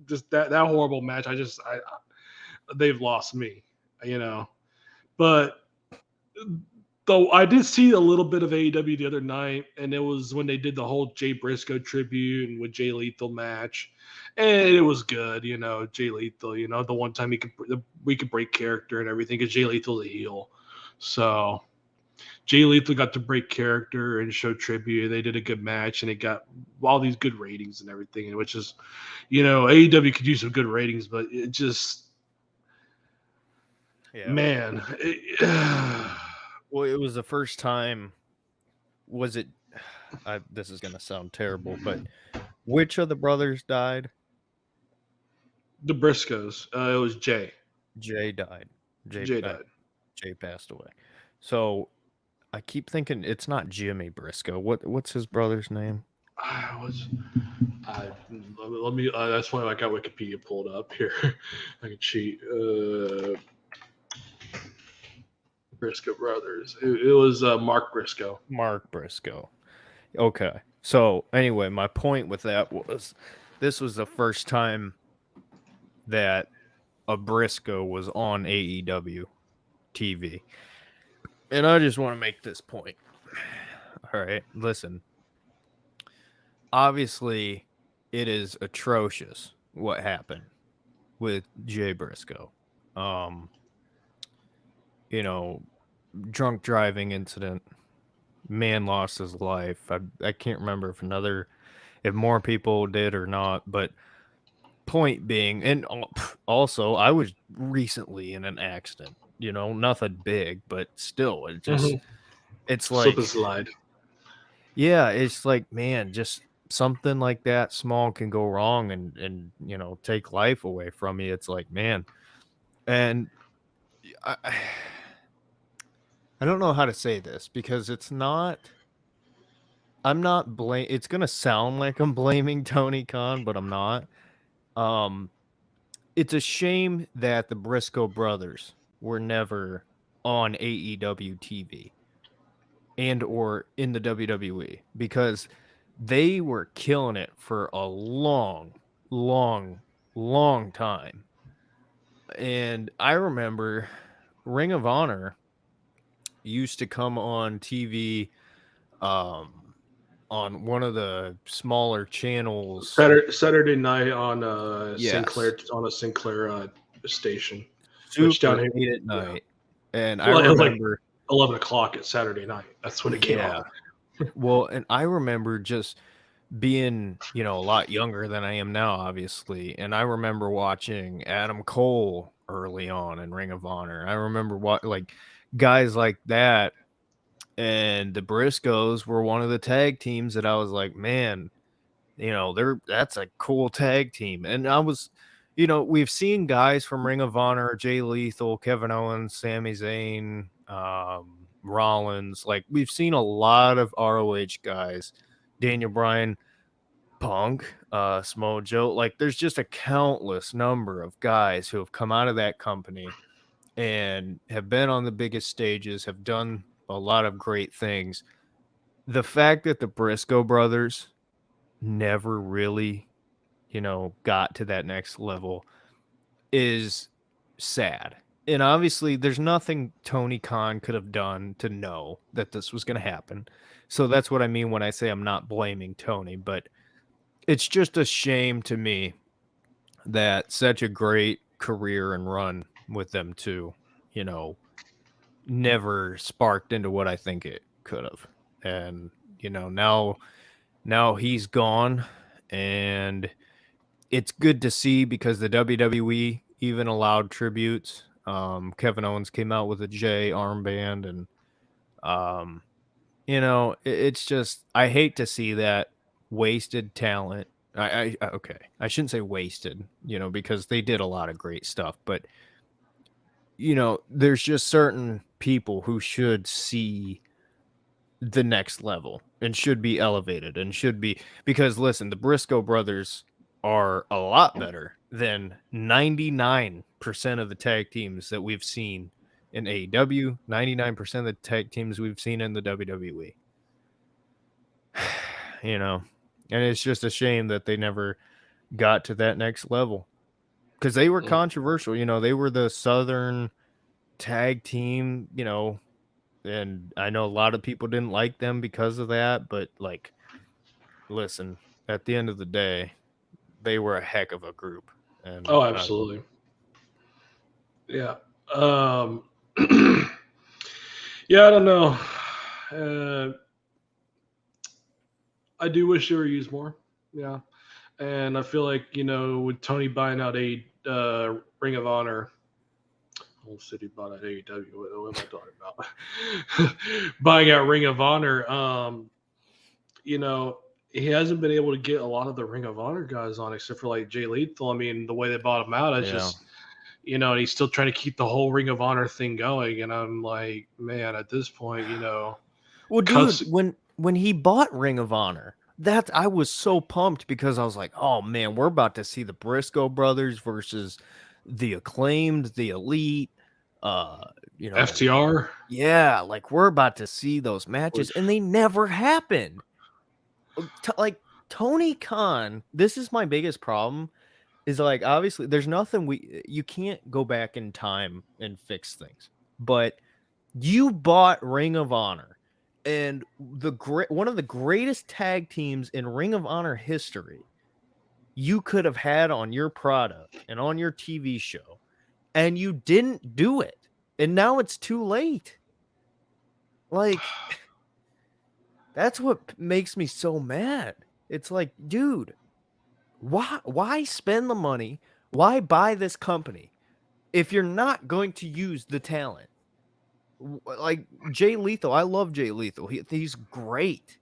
just that horrible match, they've lost me, But though I did see a little bit of AEW the other night, and it was when they did the whole Jay Briscoe tribute and with Jay Lethal match, and it was good. Jay Lethal. The one time we could break character and everything because Jay Lethal's a heel, so Jay Lethal got to break character and show tribute. They did a good match, and it got all these good ratings and everything, which is, AEW could use some good ratings, but it just, man. Well, it was the first time. Was it? This is gonna sound terrible, but which of the brothers died? The Briscoes. It was Jay. Jay died. Jay died. Jay passed away. So I keep thinking it's not Jimmy Briscoe. What's his brother's name? I was. Let me. That's why I got Wikipedia pulled up here. I can cheat. Briscoe brothers. It was Mark Briscoe. Mark Briscoe. Okay. So anyway, my point with that was this was the first time that a Briscoe was on AEW TV. And I just want to make this point. All right, listen. Obviously, it is atrocious what happened with Jay Briscoe. Um, you know, drunk driving incident. Man lost his life. I can't remember if more people did or not, but point being, and also I was recently in an accident. Nothing big, but still, it's Slip and like, slide. yeah, it's like, man, just something like that small can go wrong and take life away from you. It's like, man, and I, I don't know how to say this because I'm not blame. It's gonna sound like I'm blaming Tony Khan, but I'm not. Um, it's a shame that the Briscoe brothers were never on AEW TV and or in the WWE because they were killing it for a long, long, long time. And I remember Ring of Honor used to come on TV um on one of the smaller channels. Saturday night on Yes. a Sinclair station, which down Super here, late at yeah, night. And I like remember 11 o'clock at Saturday night. That's when it came yeah. on. Well, and I remember just being, a lot younger than I am now, obviously. And I remember watching Adam Cole early on in Ring of Honor. I remember what like guys like that. And the Briscoes were one of the tag teams that I was like, man, that's a cool tag team. And I was, we've seen guys from Ring of Honor, Jay Lethal, Kevin Owens, Sami Zayn, Rollins. Like we've seen a lot of ROH guys, Daniel Bryan, Punk, Samoa Joe. Like there's just a countless number of guys who have come out of that company and have been on the biggest stages, have done a lot of great things. The fact that the Briscoe brothers never really, got to that next level is sad. And obviously, there's nothing Tony Khan could have done to know that this was going to happen. So that's what I mean when I say I'm not blaming Tony, but it's just a shame to me that such a great career and run with them too, never sparked into what I think it could have. And, now he's gone and it's good to see because the WWE even allowed tributes. Kevin Owens came out with a J armband, and it's just I hate to see that wasted talent. Okay, I shouldn't say wasted, because they did a lot of great stuff, but there's just certain people who should see the next level and should be elevated and should be because listen, the Briscoe brothers are a lot better than 99% of the tag teams that we've seen in AEW, 99% of the tag teams we've seen in the WWE. And it's just a shame that they never got to that next level because they were controversial. They were the Southern tag team, and I know a lot of people didn't like them because of that, but like, listen, at the end of the day, they were a heck of a group. And Oh, absolutely. Yeah. Yeah, I don't know. I do wish they were used more. Yeah. And I feel like, with Tony buying out a Ring of Honor, whole city bought out AEW. What am I talking about? Buying out Ring of Honor, he hasn't been able to get a lot of the Ring of Honor guys on, except for like Jay Lethal. I mean, the way they bought him out, it's Yeah. just, and he's still trying to keep the whole Ring of Honor thing going. And I'm like, man, at this point, Well, dude, cuss. when he bought Ring of Honor, I was so pumped because I was like, oh man, we're about to see the Briscoe brothers versus the Acclaimed, the Elite, uh, you know, FTR, yeah, like we're about to see those matches, which and they never happened. Like Tony Khan, this is my biggest problem. Is like obviously there's nothing you can't go back in time and fix things, but you bought Ring of Honor, and one of the greatest tag teams in Ring of Honor history you could have had on your product and on your TV show, and you didn't do it. And now it's too late. Like, that's what makes me so mad. It's like, dude, why spend the money? Why buy this company if you're not going to use the talent? Like Jay Lethal, I love Jay Lethal. He's great.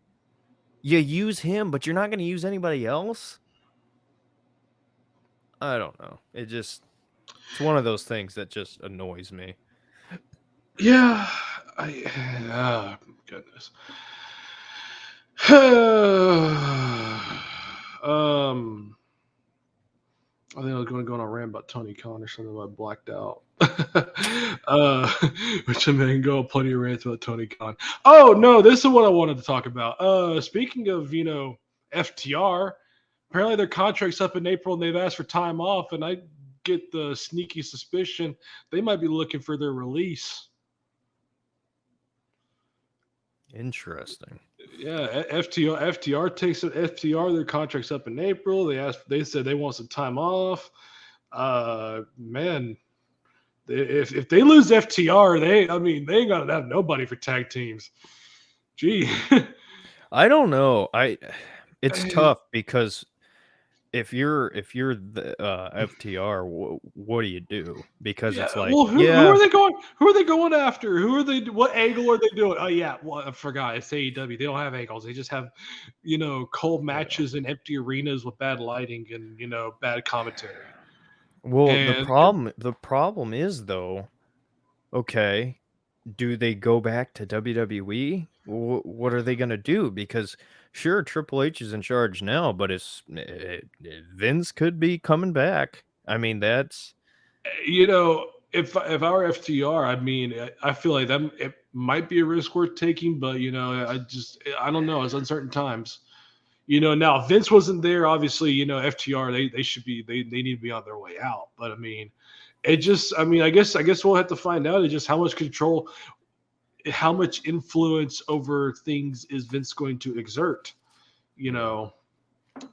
You use him, but you're not going to use anybody else. I don't know. It's one of those things that just annoys me. yeah, goodness. I think I was going to go on a rant about Tony Khan or something, but I blacked out. Which I mean, go plenty of rants about Tony Khan. Oh no, this is what I wanted to talk about. Speaking of FTR, apparently their contract's up in April and they've asked for time off, and I get the sneaky suspicion they might be looking for their release. Interesting. Yeah, FTR takes it. FTR, their contract's up in April. They said they want some time off. Man, if they lose FTR, they ain't gonna have nobody for tag teams. Gee, I don't know. It's tough because if you're the FTR, what do you do? Because yeah. it's like, Well, who yeah, are they going? Who are they going after? Who are they? What angle are they doing? Oh yeah, well I forgot. It's AEW. They don't have angles. They just have cold yeah. matches in empty arenas with bad lighting and bad commentary. Well, And the problem is though, okay, do they go back to WWE? What are they going to do? Because sure, Triple H is in charge now, but Vince could be coming back. I mean, that's if I were FTR, I feel like that it might be a risk worth taking, but I don't know. It's uncertain times. Now Vince wasn't there. Obviously, FTR they should be they need to be on their way out. But I guess we'll have to find out just how much control, how much influence over things is Vince going to exert. You yeah. know,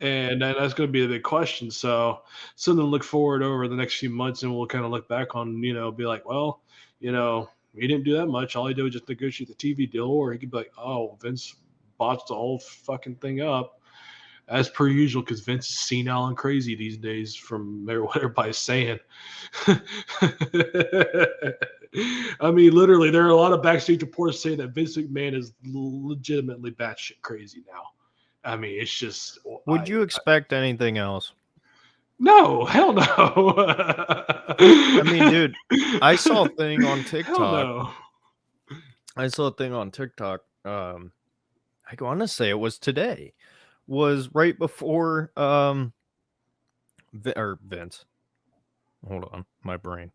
and that's going to be a big question. So something to look forward over the next few months, and we'll kind of look back on, be like, well, he didn't do that much. All he did was just negotiate the TV deal, or he could be like, oh, Vince botched the whole fucking thing up, as per usual, because Vince is senile and crazy these days from what everybody's saying. Literally, there are a lot of backstage reports saying that Vince McMahon is legitimately batshit crazy now. It's just Would you expect anything else? no, hell no. I mean, dude, I saw a thing on Hell TikTok. no. I saw a thing on TikTok. I want to say it was today. Was right before Vince. Hold on, my brain.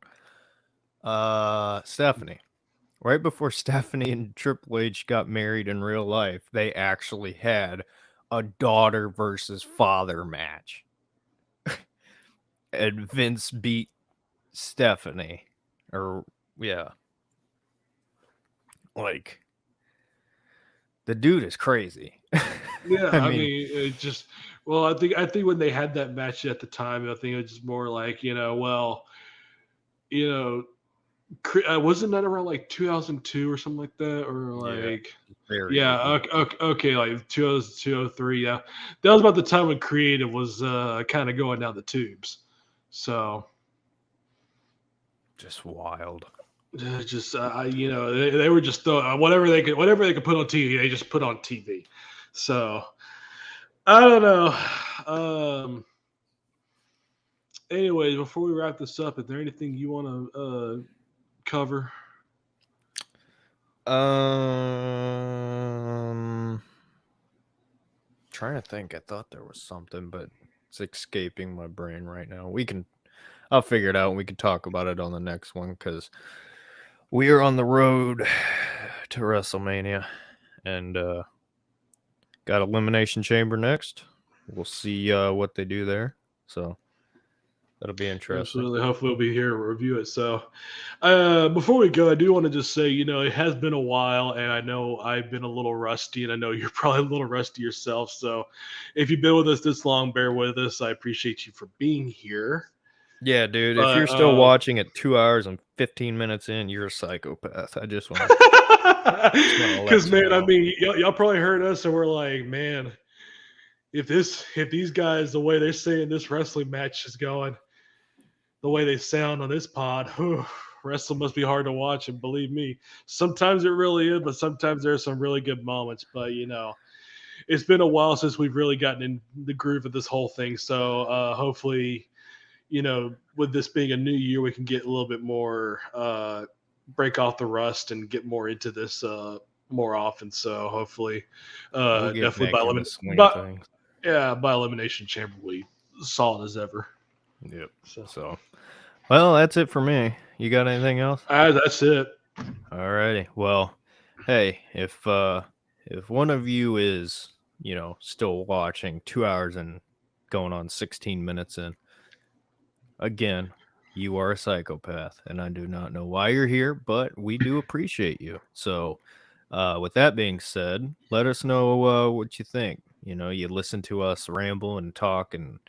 Stephanie. Right before Stephanie and Triple H got married in real life, they actually had a daughter versus father match. And Vince beat Stephanie. Or yeah. Like the dude is crazy. Yeah, I mean, it just well, I think when they had that match at the time, I think it was just more like, you know, wasn't that around like 2002 or something like that, or yeah, like very yeah, early. okay, like 2003, yeah, that was about the time when creative was kind of going down the tubes, so Just wild. just they were just throwing whatever they could put on TV, they just put on TV, so I don't know. Anyways, before we wrap this up, is there anything you want to cover? Um, trying to think. I thought there was something, but it's escaping my brain right now. I'll figure it out and we can talk about it on the next one because we are on the road to WrestleMania and got Elimination Chamber next. We'll see what they do there. So that'll be interesting. Absolutely. Hopefully, we'll be here to review it. So, before we go, I do want to just say, it has been a while, and I know I've been a little rusty, and I know you're probably a little rusty yourself. So, if you've been with us this long, bear with us. I appreciate you for being here. Yeah, dude. If But you're still watching at 2 hours and 15 minutes in, you're a psychopath. I just want to because let you man, I know. mean, y'all probably heard us, and we're like, man, if these guys, the way they're saying this wrestling match is going, the way they sound on this pod, whew, wrestling must be hard to watch. And believe me, sometimes it really is, but sometimes there are some really good moments. But it's been a while since we've really gotten in the groove of this whole thing. So hopefully, with this being a new year, we can get a little bit more break off the rust and get more into this more often. So hopefully, We'll get definitely back in the swing of things. by elimination chamber, we solid as ever. Yep. So Well, that's it for me. You got anything else? that's it. Alrighty. Well, hey, if one of you is, still watching 2 hours and going on 16 minutes in, again, you are a psychopath, and I do not know why you're here, but we do appreciate you. So, with that being said, let us know what you think. You listen to us ramble and talk, and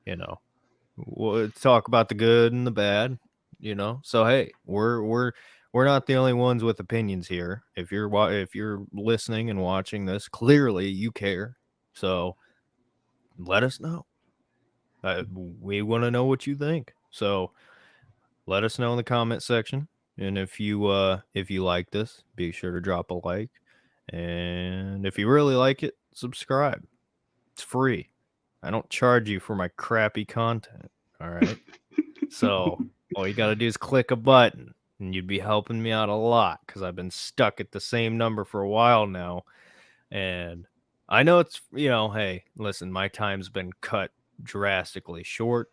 you know, we'll talk about the good and the bad. So hey, we're not the only ones with opinions here. If you're listening and watching this, clearly you care. So let us know. We want to know what you think. So let us know in the comment section. And if you like this, be sure to drop a like. And if you really like it, subscribe. It's free. I don't charge you for my crappy content. All right. So all you got to do is click a button and you'd be helping me out a lot because I've been stuck at the same number for a while now. And I know it's, hey, listen, my time's been cut drastically short.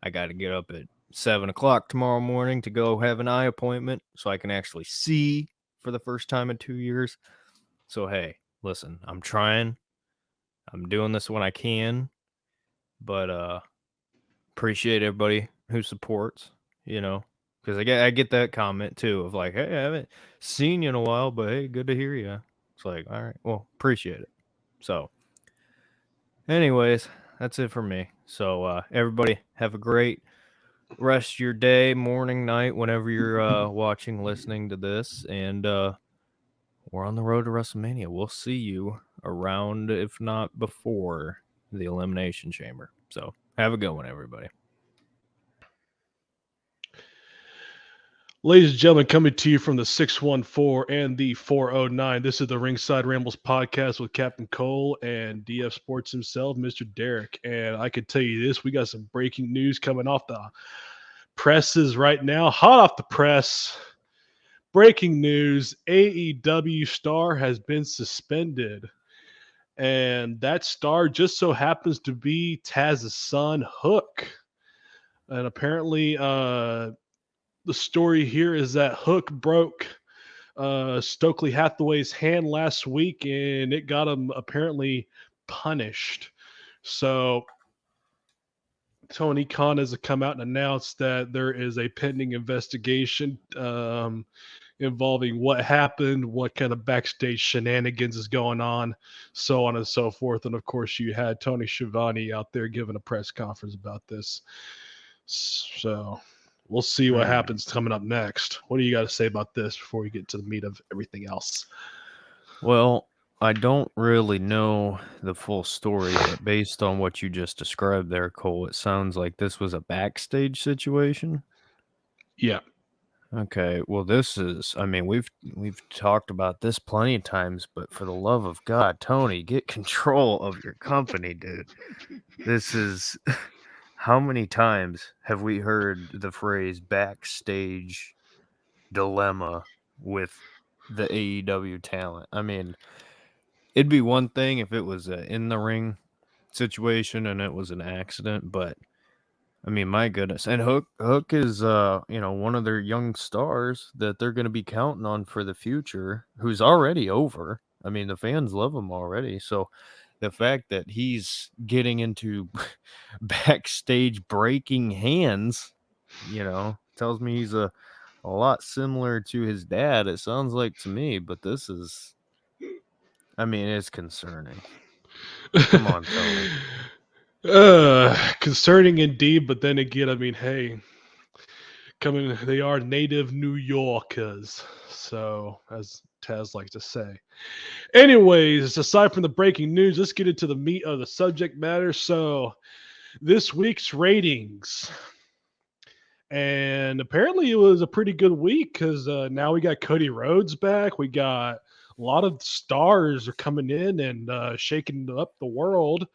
I got to get up at 7 o'clock tomorrow morning to go have an eye appointment so I can actually see for the first time in 2 years. So, hey, listen, I'm trying. I'm doing this when I can, but appreciate everybody who supports, because I get that comment too of like, hey, I haven't seen you in a while, but hey, good to hear you. It's like, all right, well, appreciate it. So, anyways, that's it for me. So, everybody have a great rest of your day, morning, night, whenever you're watching, listening to this, and we're on the road to WrestleMania. We'll see you around, if not before, the Elimination Chamber. So, have a good one, everybody. Ladies and gentlemen, coming to you from the 614 and the 409. This is the Ringside Rambles podcast with Captain Cole and DF Sports himself, Mr. Derek. And I can tell you this, we got some breaking news coming off the presses right now. Hot off the press. Breaking news, AEW star has been suspended. And that star just so happens to be Taz's son, Hook. And apparently, the story here is that Hook broke Stokely Hathaway's hand last week, and it got him apparently punished. So Tony Khan has come out and announced that there is a pending investigation involving what happened, what kind of backstage shenanigans is going on, so on and so forth. And of course, you had Tony Schiavone out there giving a press conference about this. So we'll see what happens coming up next. What do you got to say about this before we get to the meat of everything else? Well, I don't really know the full story, but based on what you just described there, Cole, it sounds like this was a backstage situation. Yeah. Okay, well, this is, I mean, we've talked about this plenty of times, but for the love of God, Tony, get control of your company, dude. This is how many times have we heard the phrase backstage dilemma with the AEW talent? I mean, it'd be one thing if it was a in the ring situation and it was an accident, but I mean, my goodness. And Hook is one of their young stars that they're going to be counting on for the future, who's already over. I mean, the fans love him already. So the fact that he's getting into backstage breaking hands, tells me he's a lot similar to his dad. It sounds like to me, but this is, I mean, it's concerning. Come on, Tony. Concerning indeed, but then again, I mean, hey, they are native New Yorkers, so as Taz likes to say. Anyways, aside from the breaking news, let's get into the meat of the subject matter. So, this week's ratings. And apparently it was a pretty good week because now we got Cody Rhodes back. We got a lot of stars are coming in and shaking up the world,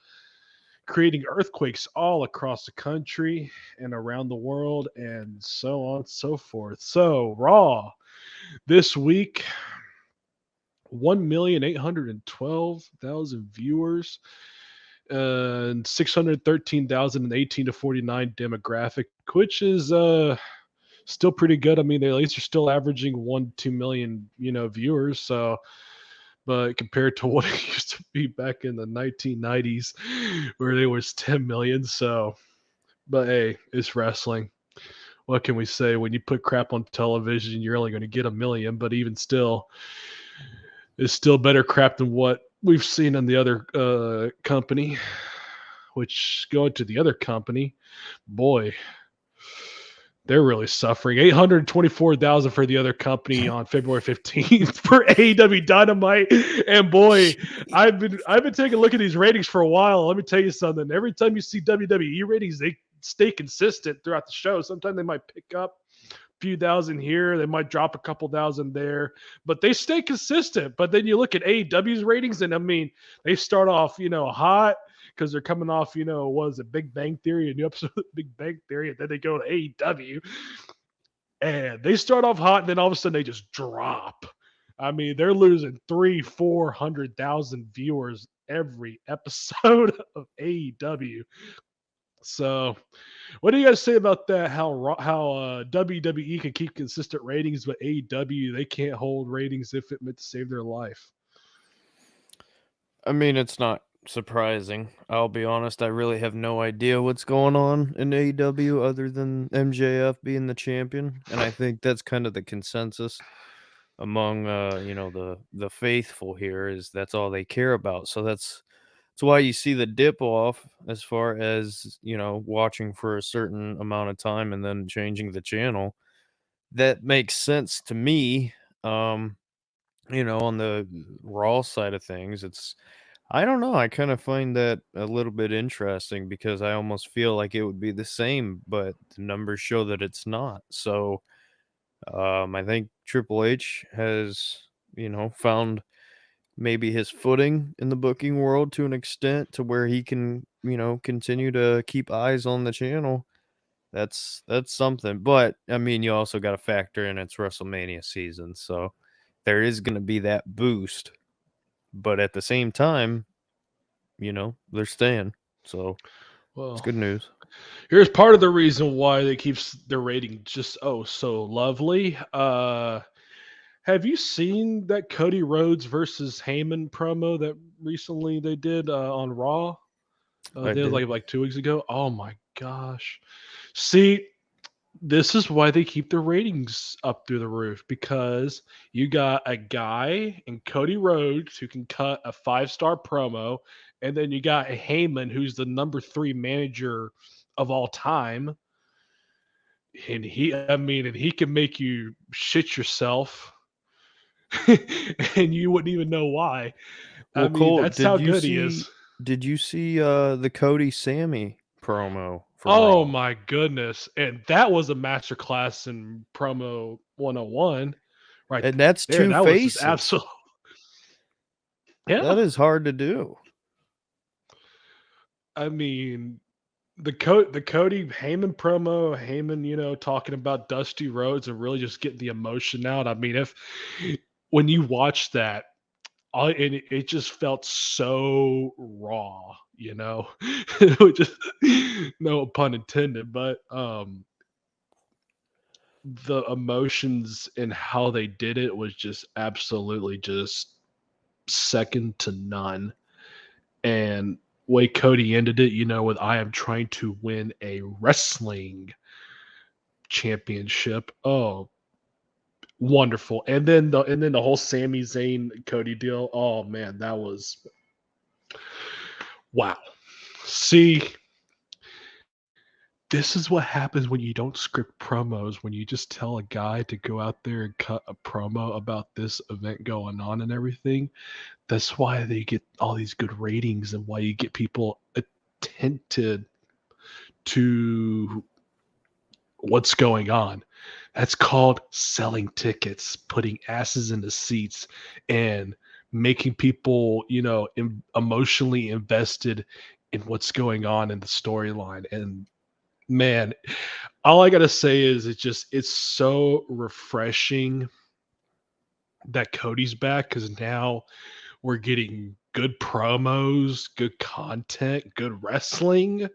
creating earthquakes all across the country and around the world, and so on and so forth. So, Raw this week, 1,812,000 viewers and 613,018 to 49 demographic, which is still pretty good. I mean, they at least are still averaging 1-2 million, viewers. So, but compared to what it used to be back in the 1990s, where there was 10 million. So, but hey, it's wrestling. What can we say? When you put crap on television, you're only going to get a million. But even still, it's still better crap than what we've seen in the other company. Which going to the other company, boy, they're really suffering. 824,000 for the other company on February 15th for AEW Dynamite. And boy, I've been taking a look at these ratings for a while. Let me tell you something. Every time you see WWE ratings, they stay consistent throughout the show. Sometimes they might pick up a few thousand here, they might drop a couple thousand there, but they stay consistent. But then you look at AEW's ratings, and I mean, they start off, hot because they're coming off, was it Big Bang Theory, a new episode of Big Bang Theory, and then they go to AEW and they start off hot, and then all of a sudden they just drop. I mean, they're losing 400,000 viewers every episode of AEW. So, what do you guys say about that? How WWE can keep consistent ratings, but AEW they can't hold ratings if it meant to save their life. I mean, it's not surprising. I'll be honest, I really have no idea what's going on in AEW other than MJF being the champion, and I think that's kind of the consensus among the faithful here is that's all they care about. So that's why you see the dip off as far as, watching for a certain amount of time and then changing the channel. That makes sense to me. Um, on the Raw side of things, I don't know. I kind of find that a little bit interesting because I almost feel like it would be the same, but the numbers show that it's not. So, I think Triple H has, found maybe his footing in the booking world to an extent to where he can, continue to keep eyes on the channel. That's something. But I mean, you also got to factor in it's WrestleMania season, so there is going to be that boost. But at the same time, they're staying. So it's Well, good news. here's part of the reason why they keep their rating just so lovely. Have you seen that Cody Rhodes versus Heyman promo that recently they did on Raw? I They was did. like 2 weeks ago. Oh my gosh! See, this is why they keep their ratings up through the roof because you got a guy in Cody Rhodes who can cut a 5-star promo, and then you got a Heyman who's the number 3 manager of all time, and he can make you shit yourself, and you wouldn't even know why. I Well, mean, Cole, that's how good he is. did you see the Cody Sammy promo for Oh Raw. my goodness. And that was a masterclass in promo 101 right And that's there. two That was just faces. absolute. Yeah. That is hard to do. I mean, the Cody Heyman promo, Heyman, talking about Dusty Rhodes and really just getting the emotion out. I mean, if when you watch that, it just felt so raw, which is no pun intended, but the emotions and how they did it was just absolutely just second to none. And way Cody ended it, with I am trying to win a wrestling championship. Oh, wonderful. And then the whole Sami Zayn Cody deal. Oh man, that was wow. See, this is what happens when you don't script promos, when you just tell a guy to go out there and cut a promo about this event going on and everything. That's why they get all these good ratings and why you get people attentive to what's going on. That's called selling tickets, putting asses in the seats, and making people, emotionally invested in what's going on in the storyline. And man, all I gotta say is it's so refreshing that Cody's back because now we're getting good promos, good content, good wrestling.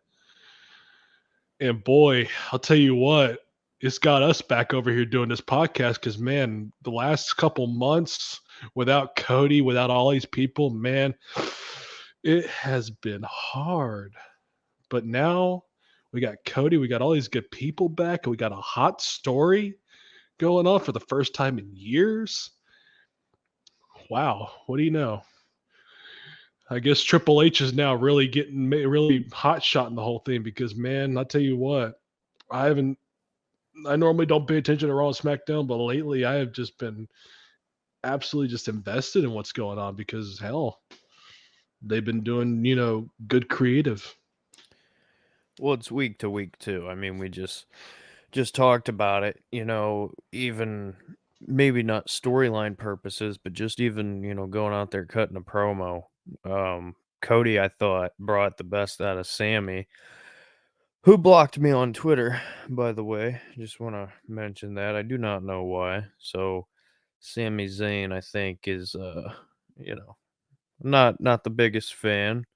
And boy, I'll tell you what, it's got us back over here doing this podcast because, man, the last couple months without Cody, without all these people, man, it has been hard. But now we got Cody, we got all these good people back, and we got a hot story going on for the first time in years. Wow, what do you know? I guess Triple H is now really getting really hot shot in the whole thing because, man, I tell you what, I haven't. I normally don't pay attention to Raw and SmackDown, but lately I have just been absolutely just invested in what's going on because hell, they've been doing good creative. Well, it's week to week too. I mean, we just talked about it, even maybe not storyline purposes, but just even, going out there cutting a promo. Cody, I thought, brought the best out of Sammy, who blocked me on Twitter, by the way. Just want to mention that. I do not know why. So, Sami Zayn, I think, is, you know, not the biggest fan.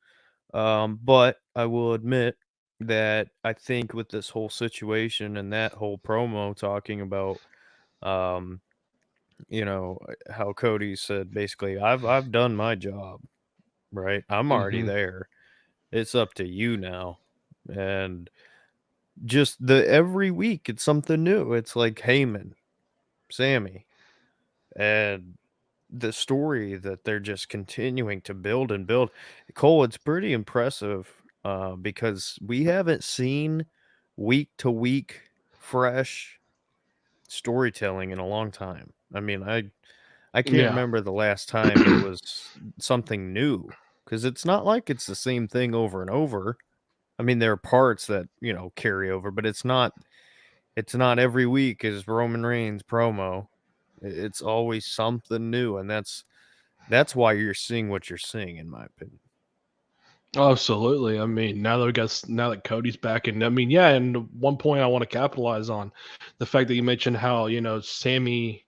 But I will admit that I think with this whole situation and that whole promo talking about, um, how Cody said basically, I've done my job, right? I'm already Hmm. there. It's up to you now. And just the every week it's something new. It's like Heyman, Sammy, and the story that they're just continuing to build and build. Cole, it's pretty impressive because we haven't seen week to week fresh storytelling in a long time. I mean, I can't Yeah. remember the last time it was something new because it's not like it's the same thing over and over. I mean, there are parts that carry over, but it's not every week is Roman Reigns promo. It's always something new, and that's why you're seeing what you're seeing, in my opinion. Absolutely. I mean, now that Cody's back, and I mean, yeah. And one point I want to capitalize on the fact that you mentioned how Sammy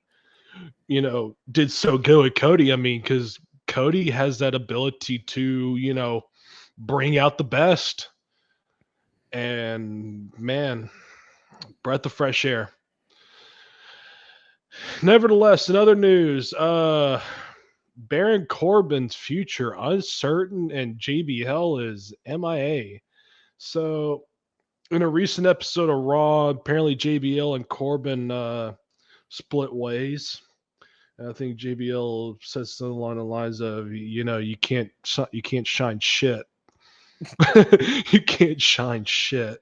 did so good with Cody. I mean, because Cody has that ability to bring out the best, and man, breath of fresh air. Nevertheless, in other news, Baron Corbin's future uncertain, and JBL is MIA. So, in a recent episode of Raw, apparently JBL and Corbin split ways. And I think JBL says something along the lines of, you can't shine shit. You can't shine shit.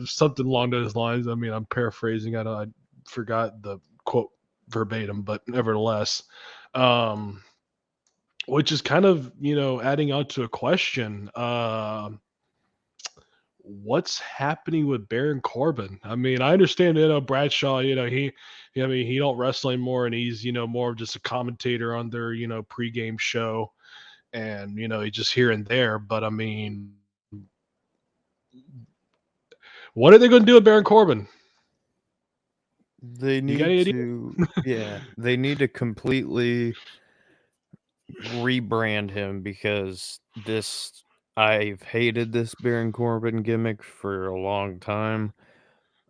Something along those lines. I mean, I'm paraphrasing. I forgot the quote verbatim, but nevertheless, um, which is kind of adding on to a question. what's happening with Baron Corbin? I mean, I understand, Bradshaw, I mean, he don't wrestle anymore, and he's, more of just a commentator on their, pregame show, and he's just here and there. But I mean, what are they going to do with Baron Corbin? They You got need any idea? to, yeah, they need to completely rebrand him because I've hated this Baron Corbin gimmick for a long time.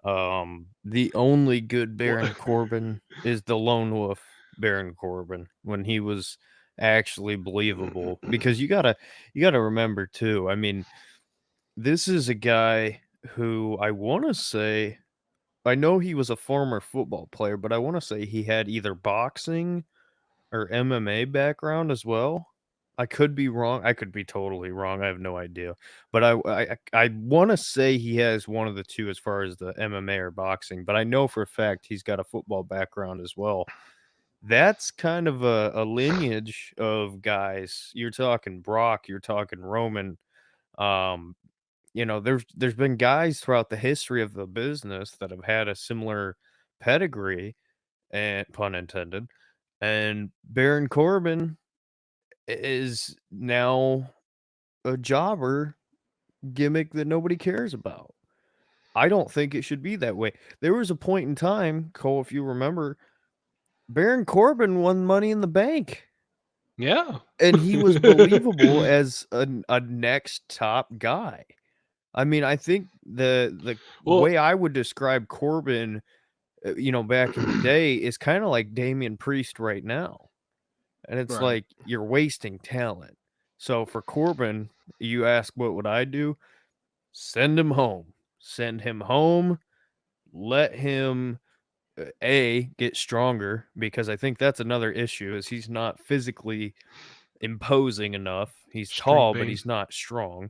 The only good What? Baron Corbin is the Lone Wolf Baron Corbin when he was actually believable. Because you gotta remember too. I mean, this is a guy who I know he was a former football player, but I want to say he had either boxing or MMA background as well. I could be wrong. I could be totally wrong. I have no idea. But I want to say he has one of the two as far as the MMA or boxing, but I know for a fact he's got a football background as well. That's kind of a lineage of guys. You're talking Brock, you're talking Roman. Um, there's been guys throughout the history of the business that have had a similar pedigree, and pun intended. And Baron Corbin is now a jobber gimmick that nobody cares about. I don't think it should be that way. There was a point in time, Cole, if you remember, Baron Corbin won Money in the Bank, Yeah. and he was believable as a next top guy. I mean, I think the Well, way I would describe Corbin, back in the day is kind of like Damian Priest right now. And it's right. like you're wasting talent. So for Corbin, you ask what would I do? Send him home. Send him home. Let him get stronger because I think that's another issue is he's not physically imposing enough. He's String tall, but bean. he's not strong.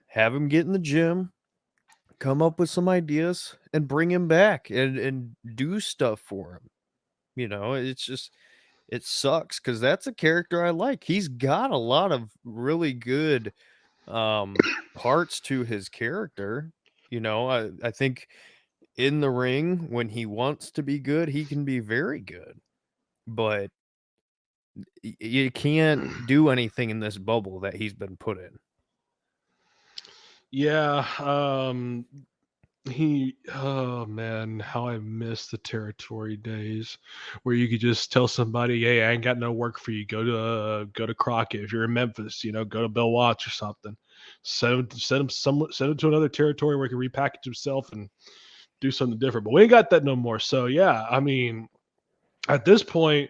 Have him get in the gym, come up with some ideas and bring him back and do stuff for him. It's just it sucks because that's a character I like. He's got a lot of really good parts to his character. I think in the ring when he wants to be good, he can be very good. But you can't do anything in this bubble that he's been put in. Yeah. Oh man, how I miss the territory days where you could just tell somebody, "Hey, I ain't got no work for you. Go to Crockett. If you're in Memphis, go to Bill Watts or something. Send him to another territory where he can repackage himself and do something different." But we ain't got that no more. So yeah, I mean, at this point,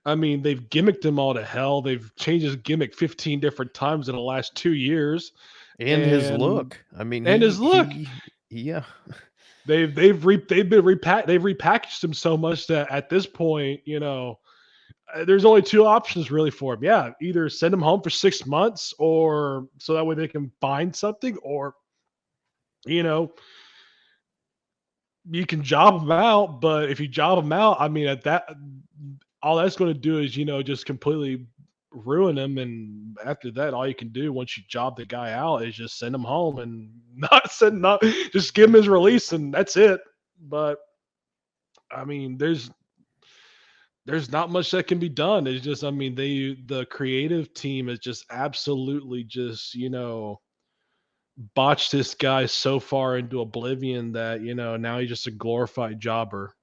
I mean, they've gimmicked him all to hell. They've changed his gimmick 15 different times in the last 2 years, And his and look. I mean, and his look. yeah. They've repackaged him so much that at this point, there's only two options really for him. Yeah, either send him home for 6 months, or so that way they can find something, or you know you can job him out. But if you job him out, I mean, at that, all that's going to do is just completely ruin him. And after that, all you can do once you job the guy out is just send him home and not just give him his release, and that's it. But I mean, there's not much that can be done. It's just, I mean, the creative team is just absolutely just, botched this guy so far into oblivion that, now he's just a glorified jobber.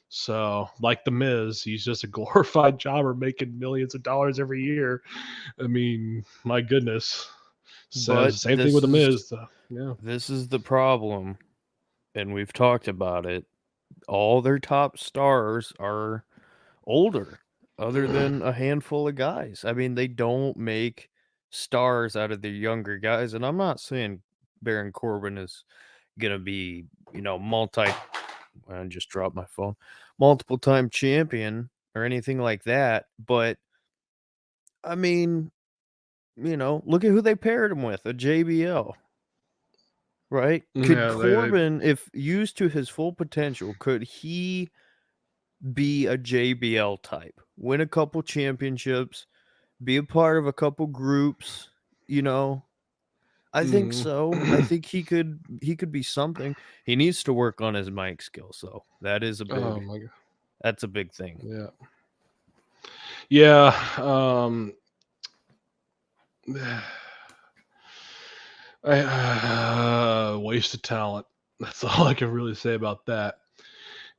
So, like the Miz, he's just a glorified jobber making millions of dollars every year. I mean, my goodness. But Says same thing with the Miz. Yeah. this is the problem, and we've talked about it. All their top stars are older, other than a handful of guys. I mean, they don't make stars out of the younger guys, and I'm not saying Baron Corbin is gonna be, I just dropped my phone, multiple time champion or anything like that. But I mean, look at who they paired him with, a JBL, right? Could Yeah, Corbin, if used to his full potential, could he be a JBL type, win a couple championships, be a part of a couple groups, you know? I think Mm. so. I think he could be something. He needs to work on his mic skills, though. Oh my god. That's a big thing. Yeah. Yeah. Waste of talent. That's all I can really say about that.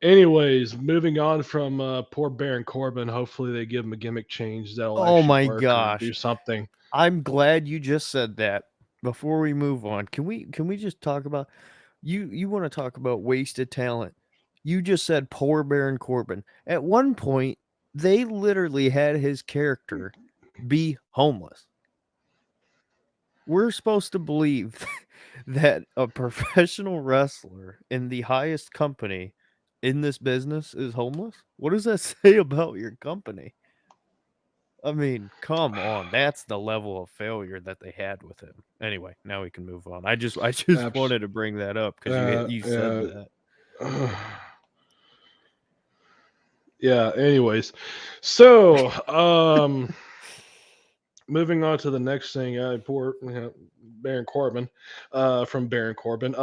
Anyways, moving on from poor Baron Corbin. Hopefully, they give him a gimmick change that'll Oh actually my work or do gosh. something. I'm glad you just said that. Before we move on, can we just talk about you want to talk about wasted talent? You just said poor Baron Corbin. At one point, they literally had his character be homeless. We're supposed to believe that a professional wrestler in the highest company in this business is homeless? What does that say about your company? I mean, come on. That's the level of failure that they had with him. Anyway, now we can move on. I just Abs- wanted to bring that up because you said yeah. that. Yeah. Anyways, so moving on to the next thing. Poor Baron Corbin. From Baron Corbin.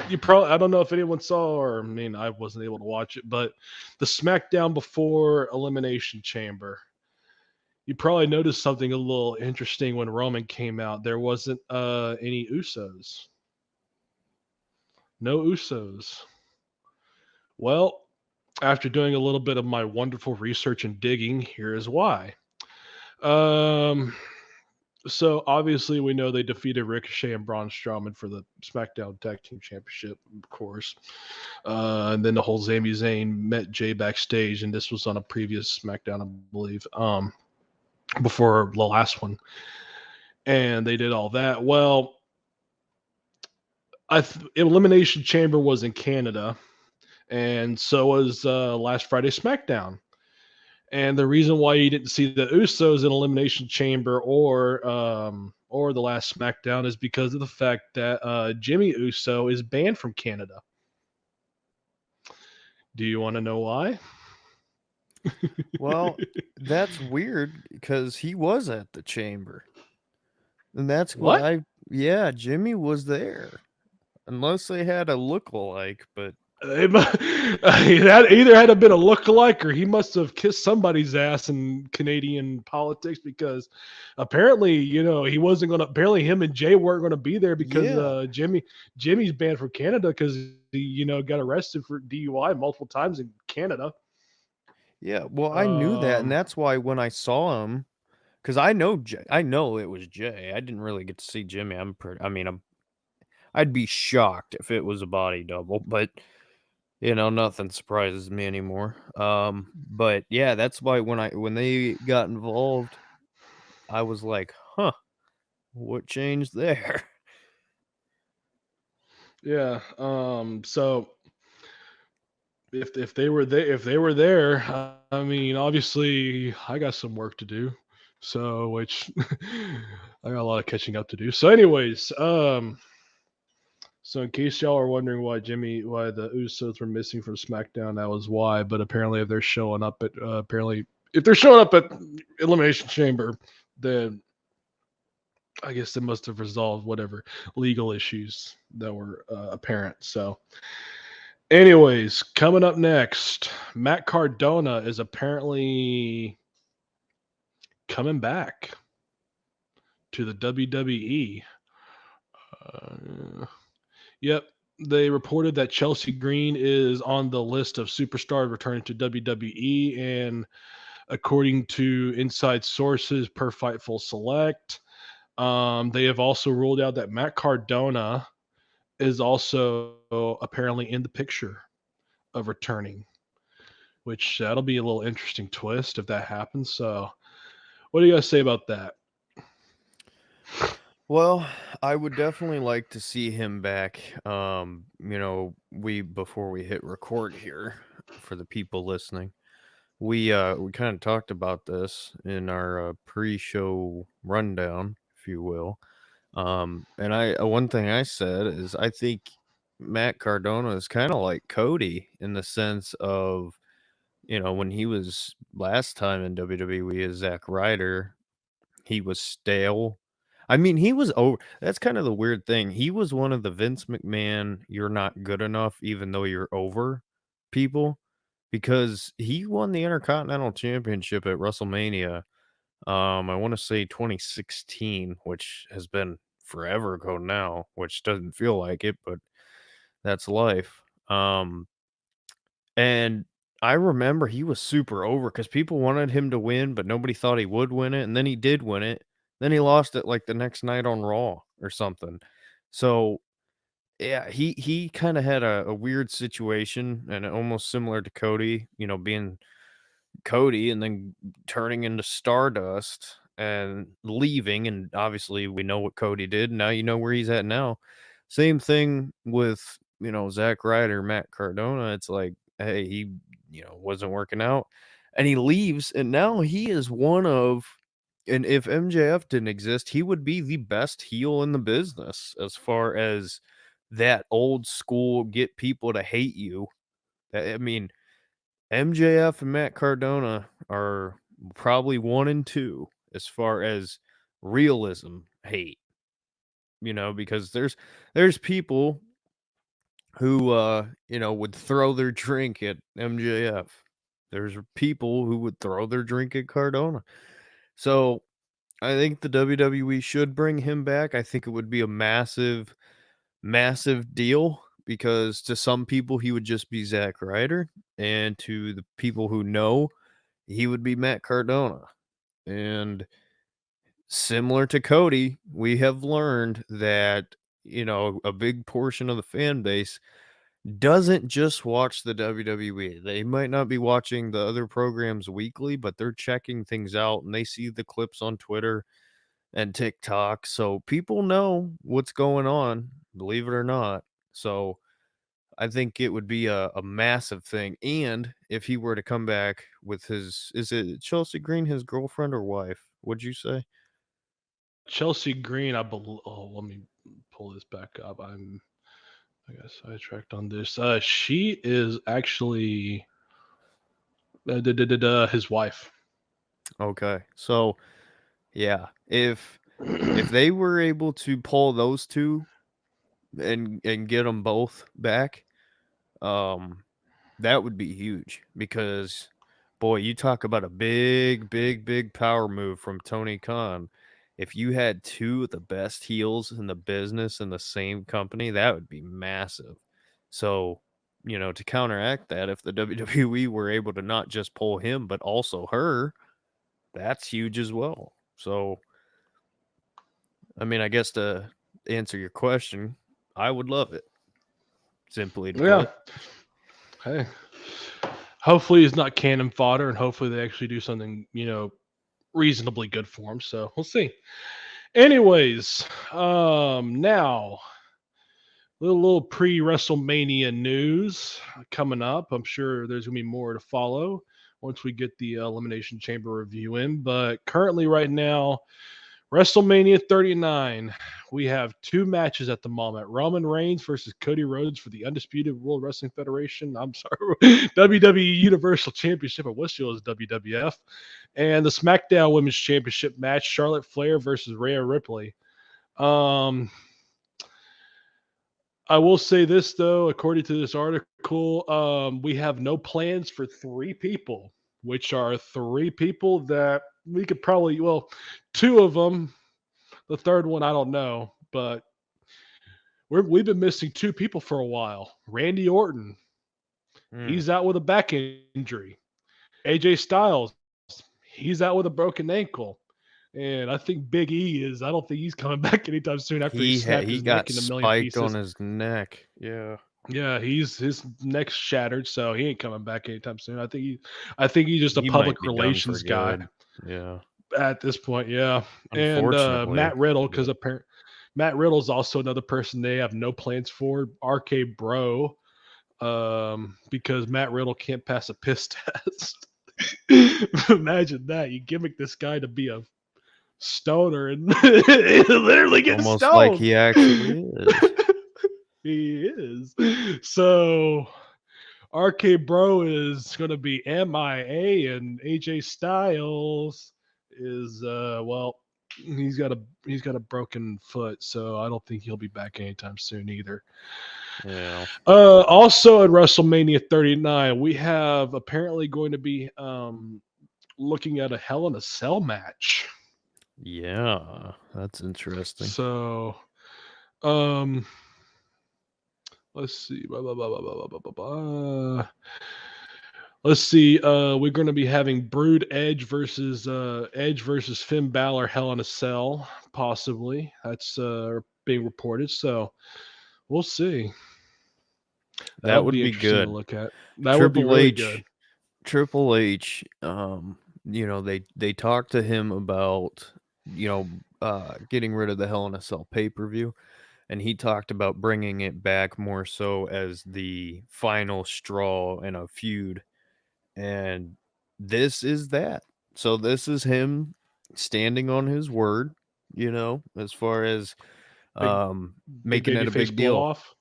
You probably I don't know if anyone saw, or I mean, I wasn't able to watch it, but the SmackDown before Elimination Chamber. You probably noticed something a little interesting when Roman came out. There wasn't any Usos. No Usos. Well, after doing a little bit of my wonderful research and digging, here is why. Um, so obviously we know they defeated Ricochet and Braun Strowman for the SmackDown Tag Team Championship, of course. And then the whole Sami Zayn met Jay backstage, and this was on a previous SmackDown, I believe, before the last one. And they did all that. Well, Elimination Chamber was in Canada, and so was last Friday SmackDown. And the reason why you didn't see the Usos in Elimination Chamber or the last SmackDown is because of the fact that Jimmy Uso is banned from Canada. Do you want to know why? Well, that's weird because he was at the chamber. And that's what What? yeah, Jimmy was there. Unless they had a look-alike, but That either had to been a lookalike or he must have kissed somebody's ass in Canadian politics because apparently, he wasn't going to. Apparently, him and Jay weren't going to be there because yeah. Jimmy's banned from Canada because he got arrested for DUI multiple times in Canada. Yeah, well, I knew that, and Um, that's why when I saw him, because I know it was Jay. I didn't really get to see Jimmy. I'd be shocked if it was a body double, but nothing surprises me anymore. But yeah, that's why when they got involved, I was like, huh, what changed there? yeah. So if they were there, I mean, obviously, I got some work to do. So, which I got a lot of catching up to do. So, anyways, so in case y'all are wondering why the Usos were missing from SmackDown, that was why. But apparently, if they're showing up at Elimination Chamber, then I guess they must have resolved whatever legal issues that were apparent. So, anyways, coming up next, Matt Cardona is apparently coming back to the WWE. Uh, yep, they reported that Chelsea Green is on the list of superstars returning to WWE, and according to inside sources per Fightful Select, they have also ruled out that Matt Cardona is also apparently in the picture of returning, which that'll be a little interesting twist if that happens. So, what do you guys say about that? Well, I would definitely like to see him back. We before we hit record here for the people listening, we kind of talked about this in our pre-show rundown, if you will. And one thing I said is I think Matt Cardona is kind of like Cody in the sense of, when he was last time in WWE as Zack Ryder, he was stale. I mean, he was over. That's kind of the weird thing. He was one of the Vince McMahon, you're not good enough, even though you're over people, because he won the Intercontinental Championship at WrestleMania. I want to say 2016, which has been forever ago now, which doesn't feel like it, but that's life. And I remember he was super over because people wanted him to win, but nobody thought he would win it. And then he did win it. Then he lost it like the next night on Raw or something. So yeah, he kind of had a weird situation and almost similar to Cody, being Cody and then turning into Stardust and leaving. And obviously, we know what Cody did. Now you know where he's at now. Same thing with, Zack Ryder, Matt Cardona. It's like, hey, he, wasn't working out and he leaves. And now he is one of, and if MJF didn't exist, he would be the best heel in the business as far as that old school get people to hate you. I mean, MJF and Matt Cardona are probably 1 and 2 as far as realism hate, because there's people who would throw their drink at MJF. There's people who would throw their drink at Cardona. So, I think the WWE should bring him back. I think it would be a massive massive deal because to some people he would just be Zack Ryder, and to the people who know, he would be Matt Cardona. And similar to Cody, we have learned that a big portion of the fan base doesn't just watch the WWE. They might not be watching the other programs weekly, but they're checking things out and they see the clips on Twitter and TikTok. So people know what's going on, believe it or not. So I think it would be a massive thing. And if he were to come back with is it Chelsea Green, his girlfriend or wife? Would you say? Chelsea Green, I believe. Oh, let me pull this back up. I guess I tracked on this. She is actually his wife. Okay. So yeah, if they were able to pull those two and get them both back, um, that would be huge because, boy, you talk about a big, big, big power move from Tony Khan. If you had two of the best heels in the business in the same company, that would be massive. So, to counteract that, if the WWE were able to not just pull him, but also her, that's huge as well. So, I mean, I guess to answer your question, I would love it, simply to Yeah. put. Hey. Hopefully he's not cannon fodder, and hopefully they actually do something, reasonably good for him. So we'll see. Anyways, now little pre WrestleMania news coming up. I'm sure there's gonna be more to follow once we get the Elimination Chamber review in. But currently, right now, WrestleMania 39. We have two matches at the moment: Roman Reigns versus Cody Rhodes for the undisputed World Wrestling Federation. I'm sorry, WWE Universal Championship. I wish it was WWF, and the SmackDown Women's Championship match: Charlotte Flair versus Rhea Ripley. Um, I will say this though, according to this article, we have no plans for three people, which are three people that we could probably, well, two of them. The third one, I don't know, but we've been missing two people for a while. Randy Orton, Hmm. he's out with a back injury. AJ Styles, he's out with a broken ankle. And I think Big E is. I don't think he's coming back anytime soon after he snapped He his got neck in a million spiked on pieces. his neck. Yeah. Yeah, his neck's shattered, so he ain't coming back anytime soon. I think he's just a He might public be done for relations guy good. Yeah. at this point. Yeah, and Unfortunately. Matt Riddle, because But apparently Matt Riddle's also another person they have no plans for. RK Bro, because Matt Riddle can't pass a piss test. Imagine that you gimmick this guy to be a stoner and literally get almost like stoned. he actually is. He is. So RK Bro is going to be MIA, and AJ Styles is well. he's got a broken foot, so I don't think he'll be back anytime soon either. Yeah. Also at WrestleMania 39, we have apparently going to be looking at a Hell in a Cell match. Yeah, that's interesting. So, um, let's see. Blah, blah, blah, blah, blah, blah, blah, blah. Let's see. We're going to be having Brood Edge versus Finn Balor Hell in a Cell, possibly. That's being reported. So we'll see. That'll That would be be interesting to good. look at. That would be Triple really H, good. Triple H, they talked to him about, getting rid of the Hell in a Cell pay-per-view, and he talked about bringing it back more so as the final straw in a feud, and this is that. So this is him standing on his word, as far as Big big making baby it a face big blow deal. off.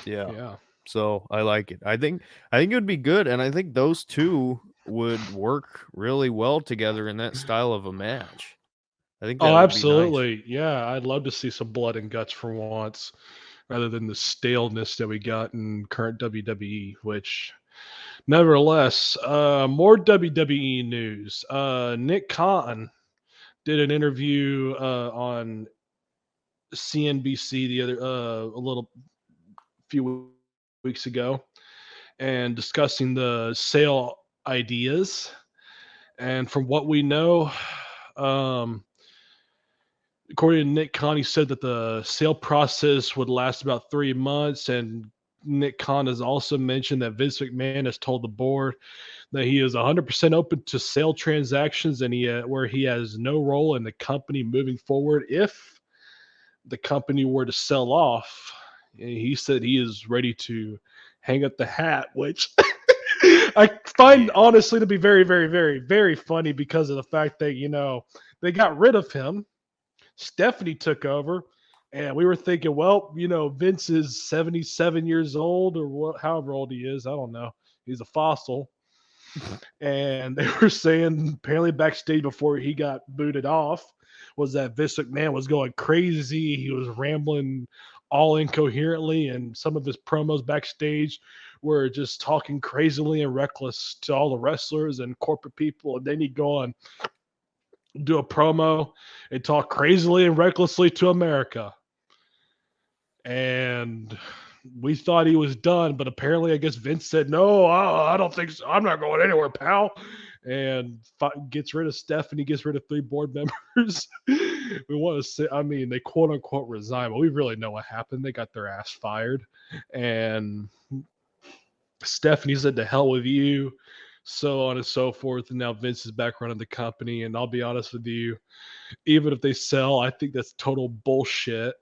Yeah. Yeah. So I like it. I think it would be good, and I think those two would work really well together in that style of a match. I think Oh, that would be nice. absolutely. Yeah, I'd love to see some blood and guts for once, rather than the staleness that we got in current WWE. Which, nevertheless, more WWE news. Nick Khan did an interview on CNBC the other a little few weeks ago, and discussing the sale ideas. And from what we know, um, according to Nick Khan, he said that the sale process would last about 3 months. And Nick Khan has also mentioned that Vince McMahon has told the board that he is 100% open to sale transactions, and where he has no role in the company moving forward if the company were to sell off. He said he is ready to hang up the hat, which I find Yeah. honestly to be very, very, very, very funny because of the fact that, they got rid of him. Stephanie took over, and we were thinking, well, Vince is 77 years old, or however old he is. I don't know. He's a fossil. And they were saying apparently backstage before he got booted off was that Vince McMahon was going crazy. He was rambling all incoherently, and some of his promos backstage were just talking crazily and reckless to all the wrestlers and corporate people. And then he'd go on, do a promo, and talk crazily and recklessly to America. And we thought he was done, but apparently, I guess Vince said, "No, I don't think so. I'm not going anywhere, pal." And gets rid of Stephanie, gets rid of 3 board members. We want to say, I mean, they quote unquote resign, but we really know what happened. They got their ass fired, and Stephanie said, "To hell with you," so on and so forth. And now Vince is back running the company. And I'll be honest with you, even if they sell, I think that's total bullshit.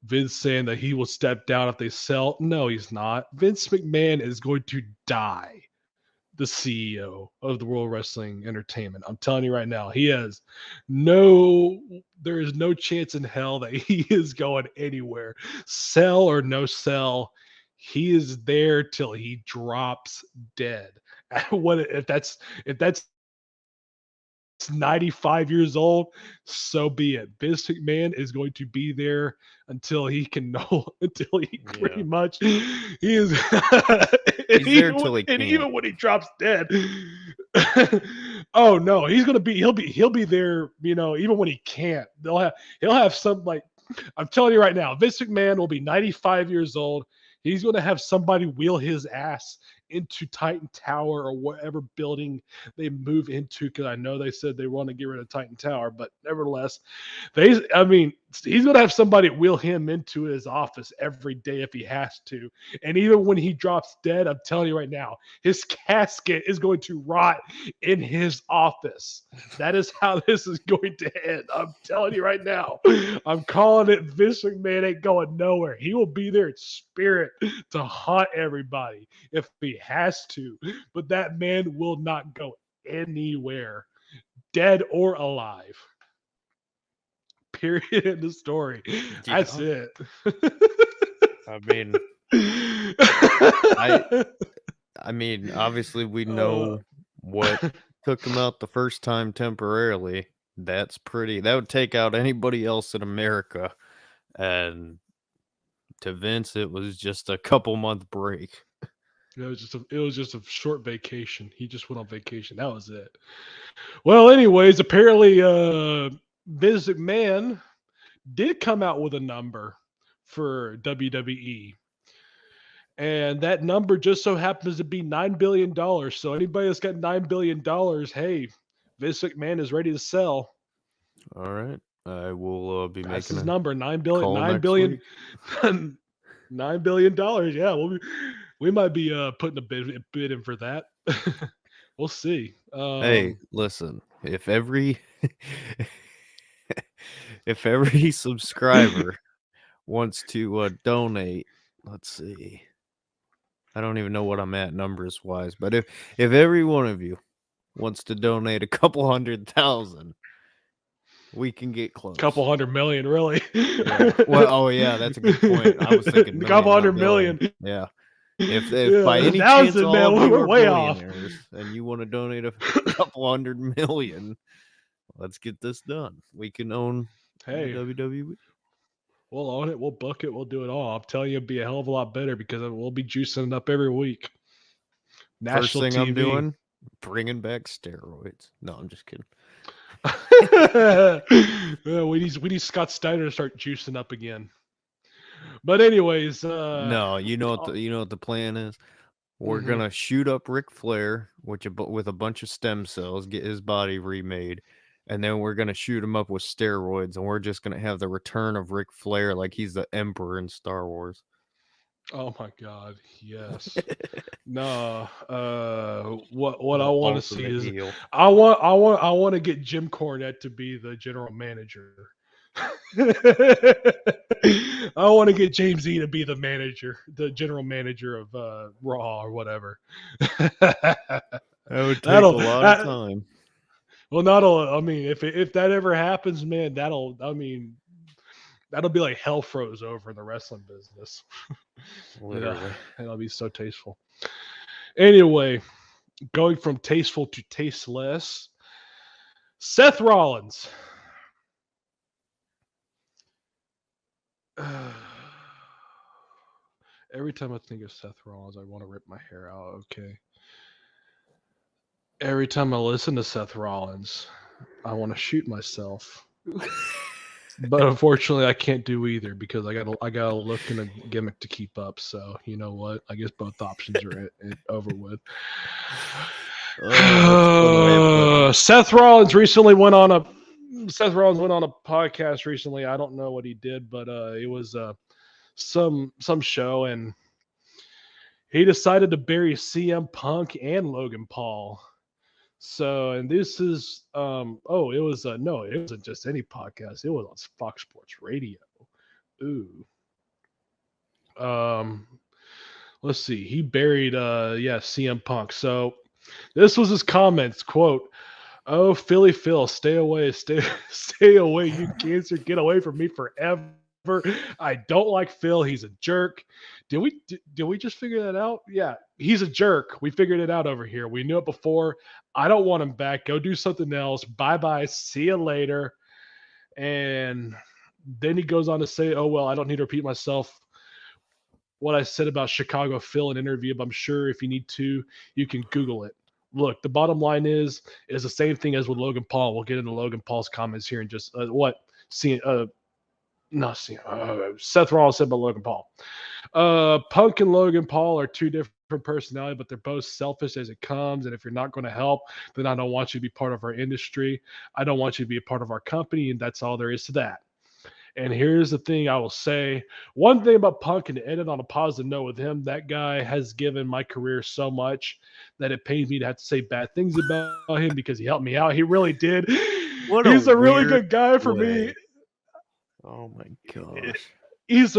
Vince saying that he will step down if they sell. No, he's not. Vince McMahon is going to die the CEO of the World Wrestling Entertainment. I'm telling you right now, there is no chance in hell that he is going anywhere. Sell or no sell, he is there till he drops dead. What if that's 95 years old, so be it. Vince McMahon is going to be there until he can know, until he pretty Yeah. much he is He's there till he and can't. even when he drops dead. Oh no, he'll be there, even when he can't. He'll have some, like, I'm telling you right now, Vince McMahon will be 95 years old. He's going to have somebody wheel his ass into Titan Tower or whatever building they move into, because I know they said they want to get rid of Titan Tower, but nevertheless, I mean, he's going to have somebody wheel him into his office every day if he has to. And even when he drops dead, I'm telling you right now, his casket is going to rot in his office. That is how this is going to end. I'm telling you right now. I'm calling it. Vince McMahon ain't going nowhere. He will be there in spirit to haunt everybody if he has to. But that man will not go anywhere, dead or alive. Period. In the story. That's Yeah. it. I mean, I I mean, obviously we uh, know what took him out the first time temporarily. That's pretty. That would take out anybody else in America. And to Vince, it was just a couple month break. It was just a short vacation. He just went on vacation. That was it. Well, anyways, apparently Vince McMahon did come out with a number for WWE. And that number just so happens to be $9 billion. So anybody that's got $9 billion, hey, Vince McMahon is ready to sell. All right. I will be That's making his a number, 9 billion, call nine next billion, week. $9 billion. Yeah, we might be putting a bid in for that. We'll see. Hey, listen, if every if every subscriber wants to donate, let's see. I don't even know what I'm at numbers wise, but if every one of you wants to donate a couple 100,000, we can get close. couple hundred million, really. Yeah. Well, oh yeah, that's a good point. I was thinking A couple million, not hundred billion. million. Yeah. If by Yeah, any chance 1,000, all man. of you We're are way off. billionaires and you want to donate a couple 100 million, let's get this done. We can own the Hey, WWE. we'll own it. We'll book it. We'll do it all. I'm telling you, it'll be a hell of a lot better because we'll be juicing it up every week. First National thing I'm TV. doing, bringing back steroids. No, I'm just kidding. Yeah, we need Scott Steiner to start juicing up again. But anyways, No, you know what the plan is. We're mhm. gonna shoot up Ric Flair, with a bunch of stem cells, get his body remade, and then we're gonna shoot him up with steroids, and we're just gonna have the return of Ric Flair like he's the Emperor in Star Wars. Oh my God, yes. No, what I The want to see ultimate is heel. I want to get Jim Cornette to be the general manager. I want to get James E to be the manager, the general manager of Raw or whatever. That would take a That'll lot of time. well, not all. I mean, if that ever happens, man, that'll be like hell froze over in the wrestling business. Yeah, Literally. that'll be so tasteful. Anyway, going from tasteful to tasteless, Seth Rollins. Every time I think of Seth Rollins, I want to rip my hair out. Okay. Every time I listen to Seth Rollins, I want to shoot myself. But unfortunately, I can't do either because I got a look and a gimmick to keep up. So you know what? I guess both options are over with. Seth Rollins recently went on a podcast recently. I don't know what he did, but it was some show, and he decided to bury CM Punk and Logan Paul. So, and this is it was no, it wasn't just any podcast. It was on Fox Sports Radio. Ooh. Um let's see. He buried CM Punk. So, this was his comments, quote, "Oh, Philly Phil, stay away, stay away, you cancer, get away from me forever. I don't like Phil. He's a jerk." Did we just figure that out? Yeah, he's a jerk. We figured it out over here. We knew it before. I don't want him back. Go do something else. Bye bye. See you later. And then he goes on to say, "Oh well, I don't need to repeat myself. What I said about Chicago Phil in an interview, but I'm sure if you need to, you can Google it." Look, the bottom line is the same thing as with Logan Paul. We'll get into Logan Paul's comments here in just Seth Rollins said about Logan Paul. Punk and Logan Paul are two different personalities, but they're both selfish as it comes. And if you're not going to help, then I don't want you to be part of our industry. I don't want you to be a part of our company, and that's all there is to that. And here's the thing I will say. One thing about Punk, and to end it on a positive note with him, that guy has given my career so much that it pains me to have to say bad things about him because he helped me out. He really did. What a He's a really weird good guy for me. way. Oh my gosh. He's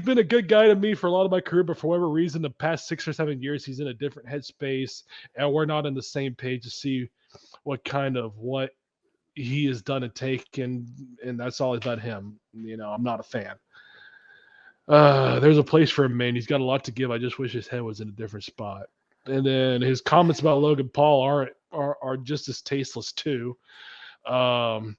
been a good guy to me for a lot of my career, but for whatever reason, the past 6 or 7 years, he's in a different headspace, and we're not on the same page to see what he has done and taken, and that's all about him. You know, I'm not a fan. There's a place for him, man. He's got a lot to give. I just wish his head was in a different spot. And then his comments about Logan Paul are just as tasteless too. Um,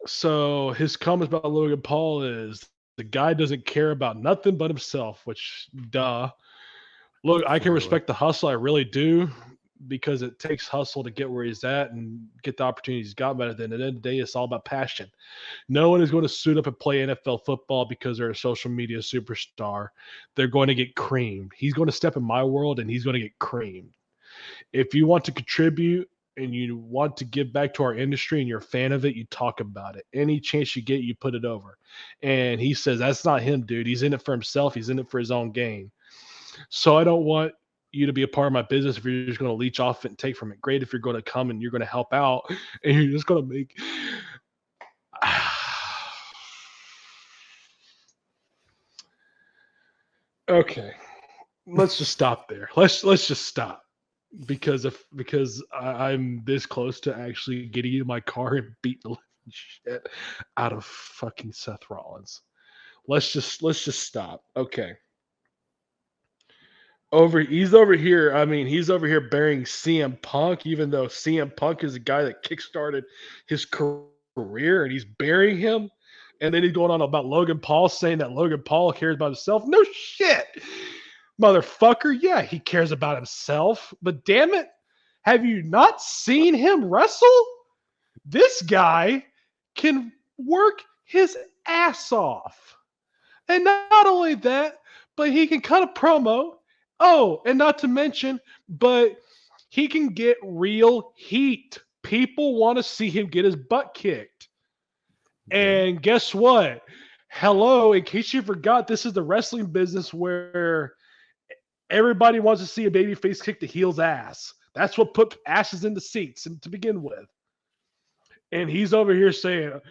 so his comments about Logan Paul is the guy doesn't care about nothing but himself, which duh. Look, I can Clearly. respect the hustle, I really do, because it takes hustle to get where he's at and get the opportunities he's got. But at the end of the day, it's all about passion. No one is going to suit up and play NFL football because they're a social media superstar. They're going to get creamed. He's going to step in my world and he's going to get creamed. If you want to contribute and you want to give back to our industry and you're a fan of it, you talk about it. Any chance you get, you put it over. And he says, that's not him, dude. He's in it for himself. He's in it for his own gain. So I don't want you to be a part of my business if you're just going to leech off it and take from it. Great if you're going to come and you're going to help out and you're just going to make. Okay, let's just stop there. Let's just stop because I'm this close to actually getting in my car and beating the living shit out of fucking Seth Rollins. Let's just stop. Okay. He's over here. I mean, he's over here burying CM Punk, even though CM Punk is a guy that kickstarted his career, and he's burying him. And then he's going on about Logan Paul, saying that Logan Paul cares about himself. No shit, motherfucker. Yeah, he cares about himself, but damn it, have you not seen him wrestle? This guy can work his ass off. And not only that, but he can cut a promo. Oh, and not to mention, but he can get real heat. People want to see him get his butt kicked. Yeah. And guess what? Hello, in case you forgot, this is the wrestling business where everybody wants to see a babyface kick the heel's ass. That's what put asses in the seats to begin with. And he's over here saying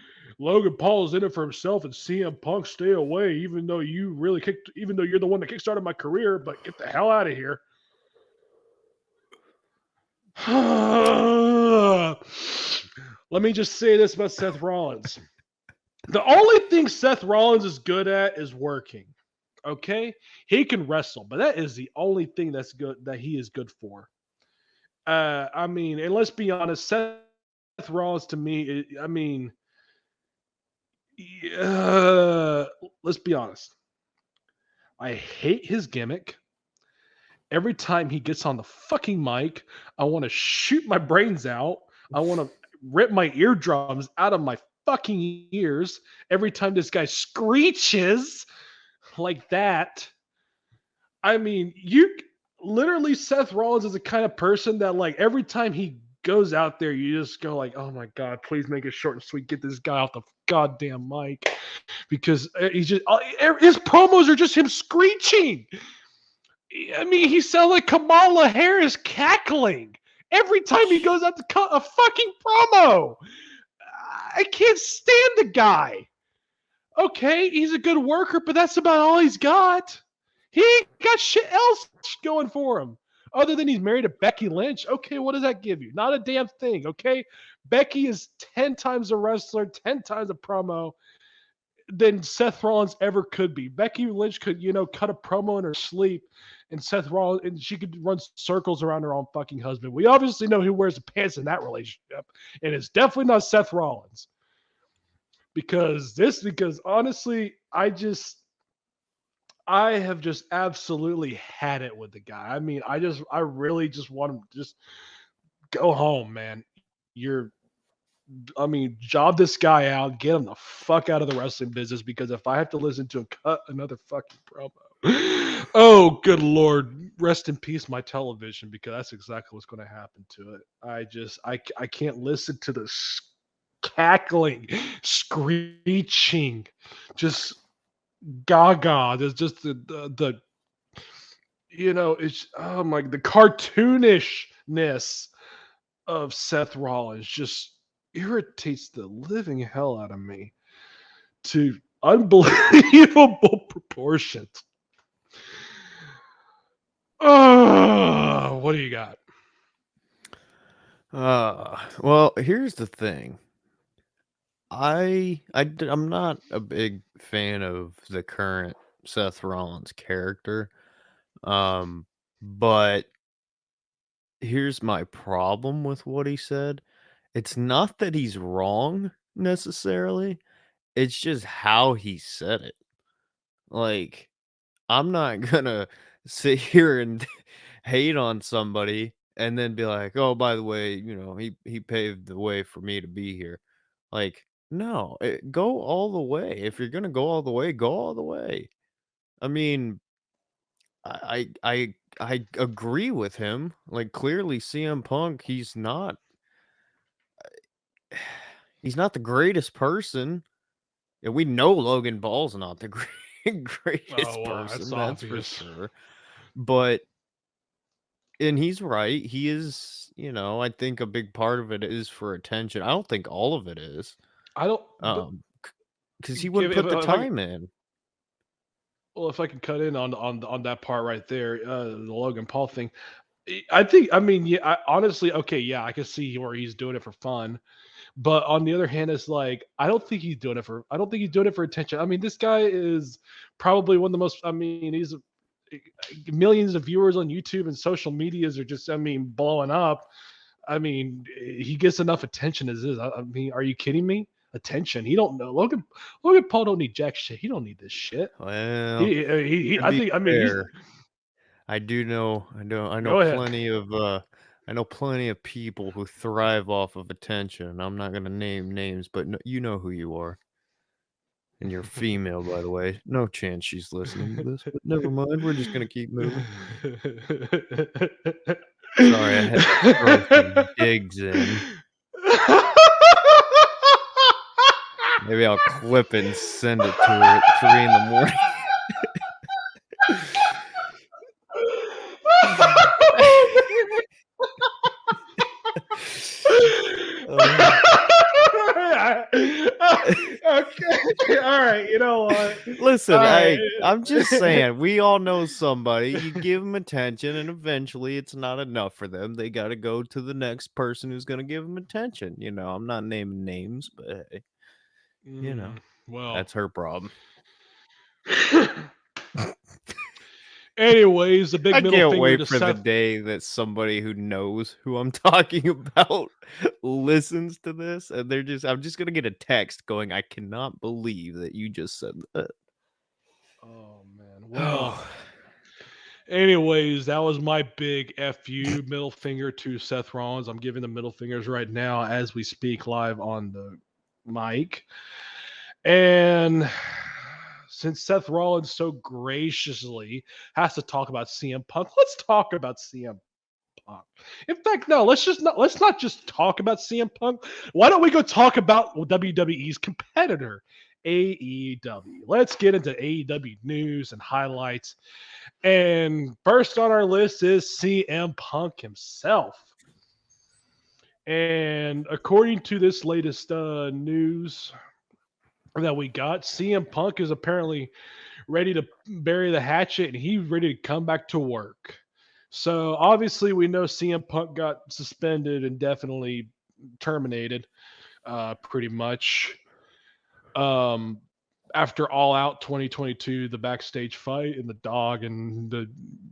Logan Paul is in it for himself and CM Punk stay away, even though you're the one that kickstarted my career, but get the hell out of here. Let me just say this about Seth Rollins. The only thing Seth Rollins is good at is working. Okay? He can wrestle, but that is the only thing that's good that he is good for. I mean, and let's be honest, Seth Rollins to me, let's be honest. I hate his gimmick. Every time he gets on the fucking mic, I want to shoot my brains out. I want to rip my eardrums out of my fucking ears every time this guy screeches like that. I mean, you literally Seth Rollins is the kind of person that like every time he goes out there, you just go like, "Oh my god, please make it short and sweet. Get this guy off the goddamn mic," because he's just his promos are just him screeching. I mean, he sounds like Kamala Harris cackling every time he goes out to cut a fucking promo. I can't stand the guy. Okay, he's a good worker, but that's about all he's got. He ain't got shit else going for him. Other than he's married to Becky Lynch. Okay, what does that give you? Not a damn thing, okay? Becky is 10 times a wrestler, 10 times a promo than Seth Rollins ever could be. Becky Lynch could, cut a promo in her sleep, and Seth Rollins, and she could run circles around her own fucking husband. We obviously know who wears the pants in that relationship, and it's definitely not Seth Rollins. Because honestly, I have just absolutely had it with the guy. I mean, I really just want him to just go home, man. Job this guy out, get him the fuck out of the wrestling business because if I have to listen to him cut another fucking promo, oh, good Lord, rest in peace, my television, because that's exactly what's going to happen to it. I can't listen to this cackling, screeching, just gaga. There's just the it's the cartoonishness of Seth Rollins just irritates the living hell out of me to unbelievable proportions. Oh, what do you got? Well, here's the thing. I'm not a big fan of the current Seth Rollins character. But here's my problem with what he said. It's not that he's wrong necessarily. It's just how he said it. Like, I'm not gonna sit here and hate on somebody and then be like, "Oh, by the way, he paved the way for me to be here." Like, no, go all the way. If you're gonna go all the way, go all the way. I mean, I agree with him. Like, clearly, CM Punk, he's not the greatest person, and we know Logan Paul's not the greatest Oh, well, that's person. That's for obvious. sure. But and he's right. He is, I think a big part of it is for attention. I don't think all of it is. I don't. But Because he if, wouldn't if, put the if I time in. well, if I could cut in on that part right there, the Logan Paul thing. I think. I mean, yeah. Honestly, okay, yeah, I can see where he's doing it for fun. But on the other hand, it's like I don't think he's doing it for. I don't think he's doing it for attention. I mean, this guy is probably one of the most. I mean, he's millions of viewers on YouTube and social medias are just. I mean, blowing up. I mean, he gets enough attention as is. I mean, are you kidding me? Attention. He don't know. Logan Paul don't need jack shit. He don't need this shit. Well, to I be think. I mean, he's. fair, I know Go ahead. I know plenty of people who thrive off of attention. I'm not gonna name names, but you know who you are. And you're female, by the way. No chance she's listening to this, but never mind. We're just gonna keep moving. Sorry, I had to throw some digs in. Maybe I'll clip it and send it to her at 3 in the morning. Okay. All right. You know what? Listen, All right. I'm just saying, we all know somebody. You give them attention, and eventually it's not enough for them. They got to go to the next person who's going to give them attention. I'm not naming names, but hey, Well. that's her problem. Anyways, the big I middle can't finger wait to for the Seth. day that somebody who knows who I'm talking about listens to this, and I'm just going to get a text going, "I cannot believe that you just said that." Oh man. Well. Anyways, that was my big FU middle finger to Seth Rollins. I'm giving the middle fingers right now as we speak live on the mic. And since Seth Rollins so graciously has to talk about CM Punk, let's talk about CM Punk. In fact, no, let's not just talk about CM Punk. Why don't we go talk about WWE's competitor, AEW? Let's get into AEW news and highlights. And first on our list is CM Punk himself. And according to this latest news that we got, CM Punk is apparently ready to bury the hatchet and he's ready to come back to work. So obviously, we know CM Punk got suspended and definitely terminated, pretty much. Um, After All Out 2022, the backstage fight and the dog and the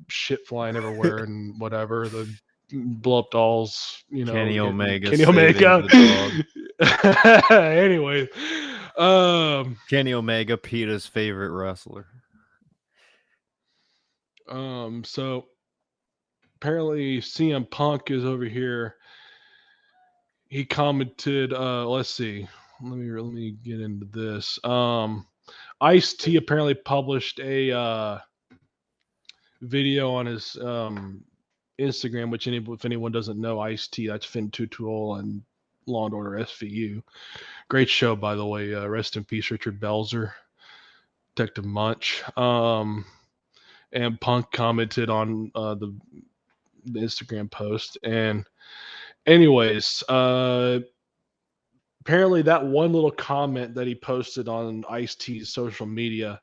shit flying everywhere and whatever, the blow up dolls, Kenny hitting Omega Kenny saving Omega. the dog. Anyway, Kenny Omega, Peter's favorite wrestler. So apparently CM Punk is over here. He commented, let's see. Let me get into this. Ice-T apparently published a video on his Instagram, which if anyone doesn't know, Ice-T, that's Finn Tutuol and Law and Order SVU. Great show, by the way. Rest in peace, Richard Belzer, Detective Munch. And Punk commented on the Instagram post. And anyways, apparently that one little comment that he posted on Ice-T's social media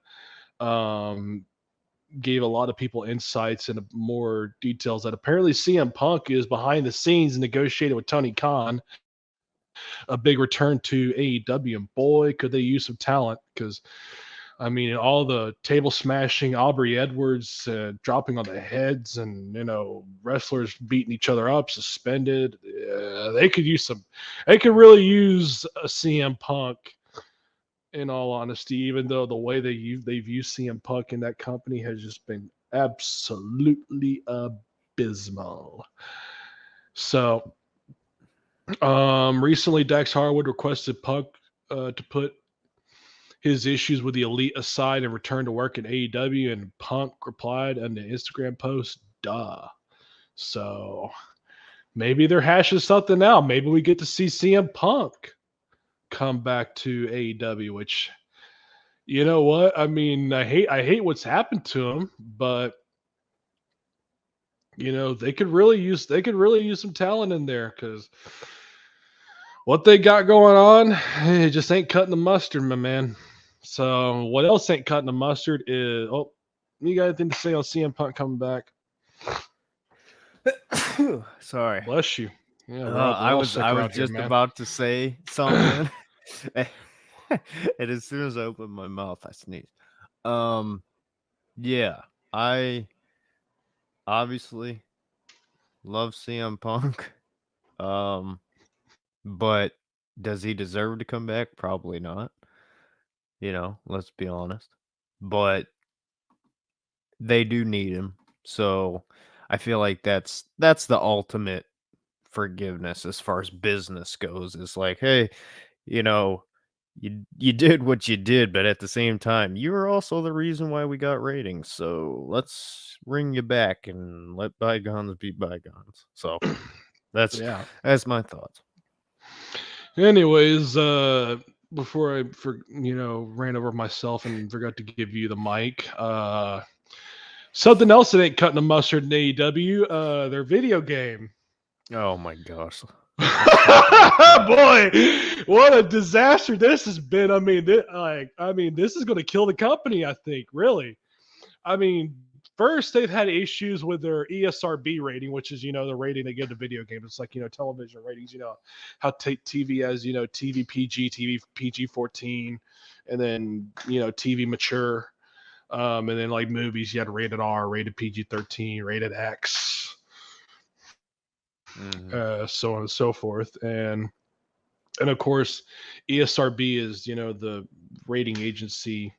gave a lot of people insights and more details that apparently CM Punk is behind the scenes negotiating with Tony Khan a big return to AEW, and boy, could they use some talent because I mean, all the table smashing, Aubrey Edwards dropping on the heads, and wrestlers beating each other up, suspended. They could use some. They could really use a CM Punk. In all honesty, even though the way they've used CM Punk in that company has just been absolutely abysmal. So, recently Dax Harwood requested Punk to put his issues with the Elite aside and return to work in AEW, and Punk replied on the Instagram post, "Duh." So maybe they're hashing something out. Maybe we get to see CM Punk come back to AEW, which you know what? I mean, I hate what's happened to him, but they could really use some talent in there because what they got going on, it just ain't cutting the mustard, my man. So what else ain't cutting the mustard is you got anything to say on CM Punk coming back? Sorry. Bless you. Yeah, we're I all was sick I was around here, just man. about to say something, and as soon as I opened my mouth, I sneezed. Yeah, I obviously love CM Punk. Um, but does he deserve to come back? Probably not. Let's be honest. But they do need him, so I feel like that's the ultimate forgiveness as far as business goes. It's like, hey, you know, you did what you did, but at the same time, you were also the reason why we got ratings. So let's bring you back and let bygones be bygones. So that's Yeah. that's my thoughts. Anyways, before I ran over myself and forgot to give you the mic, something else that ain't cutting the mustard in AEW, their video game. Oh my gosh. Let's talk about that. Boy, what a disaster this has been. I mean, this is going to kill the company. I think, really. I mean, first they've had issues with their ESRB rating, which is the rating they give to video games. It's like television ratings. How TV has TV PG, TV PG 14, and then TV mature, and then like movies you had rated R, rated PG 13, rated X, Mhm. so on and so forth, and of course ESRB is the rating agency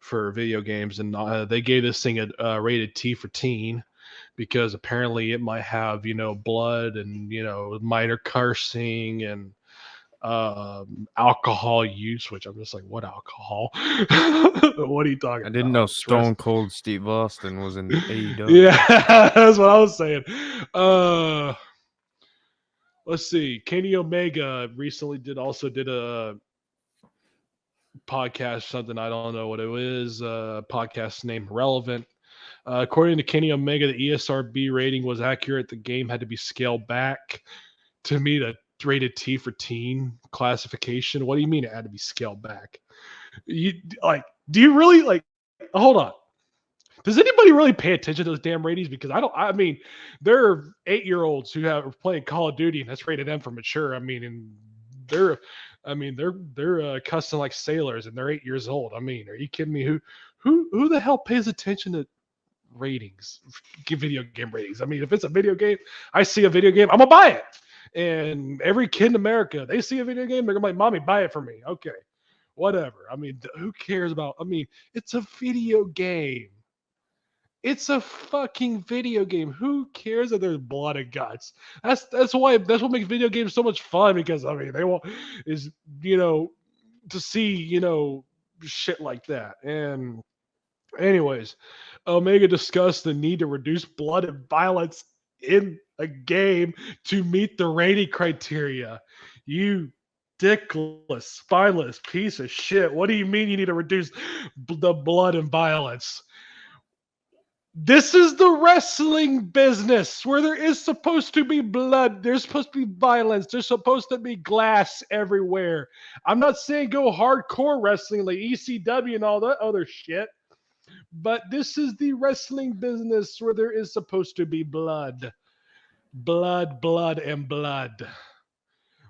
for video games, and they gave this thing a rated T for teen because apparently it might have blood and minor cursing and alcohol use, which I'm just like, what alcohol? What are you talking I didn't about? know It's rest. Stone Cold Steve Austin was in AEW. Yeah, that's what I was saying. Uh, let's see. Kenny Omega recently did a podcast, something I don't know what it is. Podcast name Relevant. According to Kenny Omega, the ESRB rating was accurate. The game had to be scaled back to meet a rated T for teen classification. What do you mean it had to be scaled back? You like? Do you really like? Hold on. Does anybody really pay attention to those damn ratings? Because I don't. I mean, there are 8-year-olds who have playing Call of Duty, and that's rated M for mature. I mean, and they're, they're cussing like sailors, and they're 8 years old. I mean, are you kidding me? Who the hell pays attention to ratings, give video game ratings? I mean, if it's a video game, I see a video game, I'm gonna buy it. And every kid in America, they see a video game, they're gonna be like, "Mommy, buy it for me." Okay, whatever. I mean, who cares about? I mean, it's a video game. It's a fucking video game. Who cares that there's blood and guts? That's what makes video games so much fun because I mean they want is you know to see shit like that. And anyways, Omega discussed the need to reduce blood and violence in a game to meet the rating criteria. You dickless, spineless piece of shit. What do you mean you need to reduce the blood and violence? This is the wrestling business where there is supposed to be blood, there's supposed to be violence, there's supposed to be glass everywhere. I'm not saying go hardcore wrestling like ECW and all that other shit. But this is the wrestling business where there is supposed to be blood. Blood, blood, and blood.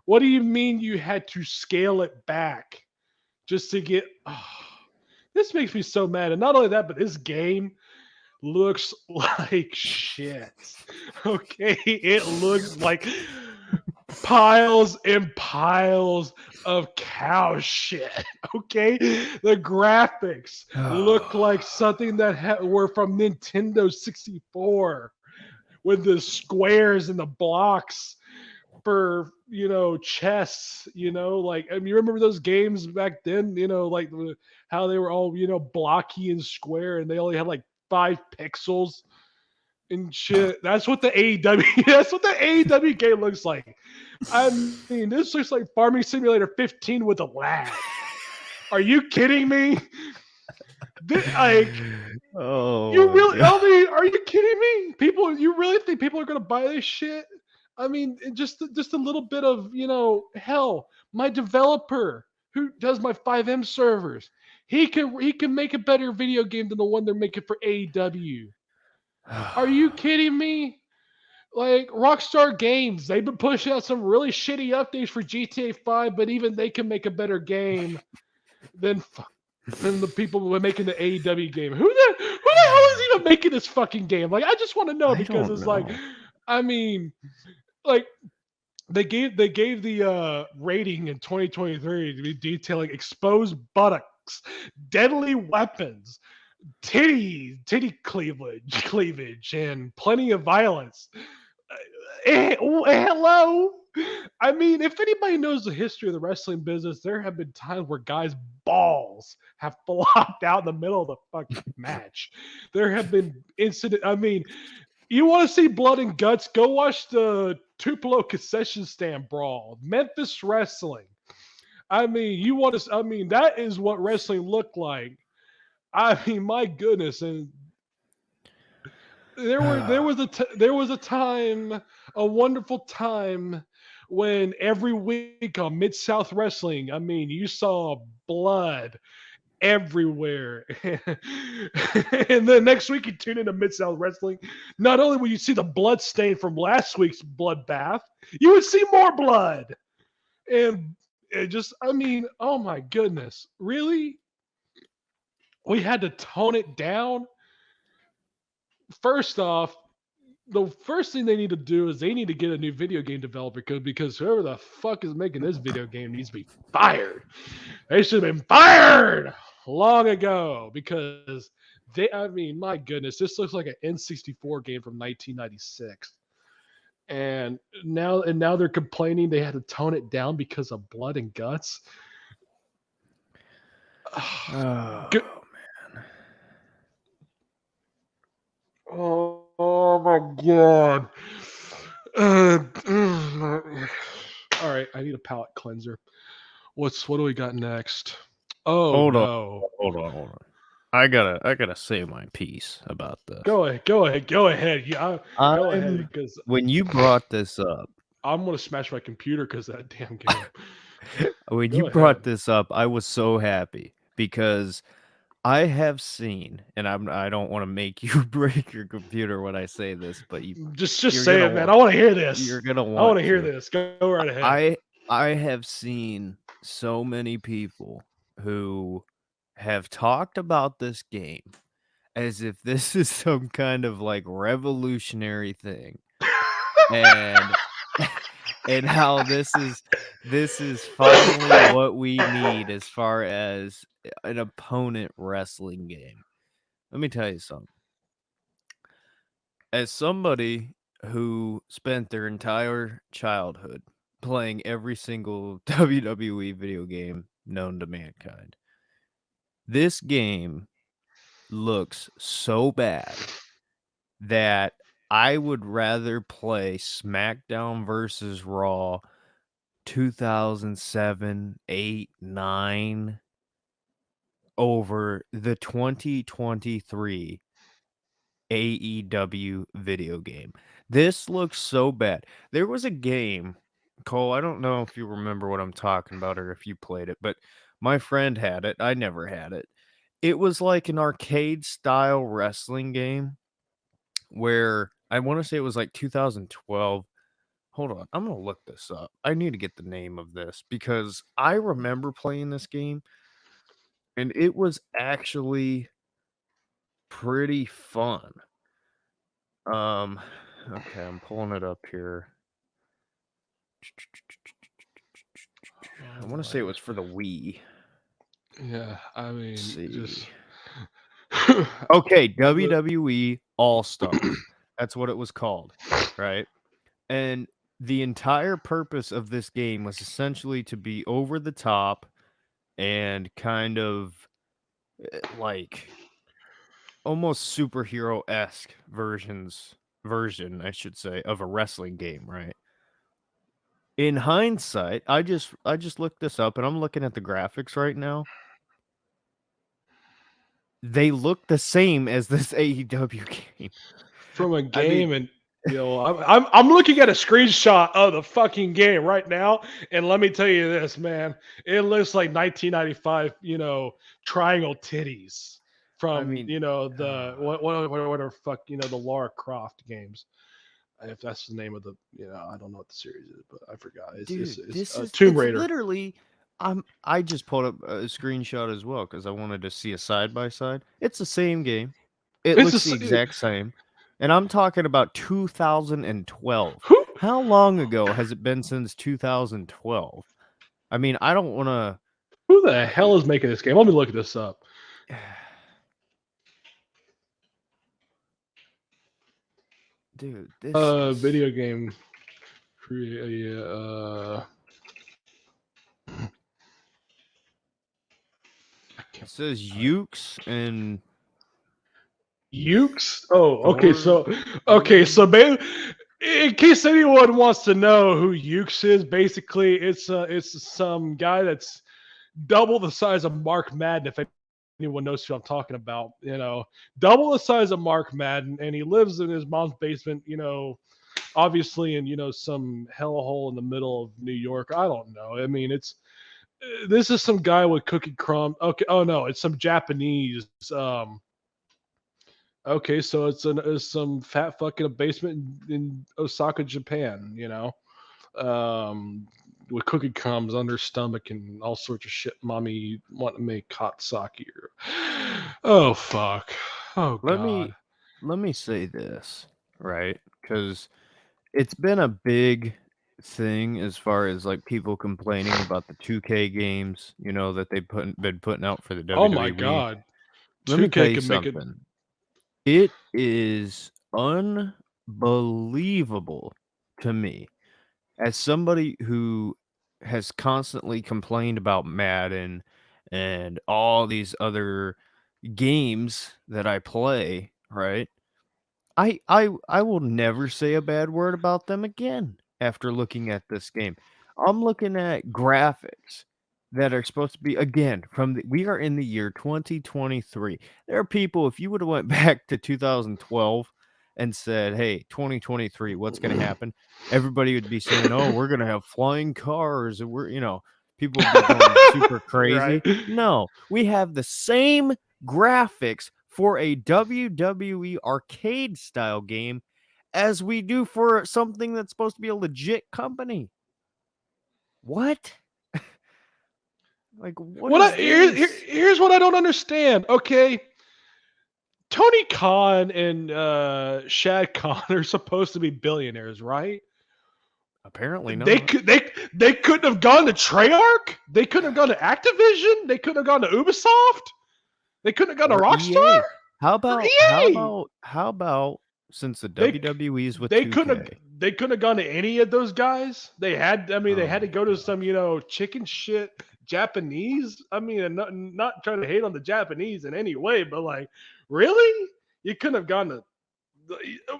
What do you mean you had to scale it back just to get. Oh, This makes me so mad. And not only that, but this game looks like shit. Okay, it looks like piles and piles of cow shit. Okay, the graphics look like something that were from Nintendo 64 with the squares and the blocks for chess. Like, I mean, you remember those games back then, like how they were all blocky and square and they only had like 5 pixels and shit. That's what the AEW that's what the AEW game looks like. I mean, this looks like Farming Simulator 15 with a lag. Are you kidding me? Like, you Oh really? god. I mean, are you kidding me? People, you really think people are gonna buy this shit? I mean, just a little bit of hell. My developer who does my 5M servers, he can make a better video game than the one they're making for AEW. Are you kidding me? Like Rockstar Games, they've been pushing out some really shitty updates for GTA 5, but even they can make a better game than than the people who are making the AEW game. Who the hell is even making this fucking game? Like, I just want to know I because don't it's like, know. I mean, like they gave the rating in 2023 to be detailing exposed buttocks, deadly weapons, titty cleavage, and plenty of violence. Hello. I mean, if anybody knows the history of the wrestling business, there have been times where guys' balls have flopped out in the middle of the fucking match. There have been incident. I mean, you want to see blood and guts? Go watch the Tupelo concession stand brawl, Memphis wrestling. I mean, you want to? I mean, that is what wrestling looked like. I mean, my goodness, and there was a time, a wonderful time when every week on Mid South Wrestling, I mean, you saw blood everywhere. And then next week you tune into Mid South Wrestling. Not only will you see the blood stain from last week's bloodbath, you would see more blood. And it just, I mean, oh my goodness, really? We had to tone it down. First off, the first thing they need to do is they need to get a new video game developer because whoever the fuck is making this video game needs to be fired. They should have been fired long ago because I mean, my goodness, this looks like an N64 game from 1996. And now they're complaining they had to tone it down because of blood and guts. Good. Oh Oh my god. All right, I need a palate cleanser. What do we got next? Oh hold on. no. Hold on. I gotta say my piece about this. Go ahead. Yeah, go ahead because When you brought this up, I'm gonna smash my computer because that damn game. when you Go brought ahead. this up, I was so happy because I have seen, and I don't want to make you break your computer when I say this, but Just you're say gonna it, man. want I want to hear this. you're gonna I want want to hear to. this. Go right ahead. I I have seen so many people who have talked about this game as if this is some kind of like revolutionary thing, and and how this is finally what we need as far as an opponent wrestling game. Let me tell you something. As somebody who spent their entire childhood playing every single WWE video game known to mankind, this game looks so bad that I would rather play SmackDown versus Raw 2007, 8, 9 over the 2023 AEW video game. This looks so bad. There was a game, Cole, I don't know if you remember what I'm talking about or if you played it, but my friend had it. I never had it. It was like an arcade style wrestling game where I want to say it was like 2012. Hold on, I'm going to look this up. I need to get the name of this because I remember playing this game and it was actually pretty fun. Um, okay, I'm pulling it up here. I Oh want to say it my. was for the Wii. Yeah, I Let's mean, see. just Okay, the WWE All Stars. That's what it was called, right? And the entire purpose of this game was essentially to be over the top and kind of like almost superhero-esque version, I should say, of a wrestling game, right? In hindsight, I just looked this up and I'm looking at the graphics right now. They look the same as this AEW game. from a I mean, game and I'm looking at a screenshot of the fucking game right now, and let me tell you this, man, it looks like 1995, triangle titties I from mean, the whatever fuck the Lara Croft games. If that's the name of the I don't know what the series is, but I forgot. dude, It's this is Tomb it's Raider. literally I just pulled up a screenshot as well because I wanted to see a side by side. It's the same game. It It's looks the just exact same. And I'm talking about 2012. who How long ago has it been since 2012? I mean, I don't want to who the hell is making this game? Let me look this up. dude, this is Video game create. I it can't says believe Ukes and Ukes? Oh, okay. Thor So Uni. in case anyone wants to know who Ukes is, basically it's some guy that's double the size of Mark Madden. If anyone knows who I'm talking about, double the size of Mark Madden, and he lives in his mom's basement. Obviously in some hellhole in the middle of New York. I don't know. I mean, it's this is some guy with cookie crumb. Okay. Oh no, it's some Japanese. Okay, so it's some fat fucking basement in Osaka, Japan. Um, with cookie crumbs on their stomach and all sorts of shit. Mommy want to make hot sake. Oh fuck. Oh Let god. me let me say this, right? Cuz it's been a big thing as far as like people complaining about the 2K games, that they've been putting out for the Oh my WWE. god. Let me tell 2K you can make it. something. It is unbelievable to me as somebody who has constantly complained about Madden and all these other games that I play, right? I will never say a bad word about them again after looking at this game. I'm looking at graphics that are supposed to be again we are in the year 2023. There are people if you would have went back to 2012 and said, "Hey, 2023, what's going to happen?" Everybody would be saying, "Oh, we're going to have flying cars and people would be going super You're right. crazy." No, we have the same graphics for a WWE arcade style game as we do for something that's supposed to be a legit company. What? Like, what What is this? here's what I don't understand. Okay, Tony Khan and Shad Khan are supposed to be billionaires, right? Apparently They not. could they couldn't have gone to Treyarch. They couldn't have gone to Activision. They couldn't have gone to Ubisoft. They couldn't have gone Or to Rockstar EA. How or about how EA. about how about since the They WWE's with they couldn't have 2K? they couldn't have gone to any of those guys. They Oh had to my go to some gosh. chicken shit Japanese. I mean, and not trying to hate on the Japanese in any way, but like, really, you couldn't have gone to.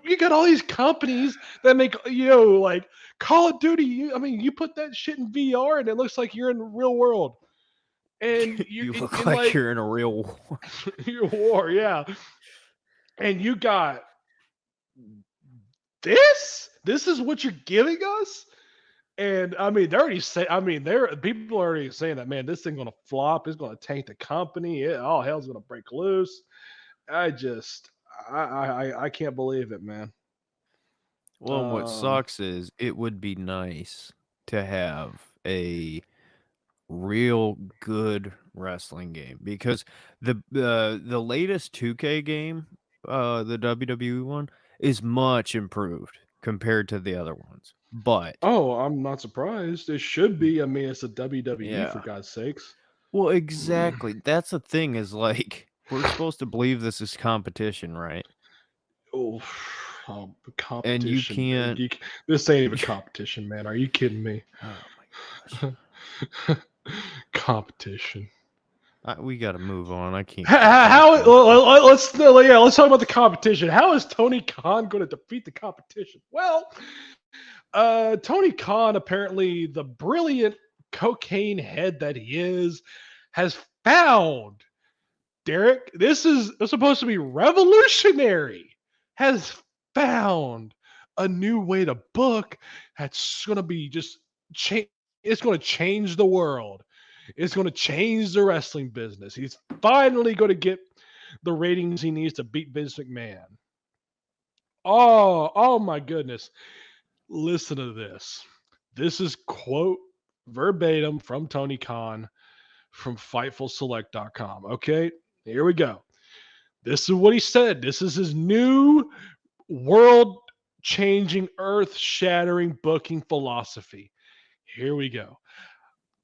You got all these companies that make like Call of Duty. I mean, you put that shit in VR and it looks like you're in the real world, and you're You look in like like you're in a real war. your war, yeah. And you got this. This is what you're giving us. And I mean, they're already say. I mean, there people are already saying that man, this thing's gonna flop. It's gonna tank the company. All hell's gonna break loose. I just, I can't believe it, man. Well, and what Um, sucks is it would be nice to have a real good wrestling game because the latest 2K game, the WWE one, is much improved compared to the other ones. But Oh, I'm not surprised. It should be. I mean, it's a WWE for yeah, God's sakes. well, exactly. That's the thing is like we're supposed to believe this is competition, right? Oh, And you competition. can't. This ain't even competition, man. Are you kidding me? Oh my gosh. Competition. We got to move on. I can't keep How, talking. let's talk about the competition. How is Tony Khan going to defeat the competition? Well, Tony Khan, apparently the brilliant cocaine head that he is, has found, Derek, this is supposed to be revolutionary, has found a new way to book that's going to be just change. It's going to change the world. It's going to change the wrestling business. He's finally going to get the ratings he needs to beat Vince McMahon. Oh my goodness. Listen to this. This is quote verbatim from Tony Khan from FightfulSelect.com. Okay, here we go. This is what he said. This is his new world changing, earth shattering booking philosophy. Here we go.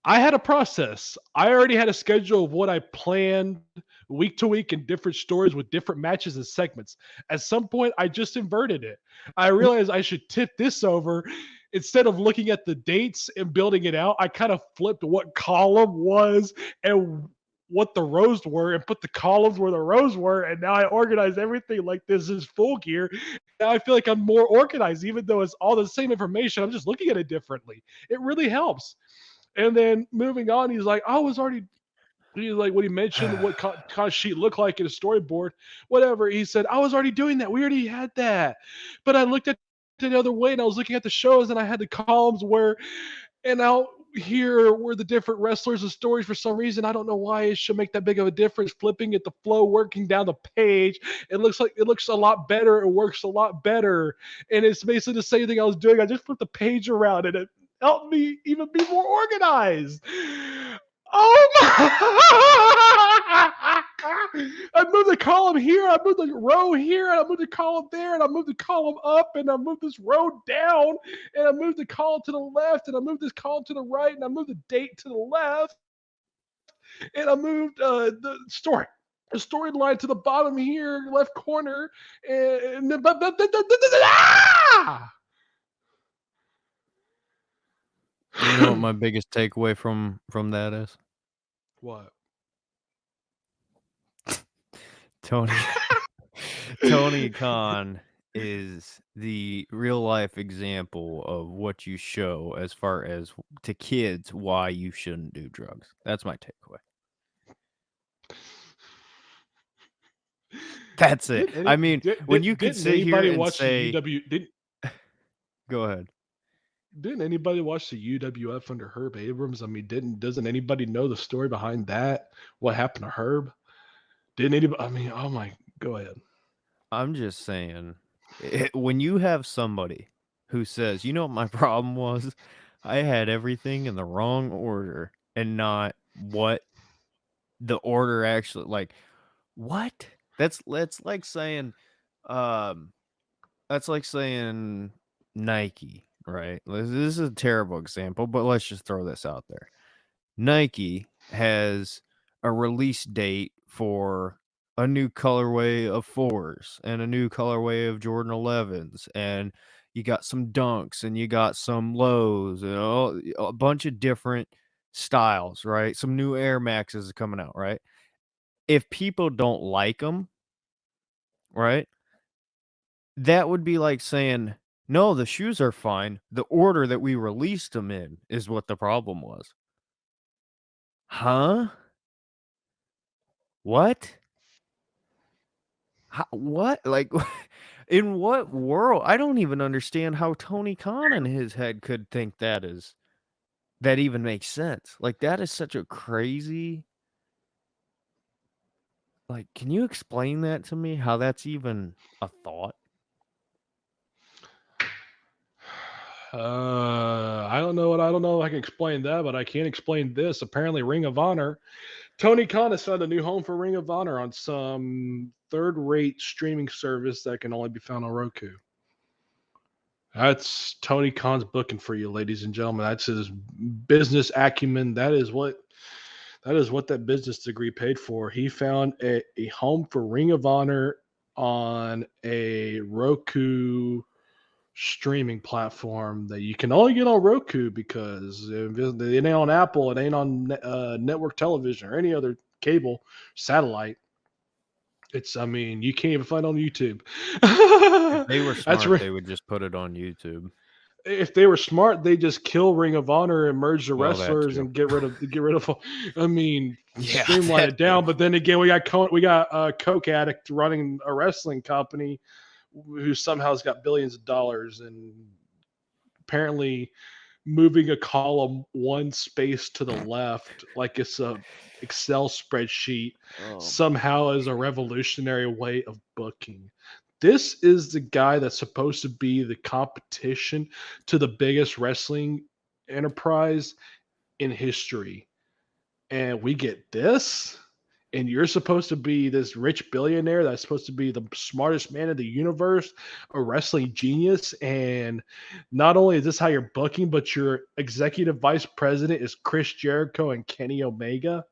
I had a process. I already had a schedule of what I planned week to week in different stories with different matches and segments. At some point, I just inverted it. I realized I should tip this over. Instead of looking at the dates and building it out, I kind of flipped what column was and what the rows were and put the columns where the rows were. And now I organize everything like this is full gear. Now I feel like I'm more organized, even though it's all the same information. I'm just looking at it differently. It really helps. And then moving on, he's like, I was already, he's like, when he mentioned what kind of sheet looked like in a storyboard, whatever, he said, I was already doing that. We already had that. But I looked at it the other way and I was looking at the shows and I had the columns where, and out here were the different wrestlers and stories for some reason. I don't know why it should make that big of a difference. Flipping at the flow, working down the page, it looks a lot better. It works a lot better. And it's basically the same thing I was doing. I just flipped the page around and it help me even be more organized. Oh my! I moved the column here, I moved the row here, and I moved the column there, and I moved the column up, and I moved this row down, and I moved the column to the left, and I moved this column to the right, and I moved the date to the left, and I moved the storyline to the bottom here, left corner, and You know what my biggest takeaway from that is? what? Tony Tony Khan is the real life example of what you show as far as to kids why you shouldn't do drugs. That's my takeaway. That's it. I mean, when you could Didn't sit here anybody and watch the say, UW? go ahead. Didn't anybody watch the UWF under Herb Abrams? I mean, doesn't anybody know the story behind that? What happened to Herb? Didn't anybody? I mean, oh my, go ahead. I'm just saying, when you have somebody who says, you know what my problem was? I had everything in the wrong order and not what the order actually like. What? That's like saying, um, that's like saying Nike, right? This is a terrible example, but let's just throw this out there. Nike has a release date for a new colorway of fours and a new colorway of Jordan 11s, and you got some dunks and you got some lows and a bunch of different styles, right? Some new Air Maxes are coming out, right? If people don't like them, right? That would be like saying, no, the shoes are fine. The order that we released them in is what the problem was. Huh? What? What? Like, in what world? I don't even understand how Tony Khan in his head could think that even makes sense. Like, that is such a crazy. Like, can you explain that to me? How that's even a thought? I don't know what I don't know if I can explain that, but I can't explain this. Apparently, Ring of Honor Tony Khan has found a new home for Ring of Honor on some third-rate streaming service that can only be found on Roku. That's Tony Khan's booking for you, ladies and gentlemen. That's his business acumen. That is what that business degree paid for. He found a home for Ring of Honor on a Roku streaming platform that you can only get on Roku because it ain't on Apple, it ain't on network television or any other cable satellite. You can't even find it on YouTube. If they were That's smart, they would just put it on YouTube. If they were smart, they just kill Ring of Honor and merge the Well, that wrestlers too. and get rid of. Yeah, Streamline that it down. too. But then again, we got a coke addict running a wrestling company who somehow has got billions of dollars and apparently moving a column one space to the left like it's a Excel spreadsheet somehow is a revolutionary way of booking. This is the guy that's supposed to be the competition to the biggest wrestling enterprise in history. And we get this? And you're supposed to be this rich billionaire that's supposed to be the smartest man in the universe, a wrestling genius. And not only is this how you're booking, but your executive vice president is Chris Jericho and Kenny Omega.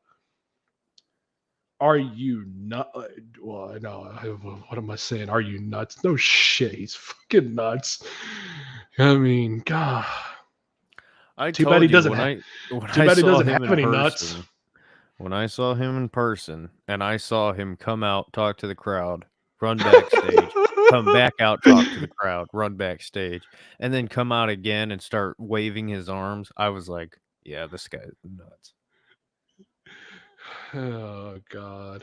Are you not? Well, no. What am I saying? Are you nuts? No shit. He's fucking nuts. I mean, God. I Too told bad he you doesn't. when Too I bad he saw doesn't him have in any nuts. person. When I saw him in person, and I saw him come out, talk to the crowd, run backstage, come back out, talk to the crowd, run backstage, and then come out again and start waving his arms, I was like, "Yeah, this guy's nuts." Oh God.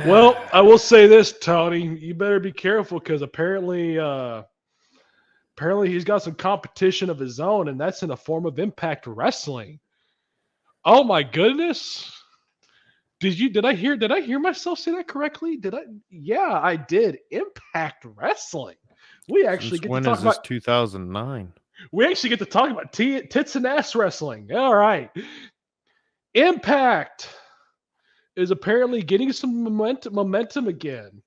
Well, I will say this, Tony. You better be careful because apparently he's got some competition of his own, and that's in the form of Impact Wrestling. Oh my goodness. Did I hear myself say that correctly? Did I? Yeah, I did. Impact Wrestling. We actually Since get to when talk is this about 2009? we actually get to talk about tits and ass wrestling. All right. Impact is apparently getting some momentum again.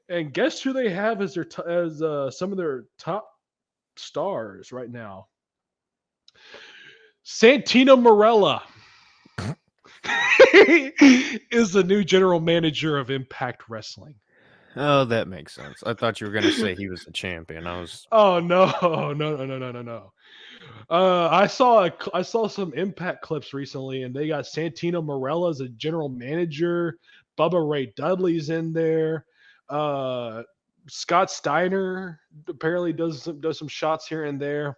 And guess who they have as some of their top stars right now? Santino Marella is the new general manager of Impact Wrestling. Oh, that makes sense. I thought you were gonna say he was the champion. I was Oh no, no. I saw some Impact clips recently, and they got Santino Marella as a general manager. Bubba Ray Dudley's in there. Scott Steiner apparently does some shots here and there.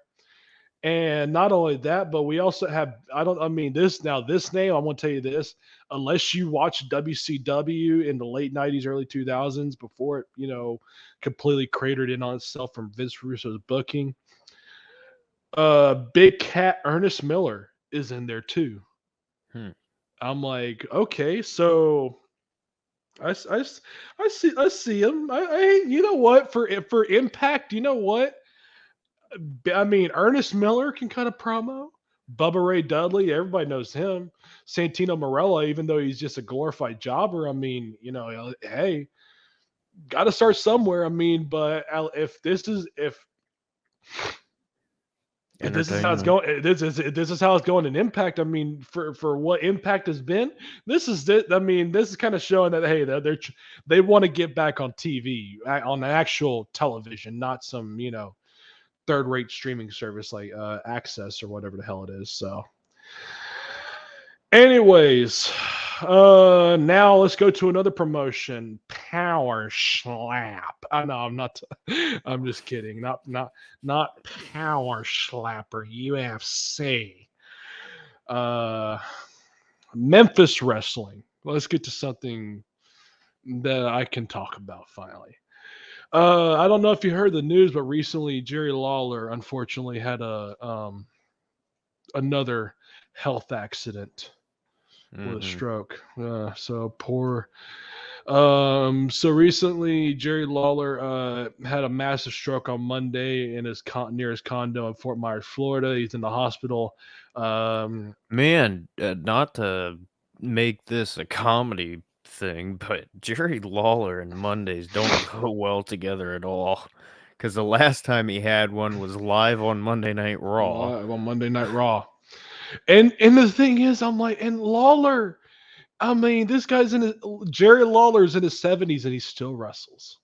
And not only that, but we also have this name, I want to tell you this, unless you watch WCW in the late 90s, early 2000s before it, completely cratered in on itself from Vince Russo's booking. Big Cat Ernest Miller is in there too. I'm like, okay, so I see him. You know what, for Impact, you know what? I mean, Ernest Miller can cut a promo. Bubba Ray Dudley, everybody knows him. Santino Marella, even though he's just a glorified jobber, I mean, hey, got to start somewhere. I mean, but if this is how it's going, this is how it's going in Impact. I mean, for what Impact has been, this is kind of showing that hey, they want to get back on TV, on actual television, not some third-rate streaming service like Access or whatever the hell it is. So, anyways, now let's go to another promotion, Power Slap. No, I'm not. I'm just kidding. Not Power Slapper. UFC. Memphis Wrestling. Let's get to something that I can talk about finally. I don't know if you heard the news, but recently Jerry Lawler unfortunately had another health accident with a stroke. So poor. So recently Jerry Lawler had a massive stroke on Monday in near his condo in Fort Myers, Florida. He's in the hospital. Man, not to make this a comedy thing, but Jerry Lawler and Mondays don't go well together at all. Because the last time he had one was live on Monday Night Raw. live on Monday Night Raw. And the thing is, I'm like, and Lawler, I mean, this guy's in his, Jerry Lawler's in his 70s and he still wrestles.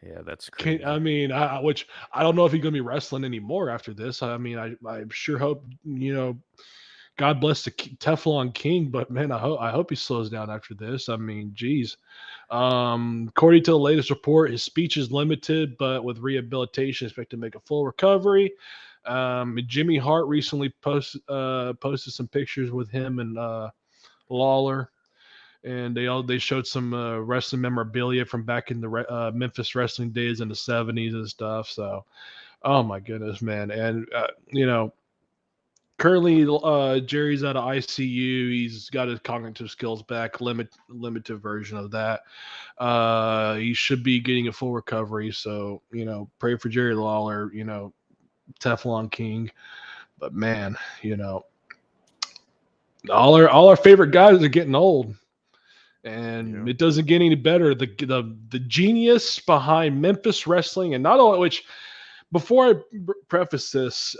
Yeah, that's Can, crazy. I mean, which I don't know if he's gonna be wrestling anymore after this. I mean, I sure hope, God bless the Teflon King, but man, I hope he slows down after this. I mean, geez. According to the latest report, his speech is limited, but with rehabilitation, expect to make a full recovery. Jimmy Hart recently posted some pictures with him and Lawler, and they showed some wrestling memorabilia from back in the Memphis wrestling days in the 70s and stuff. So, oh my goodness, man, and currently, Jerry's out of ICU. He's got his cognitive skills back, limited version of that. He should be getting a full recovery. So, pray for Jerry Lawler, Teflon King. But man, all our favorite guys are getting old. And Yeah. it doesn't get any better. The genius behind Memphis wrestling, and not only which before I preface this,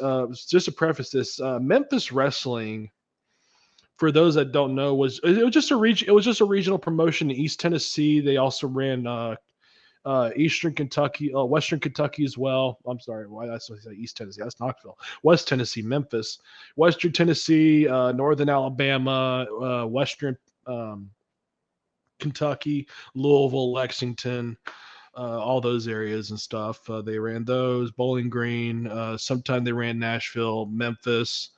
just to preface this, Memphis wrestling, for those that don't know, it was just a region. It was just a regional promotion in East Tennessee. They also ran Eastern Kentucky, Western Kentucky as well. I'm sorry, why that's what I say East Tennessee? That's Knoxville. West Tennessee, Memphis, Western Tennessee, Northern Alabama, Western Kentucky, Louisville, Lexington, all those areas and stuff. They ran those, Bowling Green. Sometime they ran Nashville, Memphis,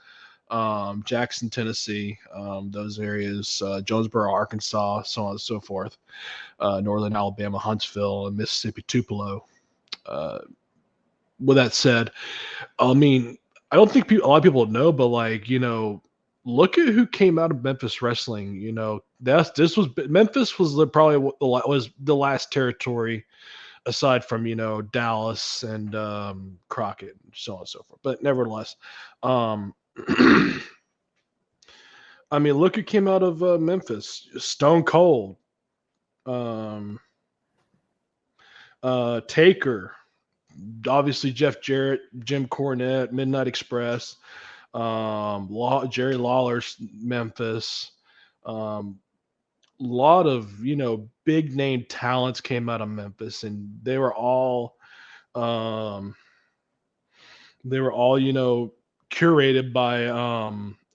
Jackson, Tennessee, those areas, Jonesboro, Arkansas, so on and so forth. Northern Alabama, Huntsville, and Mississippi, Tupelo. Uh, with that said, I mean, I don't think a lot of people know, but look at who came out of Memphis wrestling. Memphis was probably was the last territory aside from Dallas and Crockett and so on and so forth. But nevertheless, um, I mean, look who came out of Memphis: Stone Cold, um, Taker, obviously Jeff Jarrett, Jim Cornette, Midnight Express, Jerry Lawler's Memphis. Um, lot of big name talents came out of Memphis, and um, they were all curated by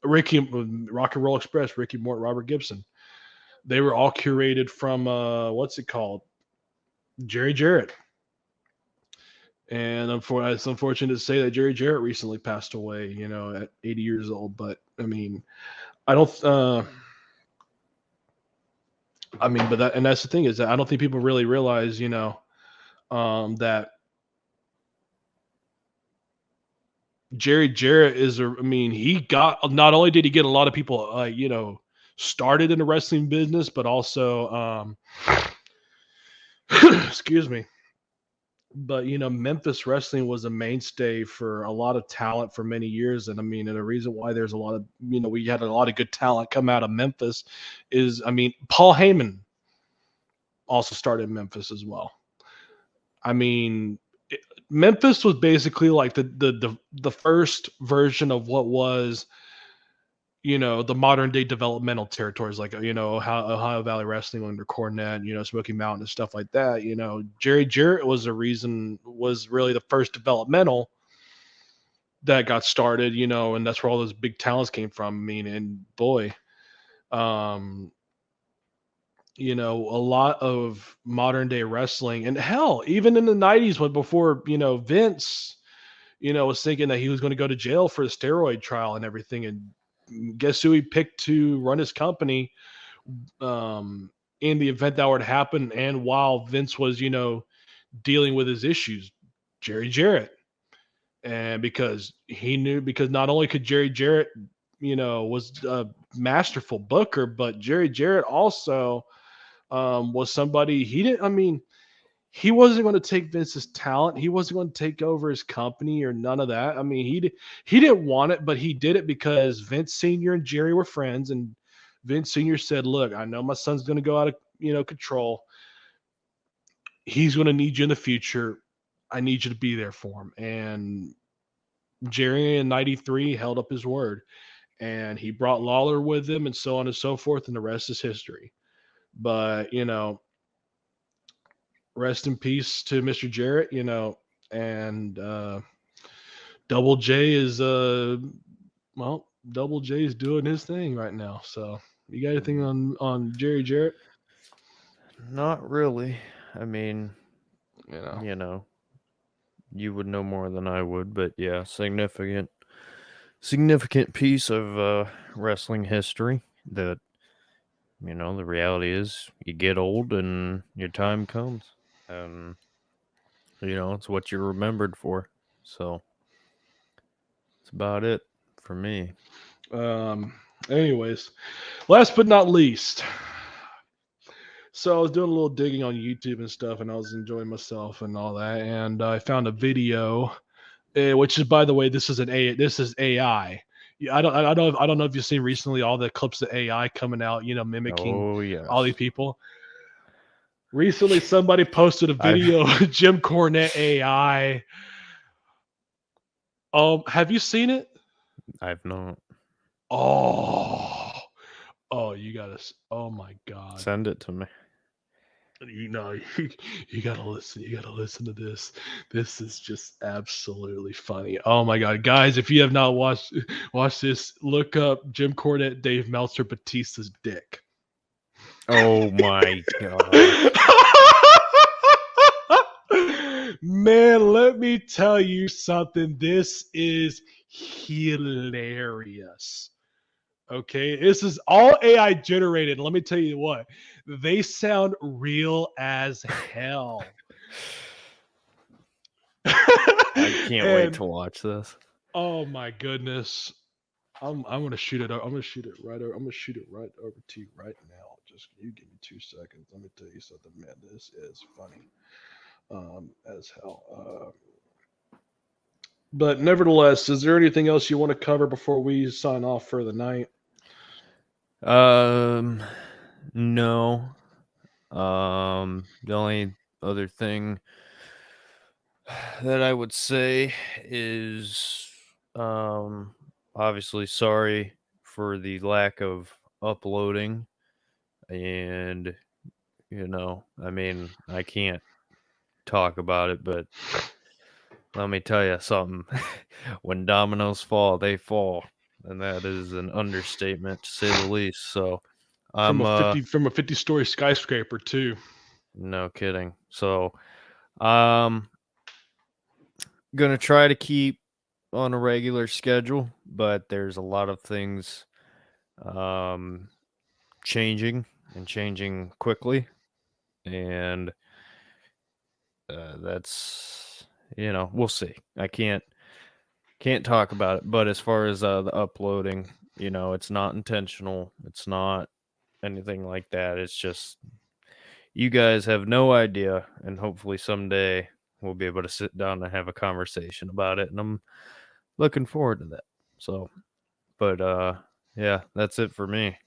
Ricky Rock and Roll Express, Ricky Morton, Robert Gibson. They were all curated from what's it called, Jerry Jarrett. And it's unfortunate to say that Jerry Jarrett recently passed away, at 80 years old. But I mean, I don't. I mean, that's the thing is that I don't think people really realize, that Jerry Jarrett I mean, he got, not only did he get a lot of people, started in the wrestling business, but also, excuse me, but Memphis wrestling was a mainstay for a lot of talent for many years. And I mean, and the reason why there's a lot of, we had a lot of good talent come out of Memphis is, I mean, Paul Heyman also started in Memphis as well. I mean, Memphis was basically like the first version of what was, the modern day developmental territories, like, Ohio Valley Wrestling under Cornette, Smoky Mountain and stuff like that. Jerry Jarrett was really the first developmental that got started, and that's where all those big talents came from. I mean, and boy, um, a lot of modern day wrestling, and hell, even in the 90s, before, Vince, was thinking that he was going to go to jail for the steroid trial and everything. And guess who he picked to run his company, in the event that would happen, and while Vince was, dealing with his issues? Jerry Jarrett. And because not only could Jerry Jarrett, was a masterful booker, but Jerry Jarrett also was somebody, he didn't, I mean, he wasn't going to take Vince's talent. He wasn't going to take over his company or none of that. I mean, he didn't want it, but he did it because Vince Sr. and Jerry were friends, and Vince Sr. said, "Look, I know my son's going to go out of control. He's going to need you in the future. I need you to be there for him." And Jerry in '93 held up his word, and he brought Lawler with him, and so on and so forth, and the rest is history. But rest in peace to Mr. Jarrett. And Double J is Double J is doing his thing right now. So you got anything on Jerry Jarrett? Not really. I mean, You know, you know, you would know more than I would, but yeah, significant piece of wrestling history that the reality is you get old and your time comes, and it's what you're remembered for. So that's about it for me. Anyways, last but not least. So I was doing a little digging on YouTube and stuff, and I was enjoying myself and all that, and I found a video, which is, by the way, this is AI. Yeah, I don't know if you've seen recently all the clips of AI coming out, mimicking Oh all these yes, people. Recently, somebody posted a I've video of Jim Cornette AI. Have you seen it? I've not. Oh, you gotta. Oh my God. Send it to me. You know, you gotta listen. You gotta listen to this. This is just absolutely funny. Oh my God, guys! If you have not watched this, look up Jim Cornette, Dave Meltzer, Batista's dick. Oh my god. Man, let me tell you something. This is hilarious. Okay, this is all AI generated. Let me tell you what, they sound real as hell. I can't wait And to watch this. oh my goodness, I'm gonna shoot it. I'm gonna shoot it right over. I'm gonna shoot it right over to you right now. Just you give me 2 seconds. Let me tell you something, man. This is funny, as hell. But nevertheless, is there anything else you want to cover before we sign off for the night? Um no. The only other thing that I would say is obviously sorry for the lack of uploading, and I mean, I can't talk about it, but let me tell you something. When dominoes fall, they fall, and that is an understatement to say the least. So From I'm a 50-story skyscraper too. no kidding. So I'm gonna try to keep on a regular schedule, but there's a lot of things um changing and changing quickly, and that's we'll see. I can't talk about it, but as far as the uploading, it's not intentional. It's not anything like that. It's just you guys have no idea, and hopefully someday we'll be able to sit down and have a conversation about it, and I'm looking forward to that. So, but yeah, that's it for me.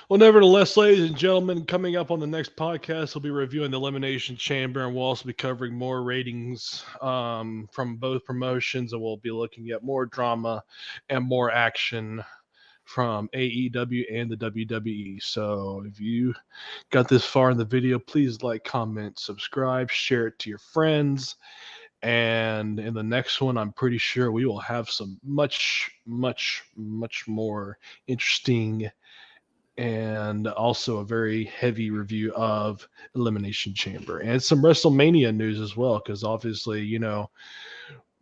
Well, nevertheless, ladies and gentlemen, coming up on the next podcast, we'll be reviewing the Elimination Chamber, and we'll also be covering more ratings from both promotions, and we'll be looking at more drama and more action from AEW and the WWE. So if you got this far in the video, please like, comment, subscribe, share it to your friends. And in the next one, I'm pretty sure we will have some much, much, much more interesting and also a very heavy review of Elimination Chamber and some WrestleMania news as well. Because obviously, now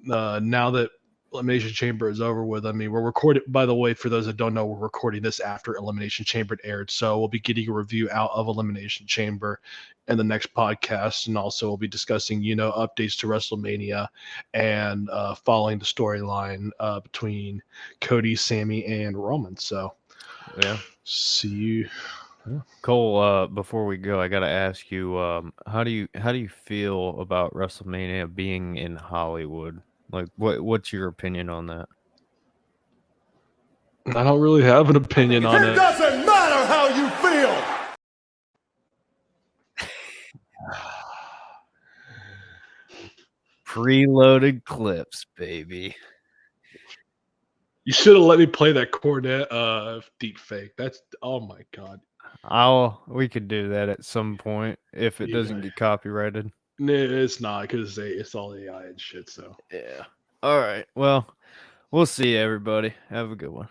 that Elimination Chamber is over with, I mean, we're recording, by the way, for those that don't know, we're recording this after Elimination Chamber aired. So we'll be getting a review out of Elimination Chamber in the next podcast. And also we'll be discussing, updates to WrestleMania and following the storyline between Cody, Sammy, and Roman. So Yeah. see you. Cole, before we go, I gotta ask you, how do you feel about WrestleMania being in Hollywood? Like, what's your opinion on that? I don't really have an opinion on it. It doesn't matter how you feel. Preloaded clips, baby. You should have let me play that cornet deep fake. That's oh my god. We could do that at some point if it doesn't get copyrighted. Nah, it's not because it's all AI and shit. So yeah. All right. Well, we'll see everybody. Have a good one.